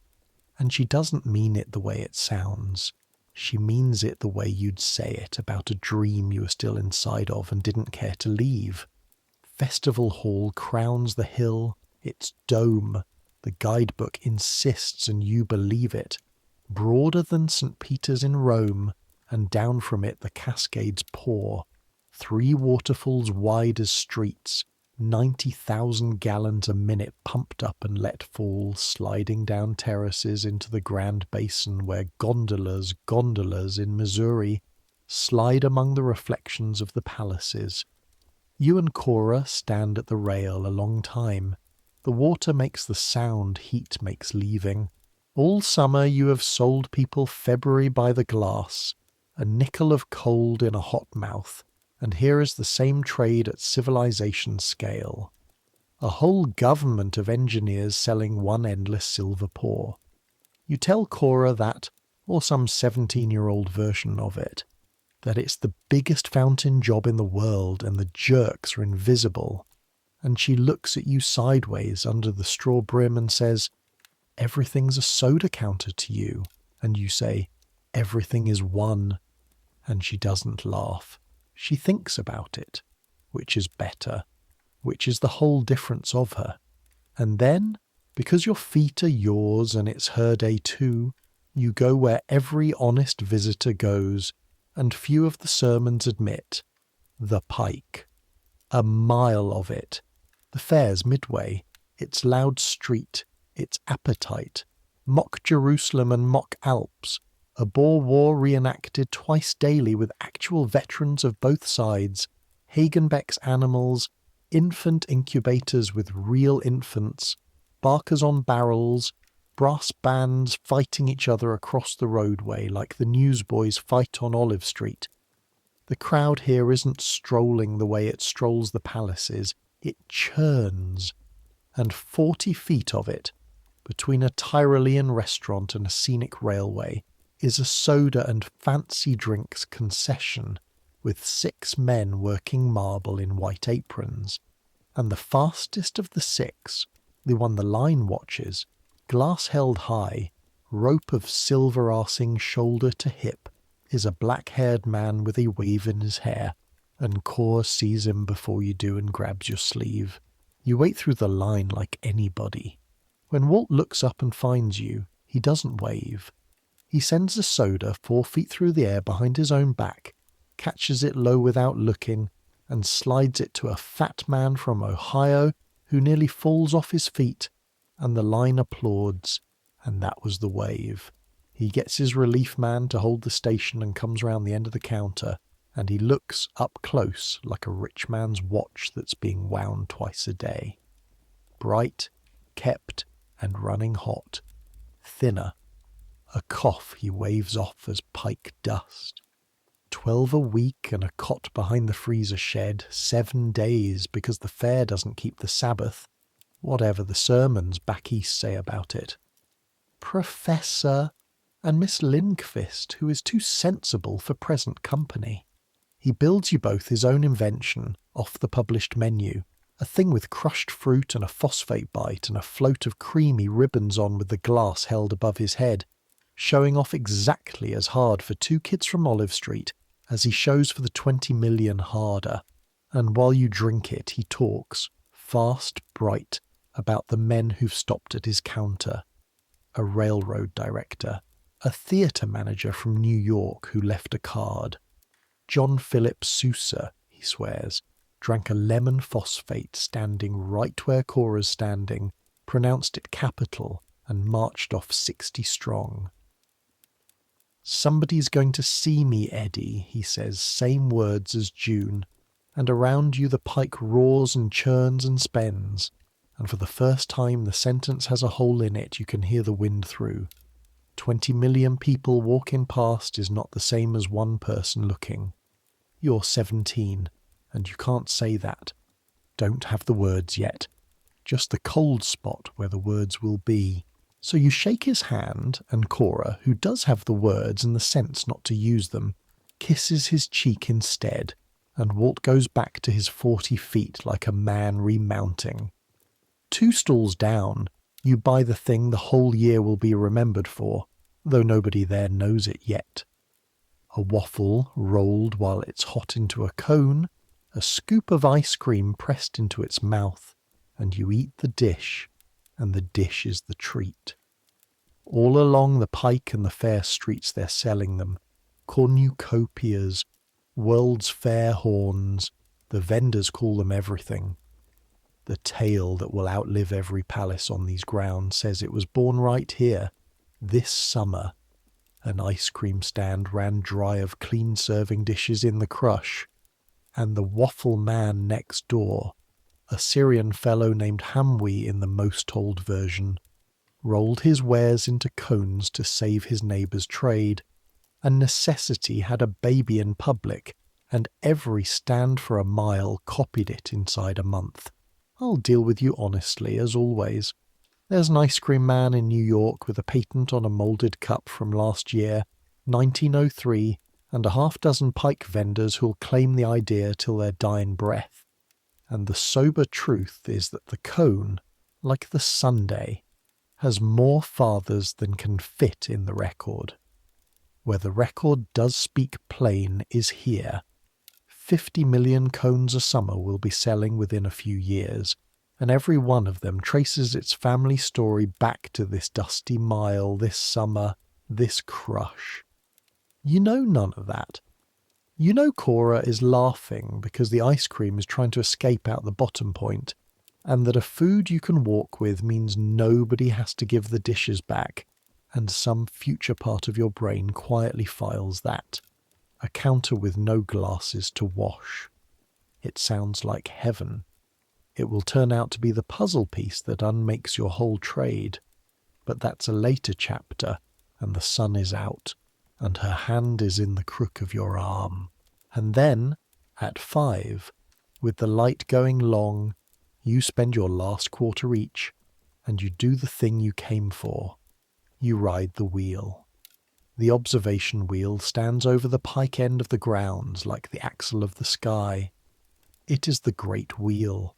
And she doesn't mean it the way it sounds. She means it the way you'd say it about a dream you were still inside of and didn't care to leave. Festival Hall crowns the hill, its dome. The guidebook insists and you believe it. Broader than St. Peter's in Rome, and down from it the cascades pour. 3 waterfalls wide as streets, 90,000 gallons a minute pumped up and let fall, sliding down terraces into the Grand Basin where gondolas in Missouri slide among the reflections of the palaces. You and Cora stand at the rail a long time. The water makes the sound heat makes leaving. All summer you have sold people February by the glass, a nickel of cold in a hot mouth, and here is the same trade at civilization scale. A whole government of engineers selling one endless silver pour. You tell Cora that, or some 17-year-old version of it, that it's the biggest fountain job in the world and the jerks are invisible, and she looks at you sideways under the straw brim and says, "Everything's a soda counter to you," and you say, "Everything is one," and she doesn't laugh. She thinks about it, which is better, which is the whole difference of her. And then, because your feet are yours and it's her day too, you go where every honest visitor goes, and few of the sermons admit, the Pike. A mile of it. The fair's midway, its loud street, its appetite, mock Jerusalem and mock Alps, a Boer War reenacted twice daily with actual veterans of both sides, Hagenbeck's animals, infant incubators with real infants, barkers on barrels, brass bands fighting each other across the roadway like the newsboys fight on Olive Street. The crowd here isn't strolling the way it strolls the palaces, it churns. And 40 feet of it, between a Tyrolean restaurant and a scenic railway, is a soda and fancy drinks concession with 6 men working marble in white aprons. And the fastest of the 6, the one the line watches, glass held high, rope of silver arsing shoulder to hip, is a black-haired man with a wave in his hair, and Cor sees him before you do and grabs your sleeve. You wait through the line like anybody. When Walt looks up and finds you, he doesn't wave. He sends a soda 4 feet through the air behind his own back, catches it low without looking, and slides it to a fat man from Ohio who nearly falls off his feet, and the line applauds, and that was the wave. He gets his relief man to hold the station and comes round the end of the counter, and he looks up close like a rich man's watch that's being wound twice a day. Bright, kept, and running hot. Thinner. A cough he waves off as pike dust. 12 a week and a cot behind the freezer shed, 7 days because the fair doesn't keep the Sabbath, whatever the sermons back east say about it. Professor, and Miss Lindqvist, who is too sensible for present company. He builds you both his own invention, off the published menu, a thing with crushed fruit and a phosphate bite and a float of creamy ribbons on with the glass held above his head, showing off exactly as hard for 2 kids from Olive Street as he shows for the 20 million harder. And while you drink it, he talks, fast, bright, about the men who've stopped at his counter. A railroad director, a theatre manager from New York who left a card. John Philip Sousa, he swears, drank a lemon phosphate standing right where Cora's standing, pronounced it capital, and marched off 60 strong. "Somebody's going to see me, Eddie," he says, same words as June, and around you the pike roars and churns and spends, and for the first time the sentence has a hole in it you can hear the wind through. 20 million people walking past is not the same as one person looking. You're 17, and you can't say that. Don't have the words yet. Just the cold spot where the words will be. So you shake his hand, and Cora, who does have the words and the sense not to use them, kisses his cheek instead, and Walt goes back to his 40 feet like a man remounting. 2 stalls down, you buy the thing the whole year will be remembered for, though nobody there knows it yet. A waffle rolled while it's hot into a cone, a scoop of ice cream pressed into its mouth, and you eat the dish, and the dish is the treat. All along the Pike and the fair streets they're selling them, cornucopias, World's Fair horns, the vendors call them everything. The tale that will outlive every palace on these grounds says it was born right here, this summer. An ice cream stand ran dry of clean serving dishes in the crush. and the waffle man next door, a Syrian fellow named Hamwi in the most told version, rolled his wares into cones to save his neighbour's trade, and necessity had a baby in public, and every stand for a mile copied it inside a month. I'll deal with you honestly, as always. There's an ice cream man in New York with a patent on a moulded cup from last year, 1903, and a half-dozen pike vendors who'll claim the idea till their dying breath. And the sober truth is that the cone, like the sundae, has more fathers than can fit in the record. Where the record does speak plain is here. 50 million cones a summer will be selling within a few years, and every one of them traces its family story back to this dusty mile, this summer, this crush. You know none of that. You know Cora is laughing because the ice cream is trying to escape out the bottom point, and that a food you can walk with means nobody has to give the dishes back, and some future part of your brain quietly files that. A counter with no glasses to wash. It sounds like heaven. It will turn out to be the puzzle piece that unmakes your whole trade. But that's a later chapter, and the sun is out, and her hand is in the crook of your arm. And then, at 5, with the light going long, you spend your last quarter each, and you do the thing you came for. You ride the wheel. The observation wheel stands over the pike end of the grounds like the axle of the sky. It is the great wheel,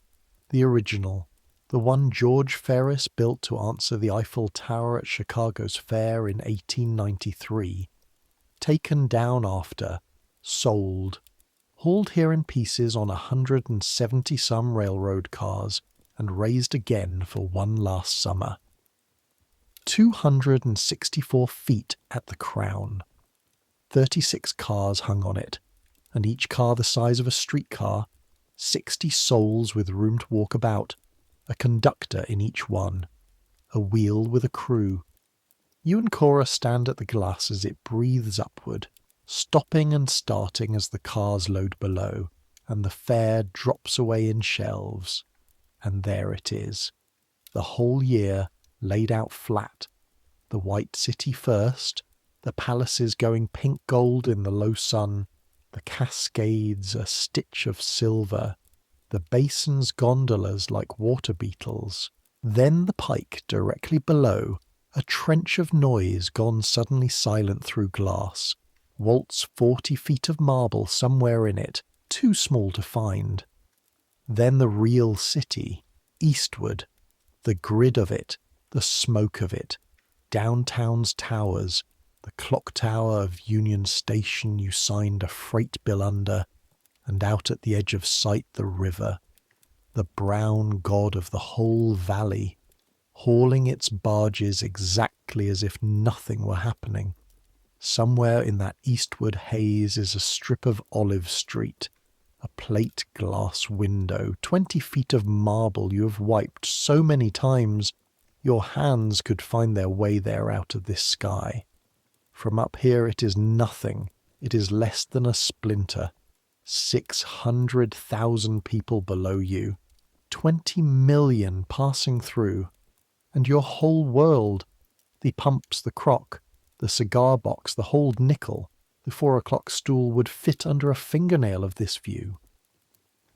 the original, the one George Ferris built to answer the Eiffel Tower at Chicago's fair in 1893. Taken down after, sold, hauled here in pieces on 170-some railroad cars, and raised again for one last summer. 264 feet at the crown. 36 cars hung on it, and each car the size of a streetcar, 60 souls with room to walk about, a conductor in each one, a wheel with a crew. You and Cora stand at the glass as it breathes upward, stopping and starting as the cars load below, and the fare drops away in shelves. And there it is, the whole year laid out flat, the white city first, the palaces going pink gold in the low sun, the cascades a stitch of silver, the basins gondolas like water beetles, then the pike directly below, a trench of noise gone suddenly silent through glass, waltz 40 feet of marble somewhere in it, too small to find. Then the real city, eastward, the grid of it, the smoke of it, downtown's towers, the clock tower of Union Station you signed a freight bill under, and out at the edge of sight the river, the brown god of the whole valley, hauling its barges exactly as if nothing were happening. Somewhere in that eastward haze is a strip of Olive Street, a plate glass window, 20 feet of marble you have wiped so many times your hands could find their way there out of this sky. From up here it is nothing, it is less than a splinter. 600,000 people below you, 20 million passing through, and your whole world, the pumps, the crock, the cigar box, the hold nickel, the 4 o'clock stool would fit under a fingernail of this view.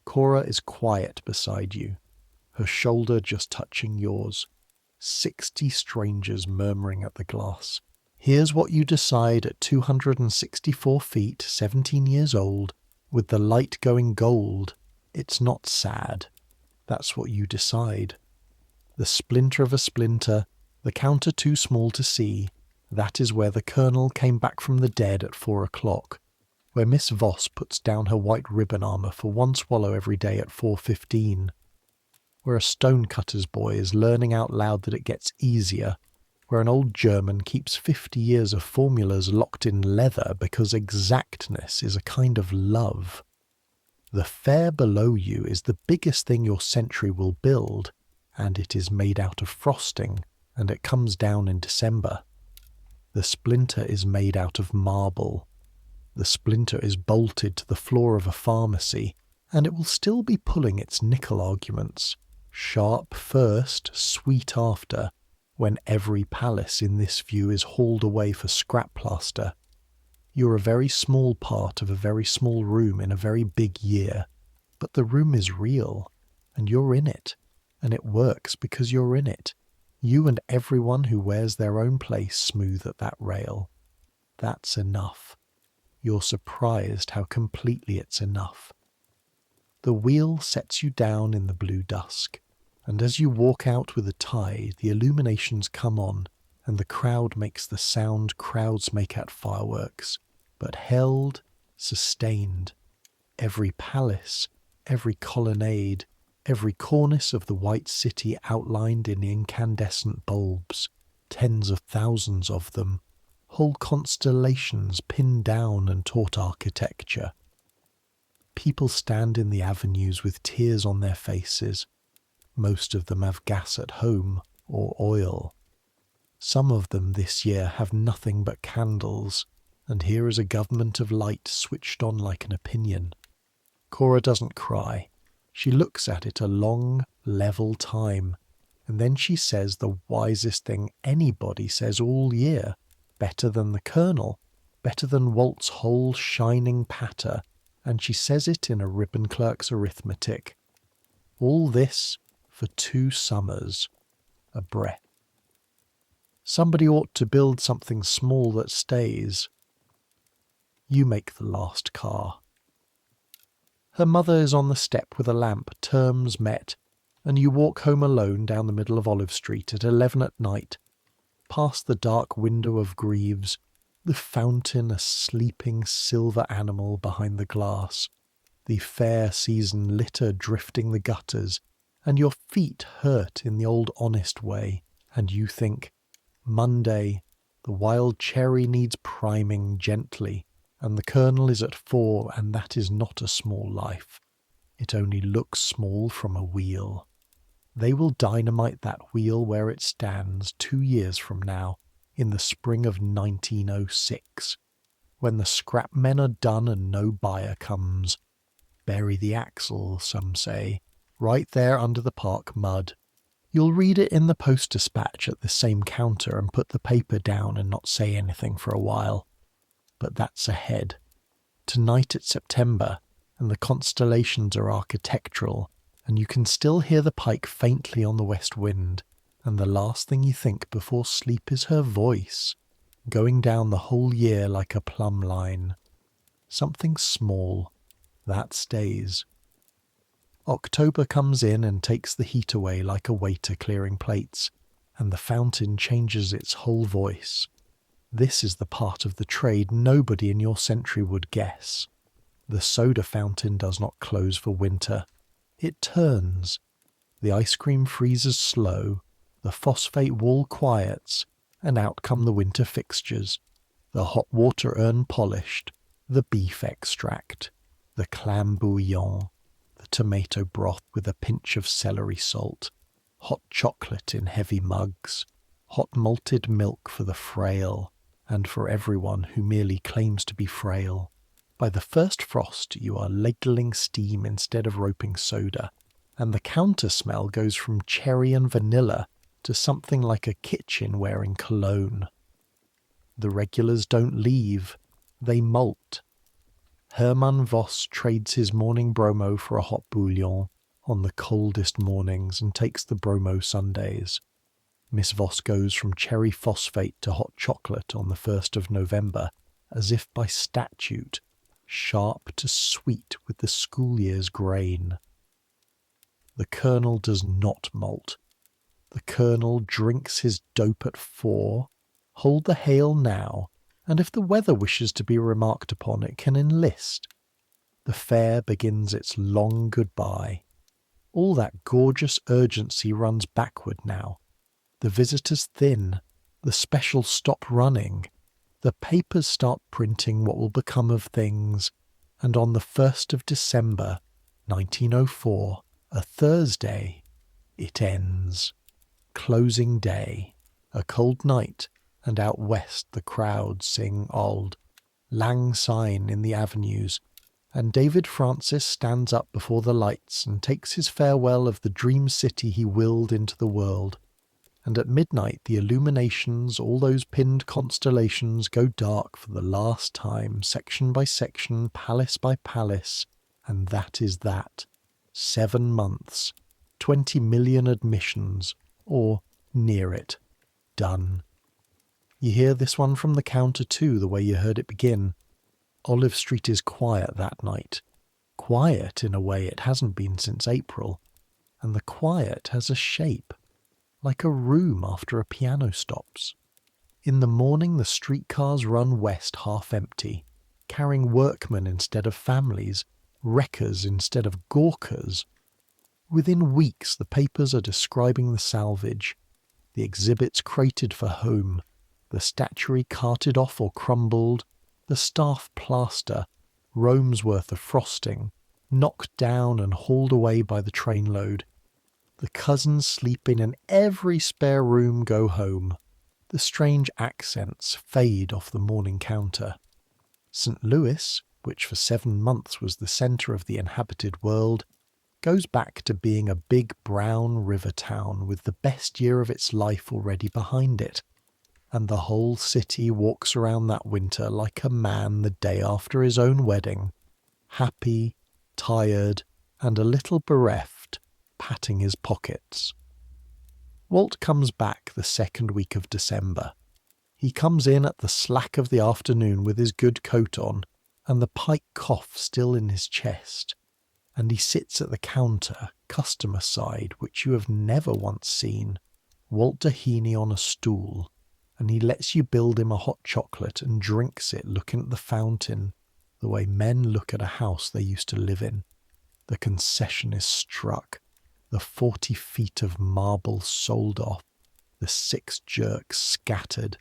Cora is quiet beside you, her shoulder just touching yours. 60 strangers murmuring at the glass. Here's what you decide at 264 feet, 17 years old, with the light going gold. It's not sad. That's what you decide. The splinter of a splinter, the counter too small to see, that is where the Colonel came back from the dead at 4 o'clock, where Miss Voss puts down her white ribbon armour for one swallow every day at 4:15, where a stonecutter's boy is learning out loud that it gets easier, where an old German keeps 50 years of formulas locked in leather because exactness is a kind of love. The fair below you is the biggest thing your century will build, and it is made out of frosting, and it comes down in December. The splinter is made out of marble. The splinter is bolted to the floor of a pharmacy, and it will still be pulling its nickel arguments, sharp first, sweet after, when every palace in this view is hauled away for scrap plaster. You're a very small part of a very small room in a very big year, but the room is real, and you're in it, and it works because you're in it. You and everyone who wears their own place smooth at that rail. That's enough. You're surprised how completely it's enough. The wheel sets you down in the blue dusk, and as you walk out with the tide, the illuminations come on, and the crowd makes the sound crowds make at fireworks, but held, sustained. Every palace, every colonnade, every cornice of the white city outlined in incandescent bulbs, tens of thousands of them, whole constellations pinned down and taught architecture. People stand in the avenues with tears on their faces. Most of them have gas at home, or oil. Some of them this year have nothing but candles, and here is a government of light switched on like an opinion. Cora doesn't cry. She looks at it a long, level time, and then she says the wisest thing anybody says all year, better than the Colonel, better than Walt's whole shining patter, and she says it in a ribbon clerk's arithmetic. All this for 2 summers. A breath. Somebody ought to build something small that stays. You make the last car. Her mother is on the step with a lamp, terms met, and you walk home alone down the middle of Olive Street at 11 at night, past the dark window of Greaves, the fountain a sleeping silver animal behind the glass, the fair season litter drifting the gutters, and your feet hurt in the old honest way, and you think, Monday, the wild cherry needs priming gently, and the Colonel is at 4, and that is not a small life. It only looks small from a wheel. They will dynamite that wheel where it stands 2 years from now, in the spring of 1906, when the scrap men are done and no buyer comes. Bury the axle, some say, right there under the park mud. You'll read it in the Post-Dispatch at the same counter and put the paper down and not say anything for a while. But that's ahead. Tonight it's September, and the constellations are architectural, and you can still hear the pike faintly on the west wind, and the last thing you think before sleep is her voice, going down the whole year like a plumb line. Something small, that stays. October comes in and takes the heat away like a waiter clearing plates, and the fountain changes its whole voice. This is the part of the trade nobody in your century would guess. The soda fountain does not close for winter. It turns. The ice cream freezes slow, the phosphate wall quiets, and out come the winter fixtures. The hot water urn polished, the beef extract, the clam bouillon, the tomato broth with a pinch of celery salt, hot chocolate in heavy mugs, hot malted milk for the frail, and for everyone who merely claims to be frail. By the first frost you are ladling steam instead of roping soda, and the counter smell goes from cherry and vanilla to something like a kitchen wearing cologne. The regulars don't leave, they molt. Hermann Voss trades his morning bromo for a hot bouillon on the coldest mornings and takes the bromo Sundays. Miss Voss goes from cherry phosphate to hot chocolate on the 1st of November, as if by statute, sharp to sweet with the school year's grain. The Colonel does not molt. The Colonel drinks his dope at 4, hold the hail now, and if the weather wishes to be remarked upon it can enlist. The fair begins its long goodbye. All that gorgeous urgency runs backward now. The visitors thin, the specials stop running, the papers start printing what will become of things, and on the 1st of December, 1904, a Thursday, it ends. Closing day, a cold night, and out west the crowds sing Auld Lang Syne in the avenues, and David Francis stands up before the lights and takes his farewell of the dream city he willed into the world. And at midnight the illuminations, all those pinned constellations, go dark for the last time, section by section, palace by palace, and that is that. 7 months, 20 million admissions, or near it, done. You hear this one from the counter too, the way you heard it begin. Olive Street is quiet that night. Quiet in a way it hasn't been since April, and the quiet has a shape, like a room after a piano stops. In the morning the streetcars run west half empty, carrying workmen instead of families, wreckers instead of gawkers. Within weeks the papers are describing the salvage, the exhibits crated for home, the statuary carted off or crumbled, the staff plaster, Rome's worth of frosting, knocked down and hauled away by the trainload. The cousins sleeping in every spare room go home. The strange accents fade off the morning counter. St. Louis, which for 7 months was the centre of the inhabited world, goes back to being a big brown river town with the best year of its life already behind it. And the whole city walks around that winter like a man the day after his own wedding, happy, tired, and a little bereft, patting his pockets. Walt comes back the second week of December. He comes in at the slack of the afternoon with his good coat on, and the pike cough still in his chest, and he sits at the counter, customer side, which you have never once seen, Walter Heaney on a stool, and he lets you build him a hot chocolate and drinks it looking at the fountain, the way men look at a house they used to live in. The concession is struck, the 40 feet of marble sold off, the 6 jerks scattered,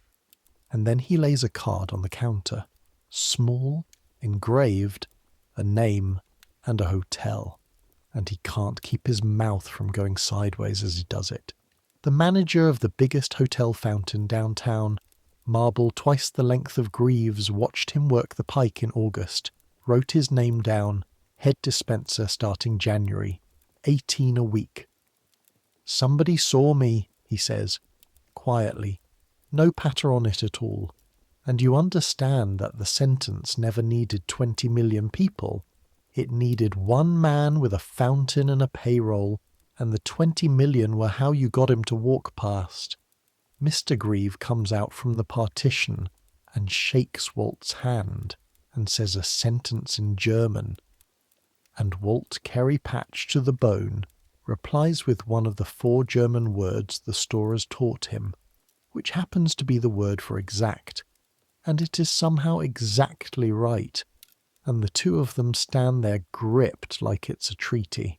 and then he lays a card on the counter, small, engraved, a name and a hotel, and he can't keep his mouth from going sideways as he does it. The manager of the biggest hotel fountain downtown, marble twice the length of Greaves, watched him work the pike in August, wrote his name down, head dispenser starting January, 18 a week. "Somebody saw me," he says, quietly, no patter on it at all, and you understand that the sentence never needed 20 million people. It needed one man with a fountain and a payroll, and the 20 million were how you got him to walk past. Mr. Grieve comes out from the partition and shakes Walt's hand and says a sentence in German, and Walt Kerry Patch to the bone replies with one of the 4 German words the storers taught him, which happens to be the word for exact, and it is somehow exactly right, and the two of them stand there gripped like it's a treaty.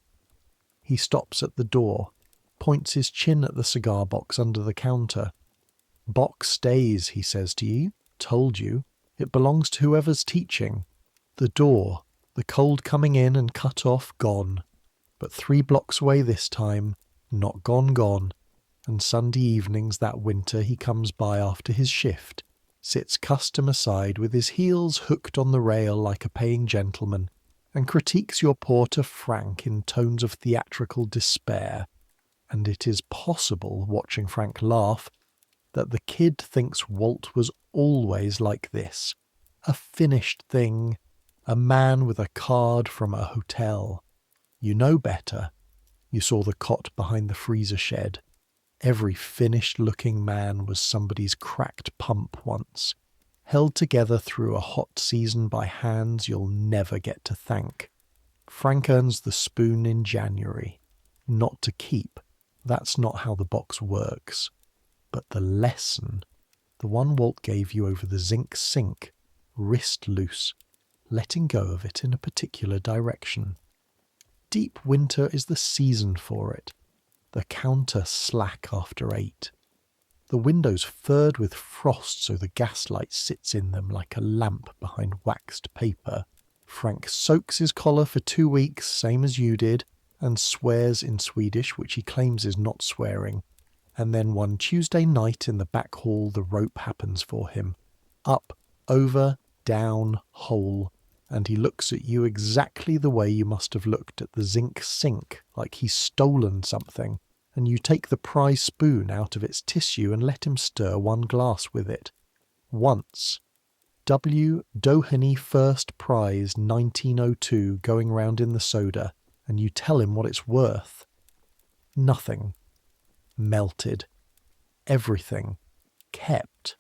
He stops at the door, points his chin at the cigar box under the counter. "Box stays," he says to you. "Told you. It belongs to whoever's teaching." The door, the cold coming in and cut off, gone. But 3 blocks away this time, not gone. And Sunday evenings that winter he comes by after his shift, sits customer side with his heels hooked on the rail like a paying gentleman, and critiques your porter Frank in tones of theatrical despair. And it is possible, watching Frank laugh, that the kid thinks Walt was always like this, a finished thing, a man with a card from a hotel. You know better. You saw the cot behind the freezer shed. Every finished-looking man was somebody's cracked pump once, held together through a hot season by hands you'll never get to thank. Frank earns the spoon in January. Not to keep. That's not how the box works. But the lesson, the one Walt gave you over the zinc sink, wrist loose, letting go of it in a particular direction. Deep winter is the season for it. The counter slack after 8. The windows furred with frost so the gaslight sits in them like a lamp behind waxed paper. Frank soaks his collar for 2 weeks, same as you did, and swears in Swedish, which he claims is not swearing. And then one Tuesday night in the back hall the rope happens for him. Up, over, down, whole, and he looks at you exactly the way you must have looked at the zinc sink, like he's stolen something, and you take the prize spoon out of its tissue and let him stir one glass with it. Once. W. Doheny First Prize 1902 going round in the soda, and you tell him what it's worth. Nothing. Melted. Everything. Kept.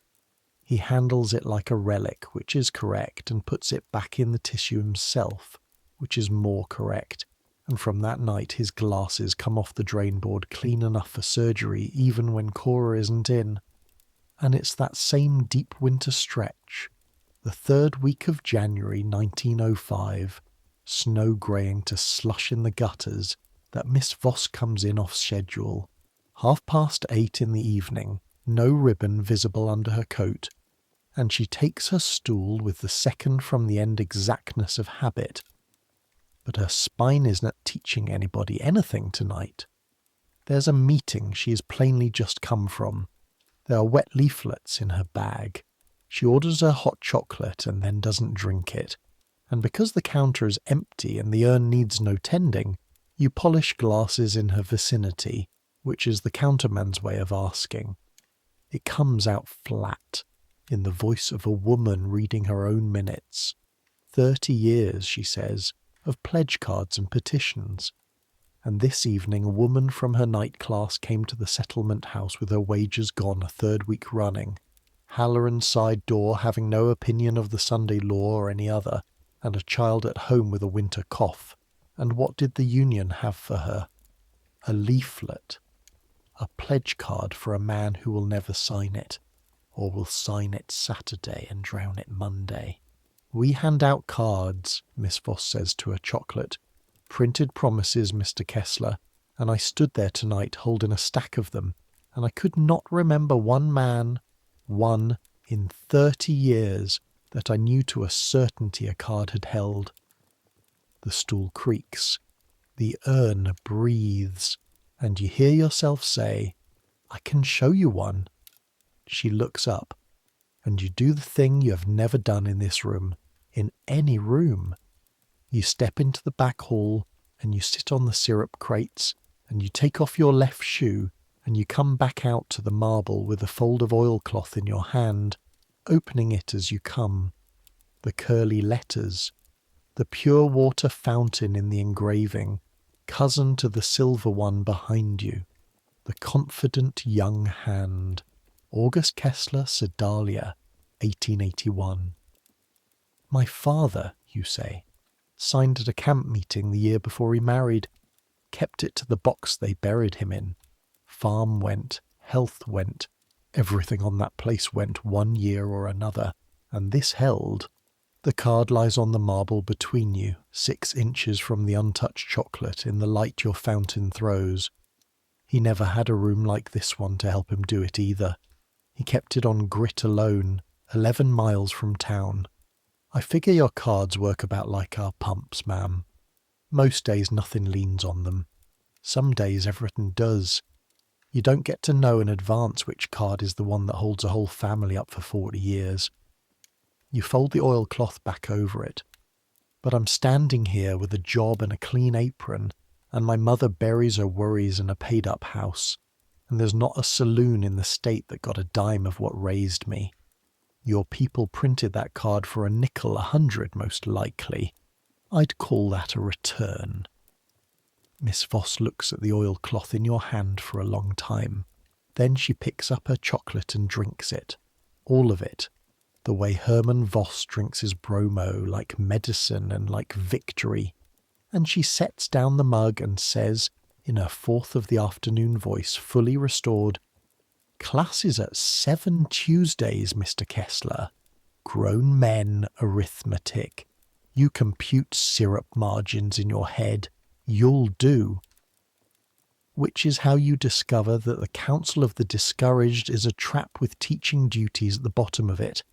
He handles it like a relic, which is correct, and puts it back in the tissue himself, which is more correct, and from that night his glasses come off the drain board clean enough for surgery even when Cora isn't in. And it's that same deep winter stretch, the third week of January 1905, snow greying to slush in the gutters, that Miss Voss comes in off schedule. 8:30 in the evening, no ribbon visible under her coat, and she takes her stool with the second from the end exactness of habit. But her spine isn't teaching anybody anything tonight. There's a meeting she has plainly just come from. There are wet leaflets in her bag. She orders her hot chocolate and then doesn't drink it. And because the counter is empty and the urn needs no tending, you polish glasses in her vicinity, which is the counterman's way of asking. It comes out flat, in the voice of a woman reading her own minutes. 30 years, she says, of pledge cards and petitions. And this evening a woman from her night class came to the settlement house with her wages gone a third week running, Halloran side door having no opinion of the Sunday law or any other, and a child at home with a winter cough. And what did the union have for her? A leaflet. A pledge card for a man who will never sign it, or will sign it Saturday and drown it Monday. We hand out cards, Miss Voss says to her chocolate. Printed promises, Mr. Kessler, and I stood there tonight holding a stack of them, and I could not remember one man, one in 30 years, that I knew to a certainty a card had held. The stool creaks. The urn breathes, and you hear yourself say, I can show you one. She looks up, and you do the thing you have never done in this room, in any room. You step into the back hall, and you sit on the syrup crates, and you take off your left shoe, and you come back out to the marble with a fold of oilcloth in your hand, opening it as you come. The curly letters, the pure water fountain in the engraving, cousin to the silver one behind you, the confident young hand, August Kessler, Sedalia, 1881. My father, you say, signed at a camp meeting the year before he married, kept it to the box they buried him in. Farm went, health went, everything on that place went 1 year or another, and this held. The card lies on the marble between you, 6 inches from the untouched chocolate in the light your fountain throws. He never had a room like this one to help him do it either. He kept it on grit alone, 11 miles from town. I figure your cards work about like our pumps, ma'am. Most days nothing leans on them. Some days everything does. You don't get to know in advance which card is the one that holds a whole family up for 40 years. You fold the oilcloth back over it. But I'm standing here with a job and a clean apron, and my mother buries her worries in a paid-up house, and there's not a saloon in the state that got a dime of what raised me. Your people printed that card for a nickel 100, most likely. I'd call that a return. Miss Voss looks at the oilcloth in your hand for a long time. Then she picks up her chocolate and drinks it. All of it. The way Hermann Voss drinks his bromo, like medicine and like victory. And she sets down the mug and says, in her 4th of the afternoon voice, fully restored, Class is at 7 Tuesdays, Mr. Kessler. Grown men arithmetic. You compute syrup margins in your head. You'll do. Which is how you discover that the Council of the Discouraged is a trap with teaching duties at the bottom of it,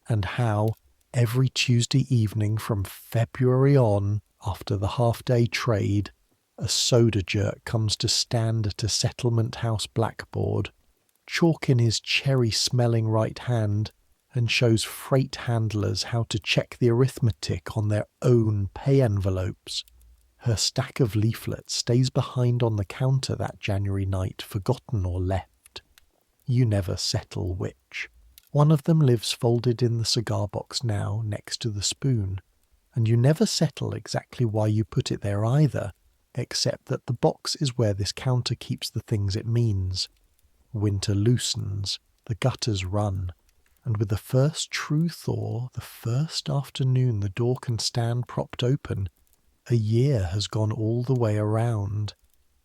and how, every Tuesday evening from February on, after the half-day trade, a soda jerk comes to stand at a settlement house blackboard, chalk in his cherry-smelling right hand, and shows freight handlers how to check the arithmetic on their own pay envelopes. Her stack of leaflets stays behind on the counter that January night, forgotten or left. You never settle which. One of them lives folded in the cigar box now, next to the spoon, and you never settle exactly why you put it there either, except that the box is where this counter keeps the things it means. Winter loosens, the gutters run, and with the first true thaw, the first afternoon the door can stand propped open, a year has gone all the way around.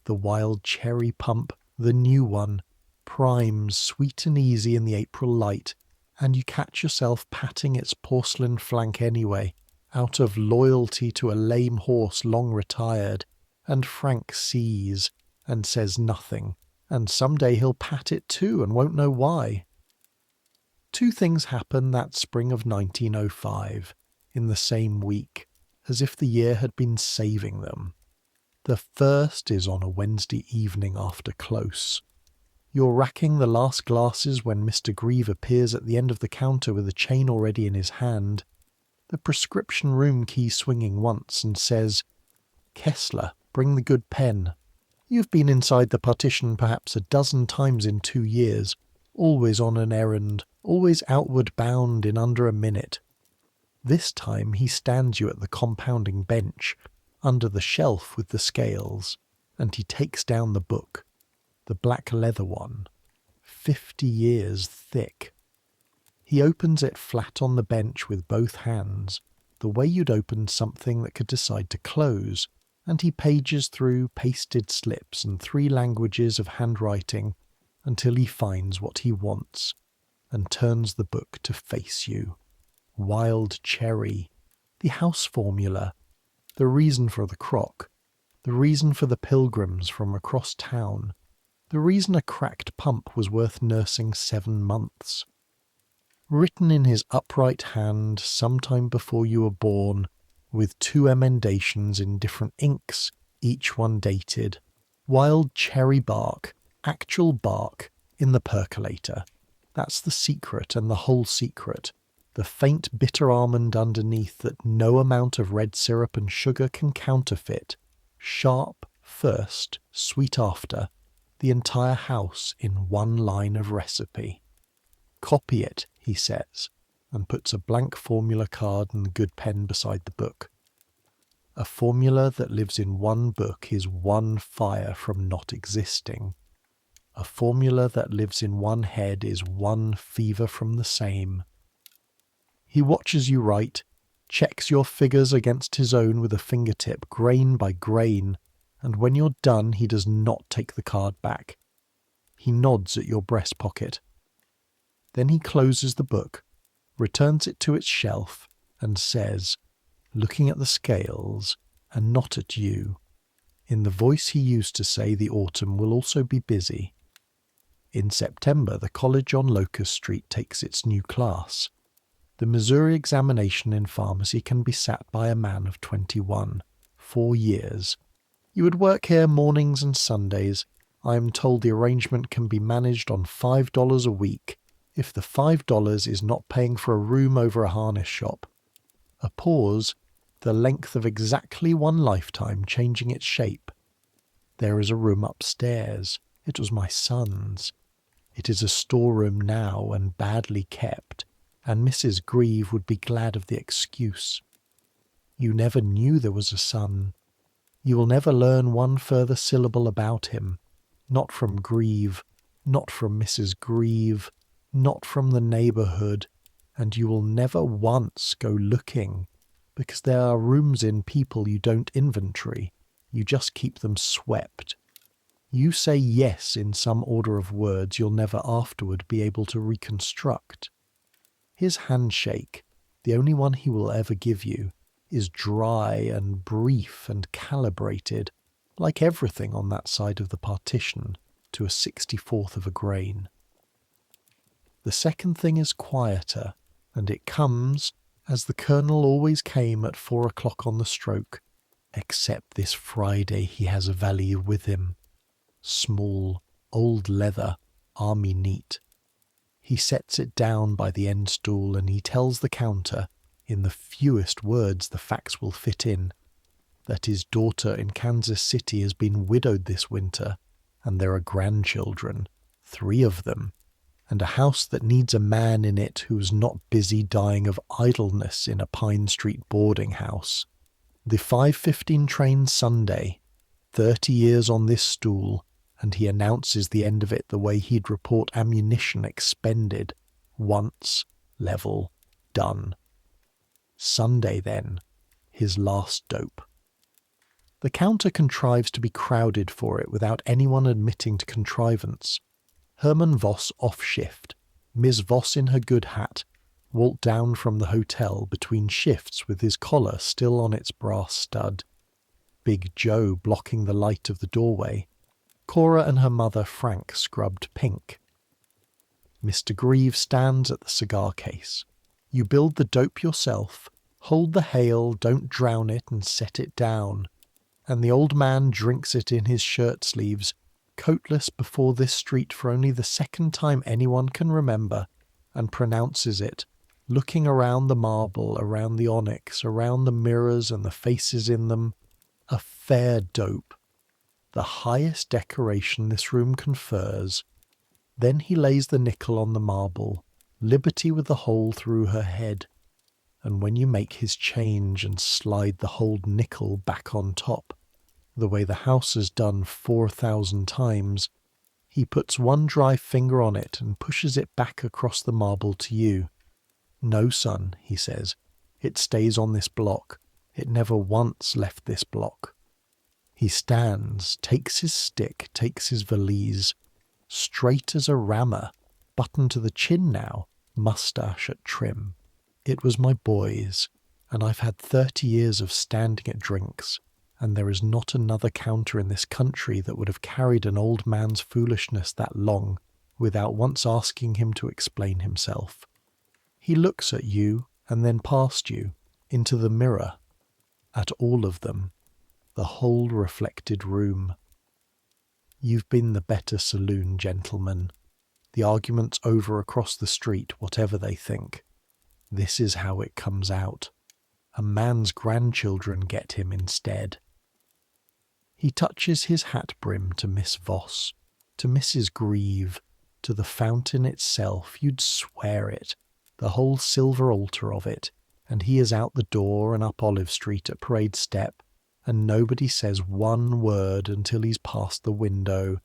The wild cherry pump, the new one, primes sweet and easy in the April light, and you catch yourself patting its porcelain flank anyway, out of loyalty to a lame horse long retired, and Frank sees and says nothing, and someday he'll pat it too and won't know why. Two things happen that spring of 1905, in the same week, as if the year had been saving them. The first is on a Wednesday evening after close. You're racking the last glasses when Mr. Grieve appears at the end of the counter with a chain already in his hand, the prescription room key swinging once, and says, "Kessler, bring the good pen." You've been inside the partition perhaps a dozen times in 2 years, always on an errand, always outward bound in under a minute. This time he stands you at the compounding bench, under the shelf with the scales, and he takes down the book, the black leather one, 50 years thick. He opens it flat on the bench with both hands, the way you'd open something that could decide to close, and he pages through pasted slips and 3 languages of handwriting until he finds what he wants, and turns the book to face you. Wild cherry, the house formula, the reason for the crock, the reason for the pilgrims from across town, the reason a cracked pump was worth nursing 7 months. Written in his upright hand sometime before you were born, with 2 emendations in different inks, each one dated. Wild cherry bark, actual bark, in the percolator. That's the secret and the whole secret. The faint bitter almond underneath that no amount of red syrup and sugar can counterfeit. Sharp first, sweet after. The entire house in 1 line of recipe. "Copy it," he says, and puts a blank formula card and the good pen beside the book. A formula that lives in 1 book is 1 fire from not existing. A formula that lives in 1 head is 1 fever from the same. He watches you write, checks your figures against his own with a fingertip, grain by grain, and when you're done he does not take the card back. He nods at your breast pocket. Then he closes the book, returns it to its shelf, and says, looking at the scales, and not at you, in the voice he used to say the autumn will also be busy. In September the college on Locust Street takes its new class. The Missouri examination in pharmacy can be sat by a man of 21, 4 years. You would work here mornings and Sundays. I am told the arrangement can be managed on $5 a week, if the $5 is not paying for a room over a harness shop. A pause, the length of exactly 1 lifetime changing its shape. There is a room upstairs. It was my son's. It is a storeroom now and badly kept, and Mrs. Grieve would be glad of the excuse. You never knew there was a son. You will never learn 1 further syllable about him, not from Grieve, not from Mrs. Grieve, not from the neighbourhood, and you will never once go looking, because there are rooms in people you don't inventory, you just keep them swept. You say yes in some order of words you'll never afterward be able to reconstruct. His handshake, the only one he will ever give you, is dry and brief and calibrated, like everything on that side of the partition, to a 64th of a grain. The second thing is quieter, and it comes, as the Colonel always came at 4 o'clock on the stroke, except this Friday he has a valet with him. Small, old leather, army neat. He sets it down by the end stool and he tells the counter, in the fewest words the facts will fit in, that his daughter in Kansas City has been widowed this winter, and there are grandchildren, 3 of them, and a house that needs a man in it who's not busy dying of idleness in a Pine Street boarding house. The 5:15 train Sunday, 30 years on this stool, and he announces the end of it the way he'd report ammunition expended. Once, level, done. Sunday then, his last dope. The counter contrives to be crowded for it without anyone admitting to contrivance. Hermann Voss off shift, Ms. Voss in her good hat, Walt down from the hotel between shifts with his collar still on its brass stud. Big Joe blocking the light of the doorway. Cora and her mother Frank scrubbed pink. Mr. Grieve stands at the cigar case. You build the dope yourself, hold the hail, don't drown it, and set it down. And the old man drinks it in his shirt sleeves, coatless before this street for only the second time anyone can remember, and pronounces it, looking around the marble, around the onyx, around the mirrors and the faces in them, a fair dope, the highest decoration this room confers. Then he lays the nickel on the marble, Liberty with the hole through her head, and when you make his change and slide the whole nickel back on top, the way the house has done 4,000 times, he puts one dry finger on it and pushes it back across the marble to you. No, son, he says, it stays on this block. It never once left this block. He stands, takes his stick, takes his valise, straight as a rammer, button to the chin now, moustache at trim. It was my boy's, and I've had 30 years of standing at drinks, and there is not another counter in this country that would have carried an old man's foolishness that long without once asking him to explain himself. He looks at you and then past you, into the mirror, at all of them, the whole reflected room. You've been the better saloon, gentlemen. The argument's over across the street, whatever they think. This is how it comes out. A man's grandchildren get him instead. He touches his hat brim to Miss Voss, to Mrs. Grieve, to the fountain itself, you'd swear it, the whole silver altar of it, and he is out the door and up Olive Street at Parade Step, and nobody says one word until he's past the window,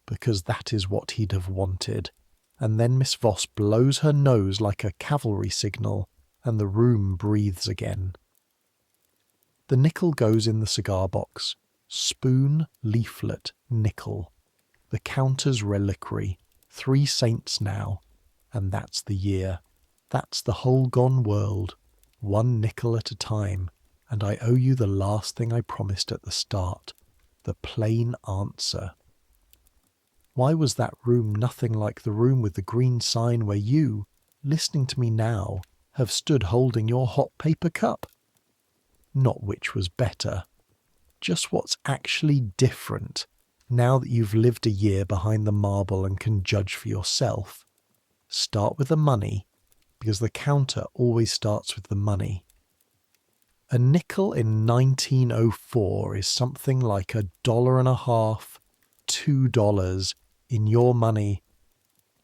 because that is what he'd have wanted. And then Miss Voss blows her nose like a cavalry signal, and the room breathes again. The nickel goes in the cigar box. Spoon, leaflet, nickel. The counter's reliquary. 3 saints now. And that's the year. That's the whole gone world. 1 nickel at a time. And I owe you the last thing I promised at the start. The plain answer. Why was that room nothing like the room with the green sign where you, listening to me now, have stood holding your hot paper cup? Not which was better. Just what's actually different, now that you've lived a year behind the marble and can judge for yourself. Start with the money, because the counter always starts with the money. A nickel in 1904 is something like $1.50, $2 in your money.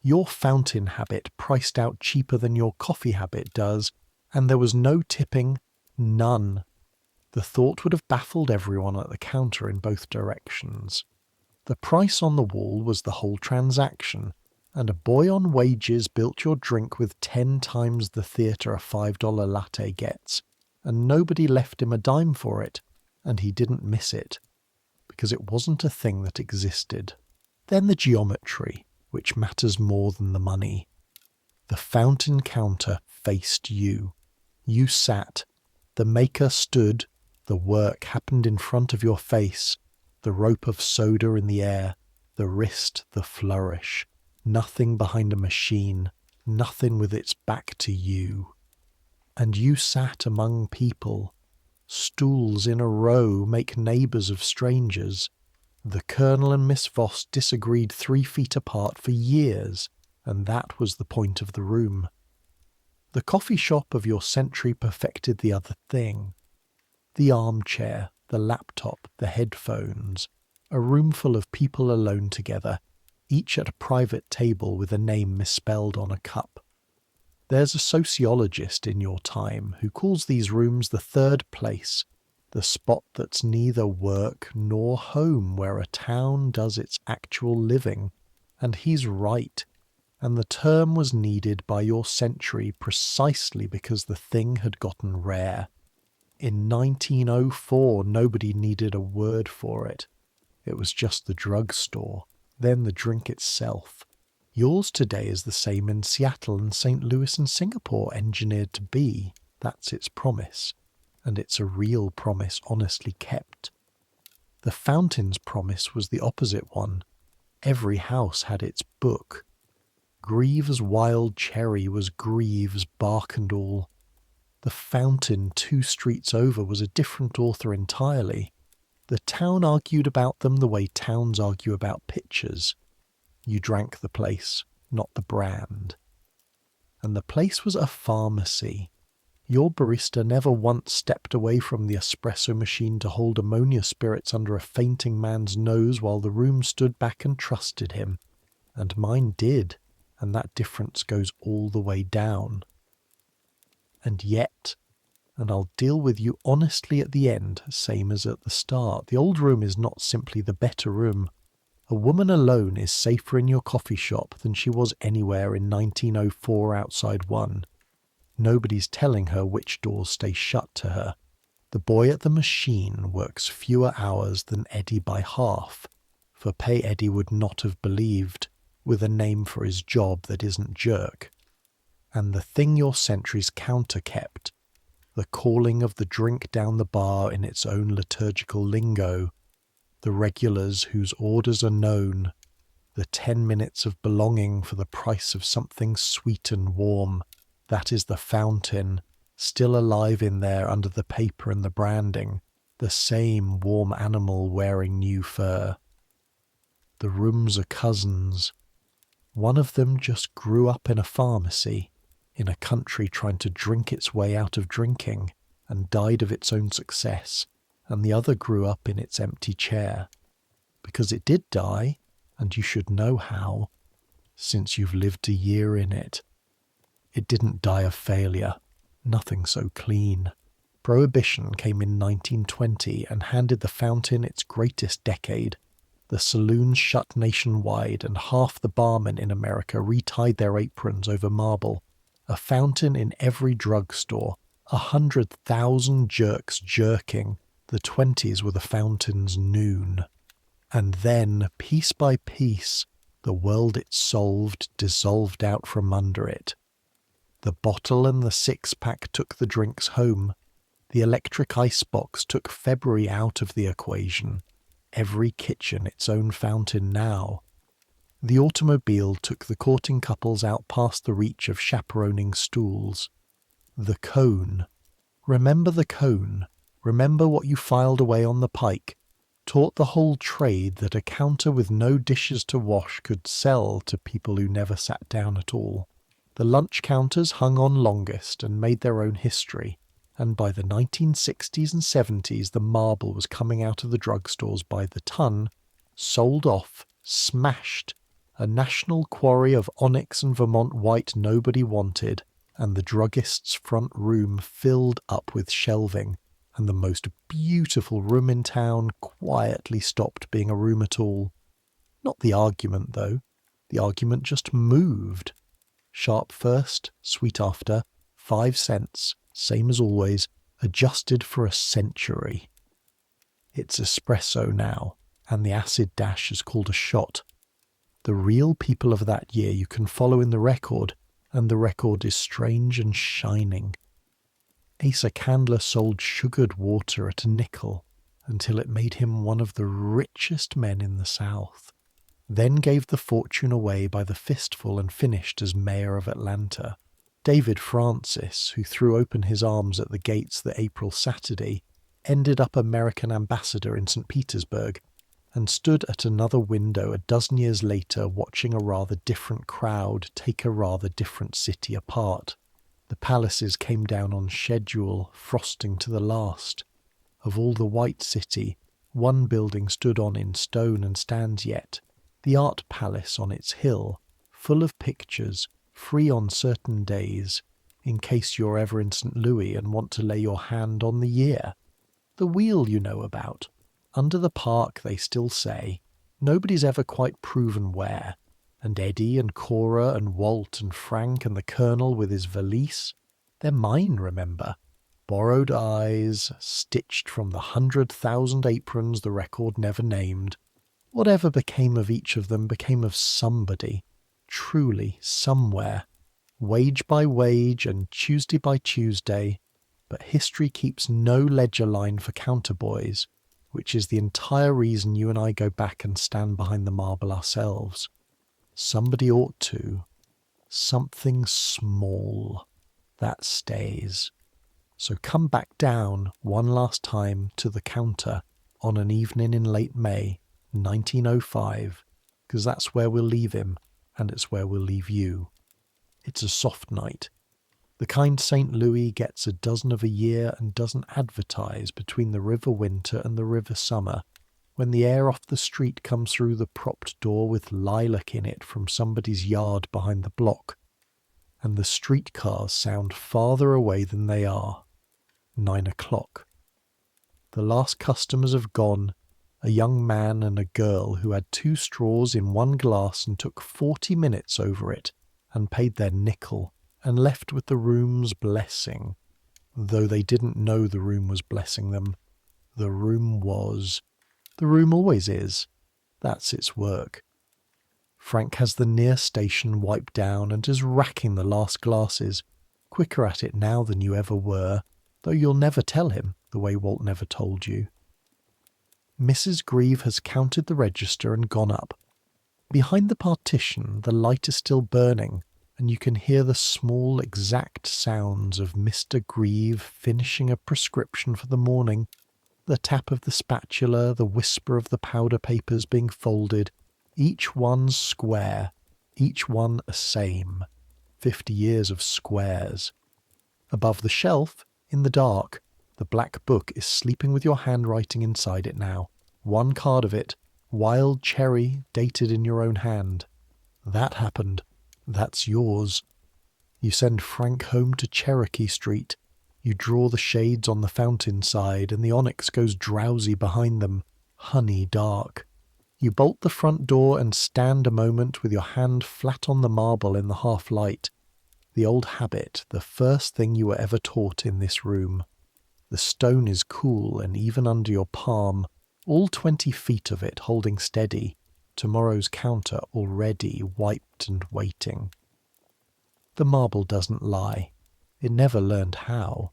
Your fountain habit priced out cheaper than your coffee habit does, and there was no tipping, none. The thought would have baffled everyone at the counter in both directions. The price on the wall was the whole transaction, and a boy on wages built your drink with 10 times the theatre a $5 latte gets, and nobody left him a dime for it, and he didn't miss it, because it wasn't a thing that existed. Then the geometry, which matters more than the money. The fountain counter faced you. You sat. The maker stood. The work happened in front of your face. The rope of soda in the air. The wrist, the flourish. Nothing behind a machine. Nothing with its back to you. And you sat among people. Stools in a row make neighbours of strangers. The Colonel and Miss Voss disagreed 3 feet apart for years, and that was the point of the room. The coffee shop of your century perfected the other thing. The armchair, the laptop, the headphones, a room full of people alone together, each at a private table with a name misspelled on a cup. There's a sociologist in your time who calls these rooms the third place, the spot that's neither work nor home, where a town does its actual living. And he's right. And the term was needed by your century precisely because the thing had gotten rare. In 1904, nobody needed a word for it. It was just the drugstore, then the drink itself. Yours today is the same in Seattle and St. Louis and Singapore, engineered to be. That's its promise. And it's a real promise honestly kept. The fountain's promise was the opposite one. Every house had its book. Greaves' Wild Cherry was Greaves, bark and all. The fountain 2 streets over was a different author entirely. The town argued about them the way towns argue about pictures. You drank the place, not the brand. And the place was a pharmacy. Your barista never once stepped away from the espresso machine to hold ammonia spirits under a fainting man's nose while the room stood back and trusted him. And mine did, and that difference goes all the way down. And yet, and I'll deal with you honestly at the end, same as at the start, the old room is not simply the better room. A woman alone is safer in your coffee shop than she was anywhere in 1904 outside one. Nobody's telling her which doors stay shut to her. The boy at the machine works fewer hours than Eddie by half, for pay Eddie would not have believed, with a name for his job that isn't jerk. And the thing your centuries counter-kept, the calling of the drink down the bar in its own liturgical lingo, the regulars whose orders are known, the 10 minutes of belonging for the price of something sweet and warm, that is the fountain, still alive in there under the paper and the branding, the same warm animal wearing new fur. The rooms are cousins. One of them just grew up in a pharmacy, in a country trying to drink its way out of drinking, and died of its own success, and the other grew up in its empty chair. Because it did die, and you should know how, since you've lived a year in it. It didn't die of failure, nothing so clean. Prohibition came in 1920 and handed the fountain its greatest decade. The saloons shut nationwide, and half the barmen in America retied their aprons over marble. A fountain in every drugstore, 100,000 jerks jerking. The 20s were the fountain's noon. And then, piece by piece, the world it solved dissolved out from under it. The bottle and the 6-pack took the drinks home. The electric icebox took February out of the equation. Every kitchen its own fountain now. The automobile took the courting couples out past the reach of chaperoning stools. The cone. Remember the cone. Remember what you filed away on the pike. Taught the whole trade that a counter with no dishes to wash could sell to people who never sat down at all. The lunch counters hung on longest and made their own history. And by the 1960s and 70s, the marble was coming out of the drugstores by the ton, sold off, smashed, a national quarry of onyx and Vermont white nobody wanted, and the druggist's front room filled up with shelving, and the most beautiful room in town quietly stopped being a room at all. Not the argument, though. The argument just moved. Sharp first, sweet after, 5 cents, same as always, adjusted for a century. It's espresso now, and the acid dash is called a shot. The real people of that year you can follow in the record, and the record is strange and shining. Asa Candler sold sugared water at a nickel until it made him one of the richest men in the South, then gave the fortune away by the fistful and finished as mayor of Atlanta. David Francis, who threw open his arms at the gates that April Saturday, ended up American ambassador in St. Petersburg, and stood at another window a dozen years later watching a rather different crowd take a rather different city apart. The palaces came down on schedule, frosting to the last. Of all the White City, one building stood on in stone and stands yet, the Art Palace on its hill, full of pictures, free on certain days, in case you're ever in St. Louis and want to lay your hand on the year. The wheel you know about. Under the park, they still say. Nobody's ever quite proven where. And Eddie and Cora and Walt and Frank and the Colonel with his valise, they're mine, remember. Borrowed eyes, stitched from the 100,000 aprons the record never named. Whatever became of each of them became of somebody, truly somewhere, wage by wage and Tuesday by Tuesday, but history keeps no ledger line for counterboys, which is the entire reason you and I go back and stand behind the marble ourselves. Somebody ought to. Something small. That stays. So come back down one last time to the counter on an evening in late May, 1905, because that's where we'll leave him, and it's where we'll leave you. It's a soft night. The kind St. Louis gets a dozen of a year and doesn't advertise between the river winter and the river summer, when the air off the street comes through the propped door with lilac in it from somebody's yard behind the block, and the streetcars sound farther away than they are. 9 o'clock. The last customers have gone, a young man and a girl who had 2 straws in one glass and took 40 minutes over it, and paid their nickel, and left with the room's blessing, though they didn't know the room was blessing them. The room was. The room always is. That's its work. Frank has the near station wiped down and is racking the last glasses, quicker at it now than you ever were, though you'll never tell him, the way Walt never told you. Mrs. Grieve has counted the register and gone up. Behind the partition, the light is still burning, and you can hear the small, exact sounds of Mr. Grieve finishing a prescription for the morning, the tap of the spatula, the whisper of the powder papers being folded, each one square, each one a same. 50 years of squares. Above the shelf, in the dark, the black book is sleeping with your handwriting inside it now. One card of it, wild cherry, dated in your own hand. That happened. That's yours. You send Frank home to Cherokee Street. You draw the shades on the fountain side, and the onyx goes drowsy behind them, honey dark. You bolt the front door and stand a moment with your hand flat on the marble in the half-light. The old habit, the first thing you were ever taught in this room. The stone is cool and even under your palm, all 20 feet of it holding steady, tomorrow's counter already wiped and waiting. The marble doesn't lie. It never learned how.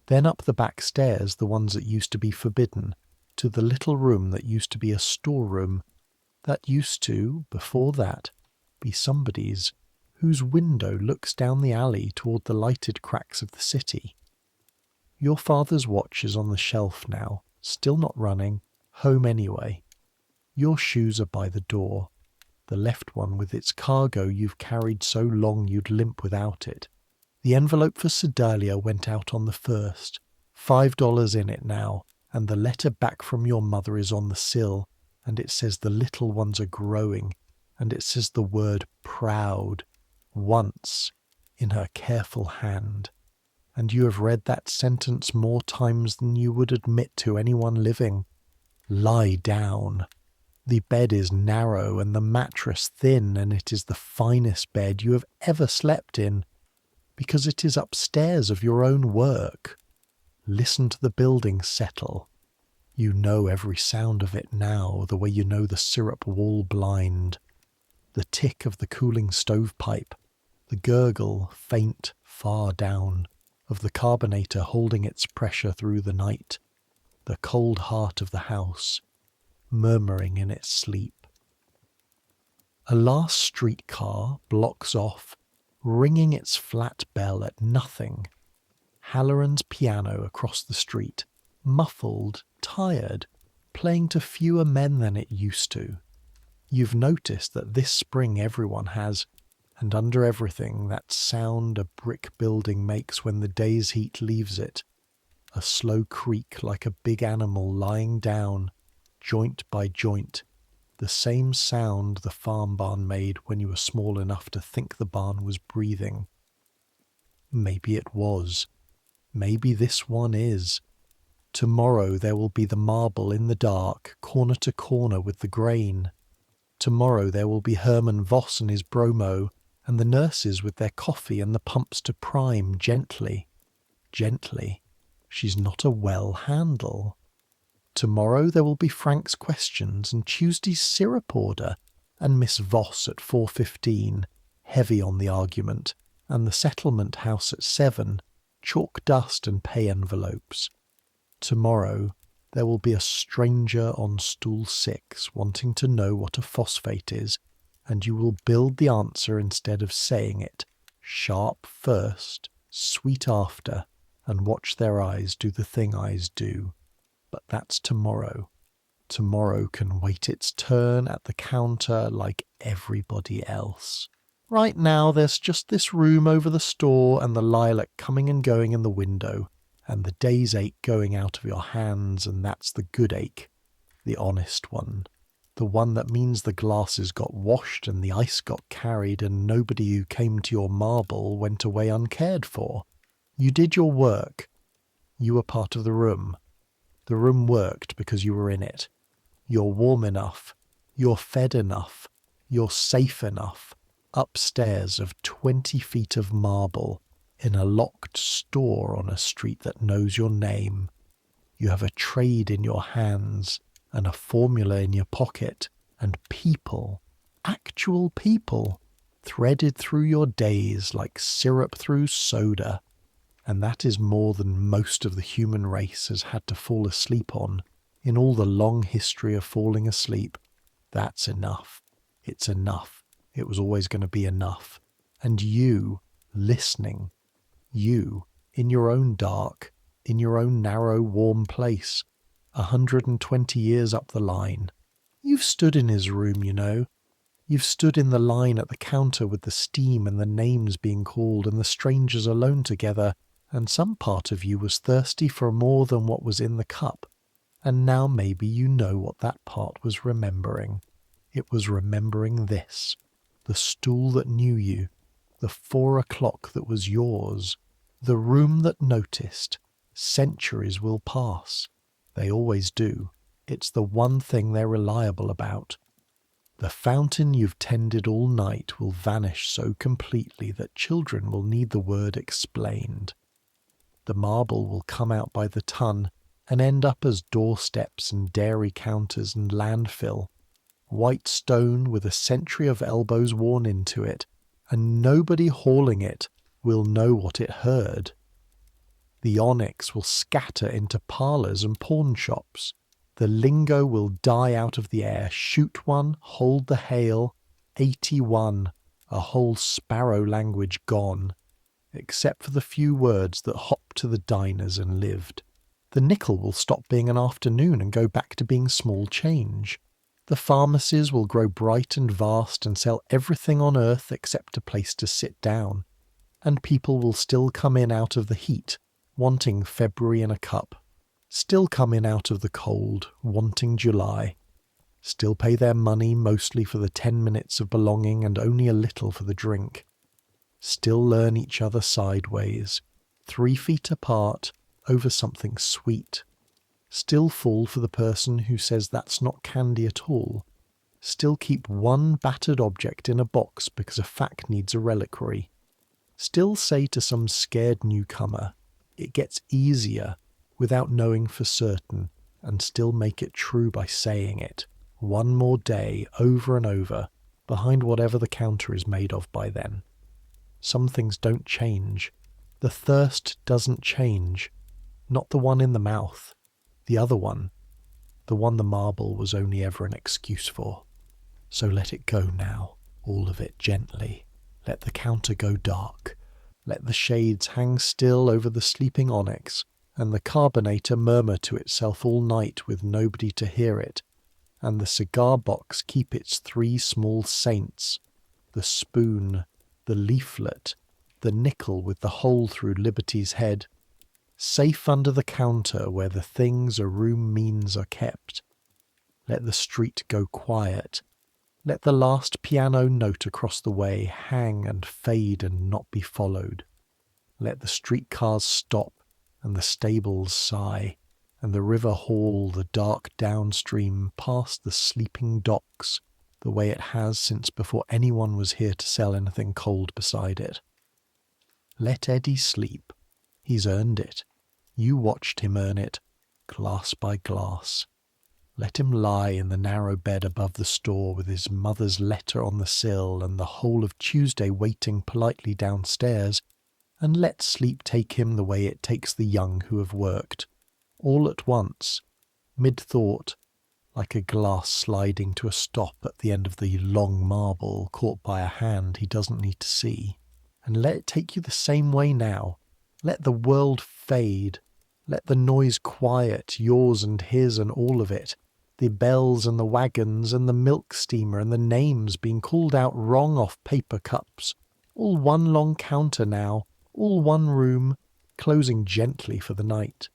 Then up the back stairs, the ones that used to be forbidden, to the little room that used to be a storeroom, that used to, before that, be somebody's, whose window looks down the alley toward the lighted cracks of the city. Your father's watch is on the shelf now, still not running, home anyway. Your shoes are by the door, the left one with its cargo you've carried so long you'd limp without it. The envelope for Sedalia went out on the 1st, $5 in it now, and the letter back from your mother is on the sill, and it says the little ones are growing, and it says the word proud, once, in her careful hand. And you have read that sentence more times than you would admit to anyone living. Lie down. The bed is narrow and the mattress thin, and it is the finest bed you have ever slept in, because it is upstairs of your own work. Listen to the building settle. You know every sound of it now, the way you know the syrup wall blind, the tick of the cooling stovepipe, the gurgle, faint, far down, of the carbonator holding its pressure through the night, the cold heart of the house, murmuring in its sleep. A last streetcar blocks off, ringing its flat bell at nothing. Halloran's piano across the street, muffled, tired, playing to fewer men than it used to. You've noticed that this spring everyone has, and under everything that sound a brick building makes when the day's heat leaves it, a slow creak like a big animal lying down, joint by joint, the same sound the farm barn made when you were small enough to think the barn was breathing. Maybe it was. Maybe this one is. Tomorrow there will be the marble in the dark, corner to corner with the grain. Tomorrow there will be Herman Voss and his bromo, and the nurses with their coffee and the pumps to prime gently. Gently. She's not a well handle. Tomorrow there will be Frank's questions and Tuesday's syrup order, and Miss Voss at 4:15, heavy on the argument, and the settlement house at 7, chalk dust and pay envelopes. Tomorrow there will be a stranger on stool 6 wanting to know what a phosphate is, and you will build the answer instead of saying it, sharp first, sweet after, and watch their eyes do the thing eyes do. But that's tomorrow. Tomorrow can wait its turn at the counter like everybody else. Right now there's just this room over the store and the lilac coming and going in the window, and the day's ache going out of your hands, and that's the good ache, the honest one, the one that means the glasses got washed and the ice got carried and nobody who came to your marble went away uncared for. You did your work. You were part of the room. The room worked because you were in it. You're warm enough. You're fed enough. You're safe enough. Upstairs of 20 feet of marble, in a locked store on a street that knows your name. You have a trade in your hands, and a formula in your pocket, and people, actual people, threaded through your days like syrup through soda. And that is more than most of the human race has had to fall asleep on in all the long history of falling asleep. That's enough. It's enough. It was always going to be enough. And you, listening, you, in your own dark, in your own narrow, warm place, 120 years up the line. You've stood in his room, you know. You've stood in the line at the counter with the steam and the names being called and the strangers alone together, and some part of you was thirsty for more than what was in the cup. And now maybe you know what that part was remembering. It was remembering this, the stool that knew you, the 4 o'clock that was yours, the room that noticed. Centuries will pass. They always do. It's the one thing they're reliable about. The fountain you've tended all night will vanish so completely that children will need the word explained. The marble will come out by the ton and end up as doorsteps and dairy counters and landfill. White stone with a century of elbows worn into it, and nobody hauling it will know what it heard. The onyx will scatter into parlours and pawn shops. The lingo will die out of the air. Shoot one, hold the hail. 81, a whole sparrow language gone, except for the few words that hopped to the diners and lived. The nickel will stop being an afternoon and go back to being small change. The pharmacies will grow bright and vast and sell everything on earth except a place to sit down. And people will still come in out of the heat, wanting February in a cup. Still come in out of the cold, wanting July. Still pay their money mostly for the 10 minutes of belonging and only a little for the drink. Still learn each other sideways, 3 feet apart, over something sweet. Still fall for the person who says that's not candy at all. Still keep one battered object in a box because a fact needs a reliquary. Still say to some scared newcomer, it gets easier, without knowing for certain, and still make it true by saying it, one more day, over and over, behind whatever the counter is made of by then. Some things don't change. The thirst doesn't change. Not the one in the mouth. The other one. The one the marble was only ever an excuse for. So let it go now, all of it gently. Let the counter go dark. Let the shades hang still over the sleeping onyx, and the carbonator murmur to itself all night with nobody to hear it, and the cigar box keep its three small saints, the spoon, the leaflet, the nickel with the hole through Liberty's head, safe under the counter where the things a room means are kept. Let the street go quiet. Let the last piano note across the way hang and fade and not be followed. Let the streetcars stop and the stables sigh, and the river haul the dark downstream past the sleeping docks, the way it has since before anyone was here to sell anything cold beside it. Let Eddie sleep. He's earned it. You watched him earn it, glass by glass. Let him lie in the narrow bed above the store with his mother's letter on the sill and the whole of Tuesday waiting politely downstairs, and let sleep take him the way it takes the young who have worked, all at once, mid-thought, like a glass sliding to a stop at the end of the long marble caught by a hand he doesn't need to see. And let it take you the same way now. Let the world fade. Let the noise quiet, yours and his and all of it. The bells and the wagons and the milk steamer and the names being called out wrong off paper cups. All one long counter now, all one room, closing gently for the night.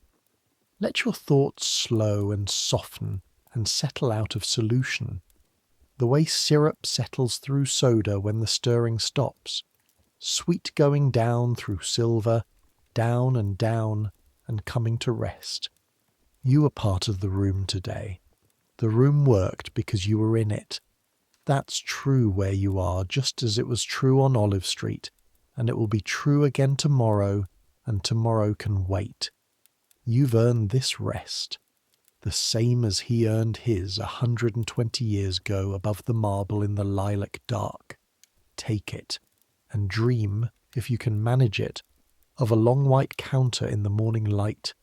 Let your thoughts slow and soften and settle out of solution, the way syrup settles through soda when the stirring stops, sweet going down through silver, down and coming to rest. You were part of the room today. The room worked because you were in it. That's true where you are, just as it was true on Olive Street, and it will be true again tomorrow, and tomorrow can wait. You've earned this rest, the same as he earned his 120 years ago above the marble in the lilac dark. Take it, and dream, if you can manage it, of a long white counter in the morning light,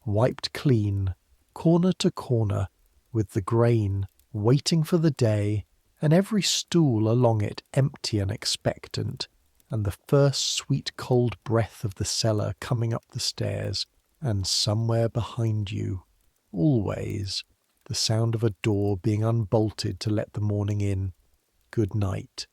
wiped clean, corner to corner, with the grain, waiting for the day, and every stool along it empty and expectant, and the first sweet cold breath of the cellar coming up the stairs, and somewhere behind you, always, the sound of a door being unbolted to let the morning in. Good night.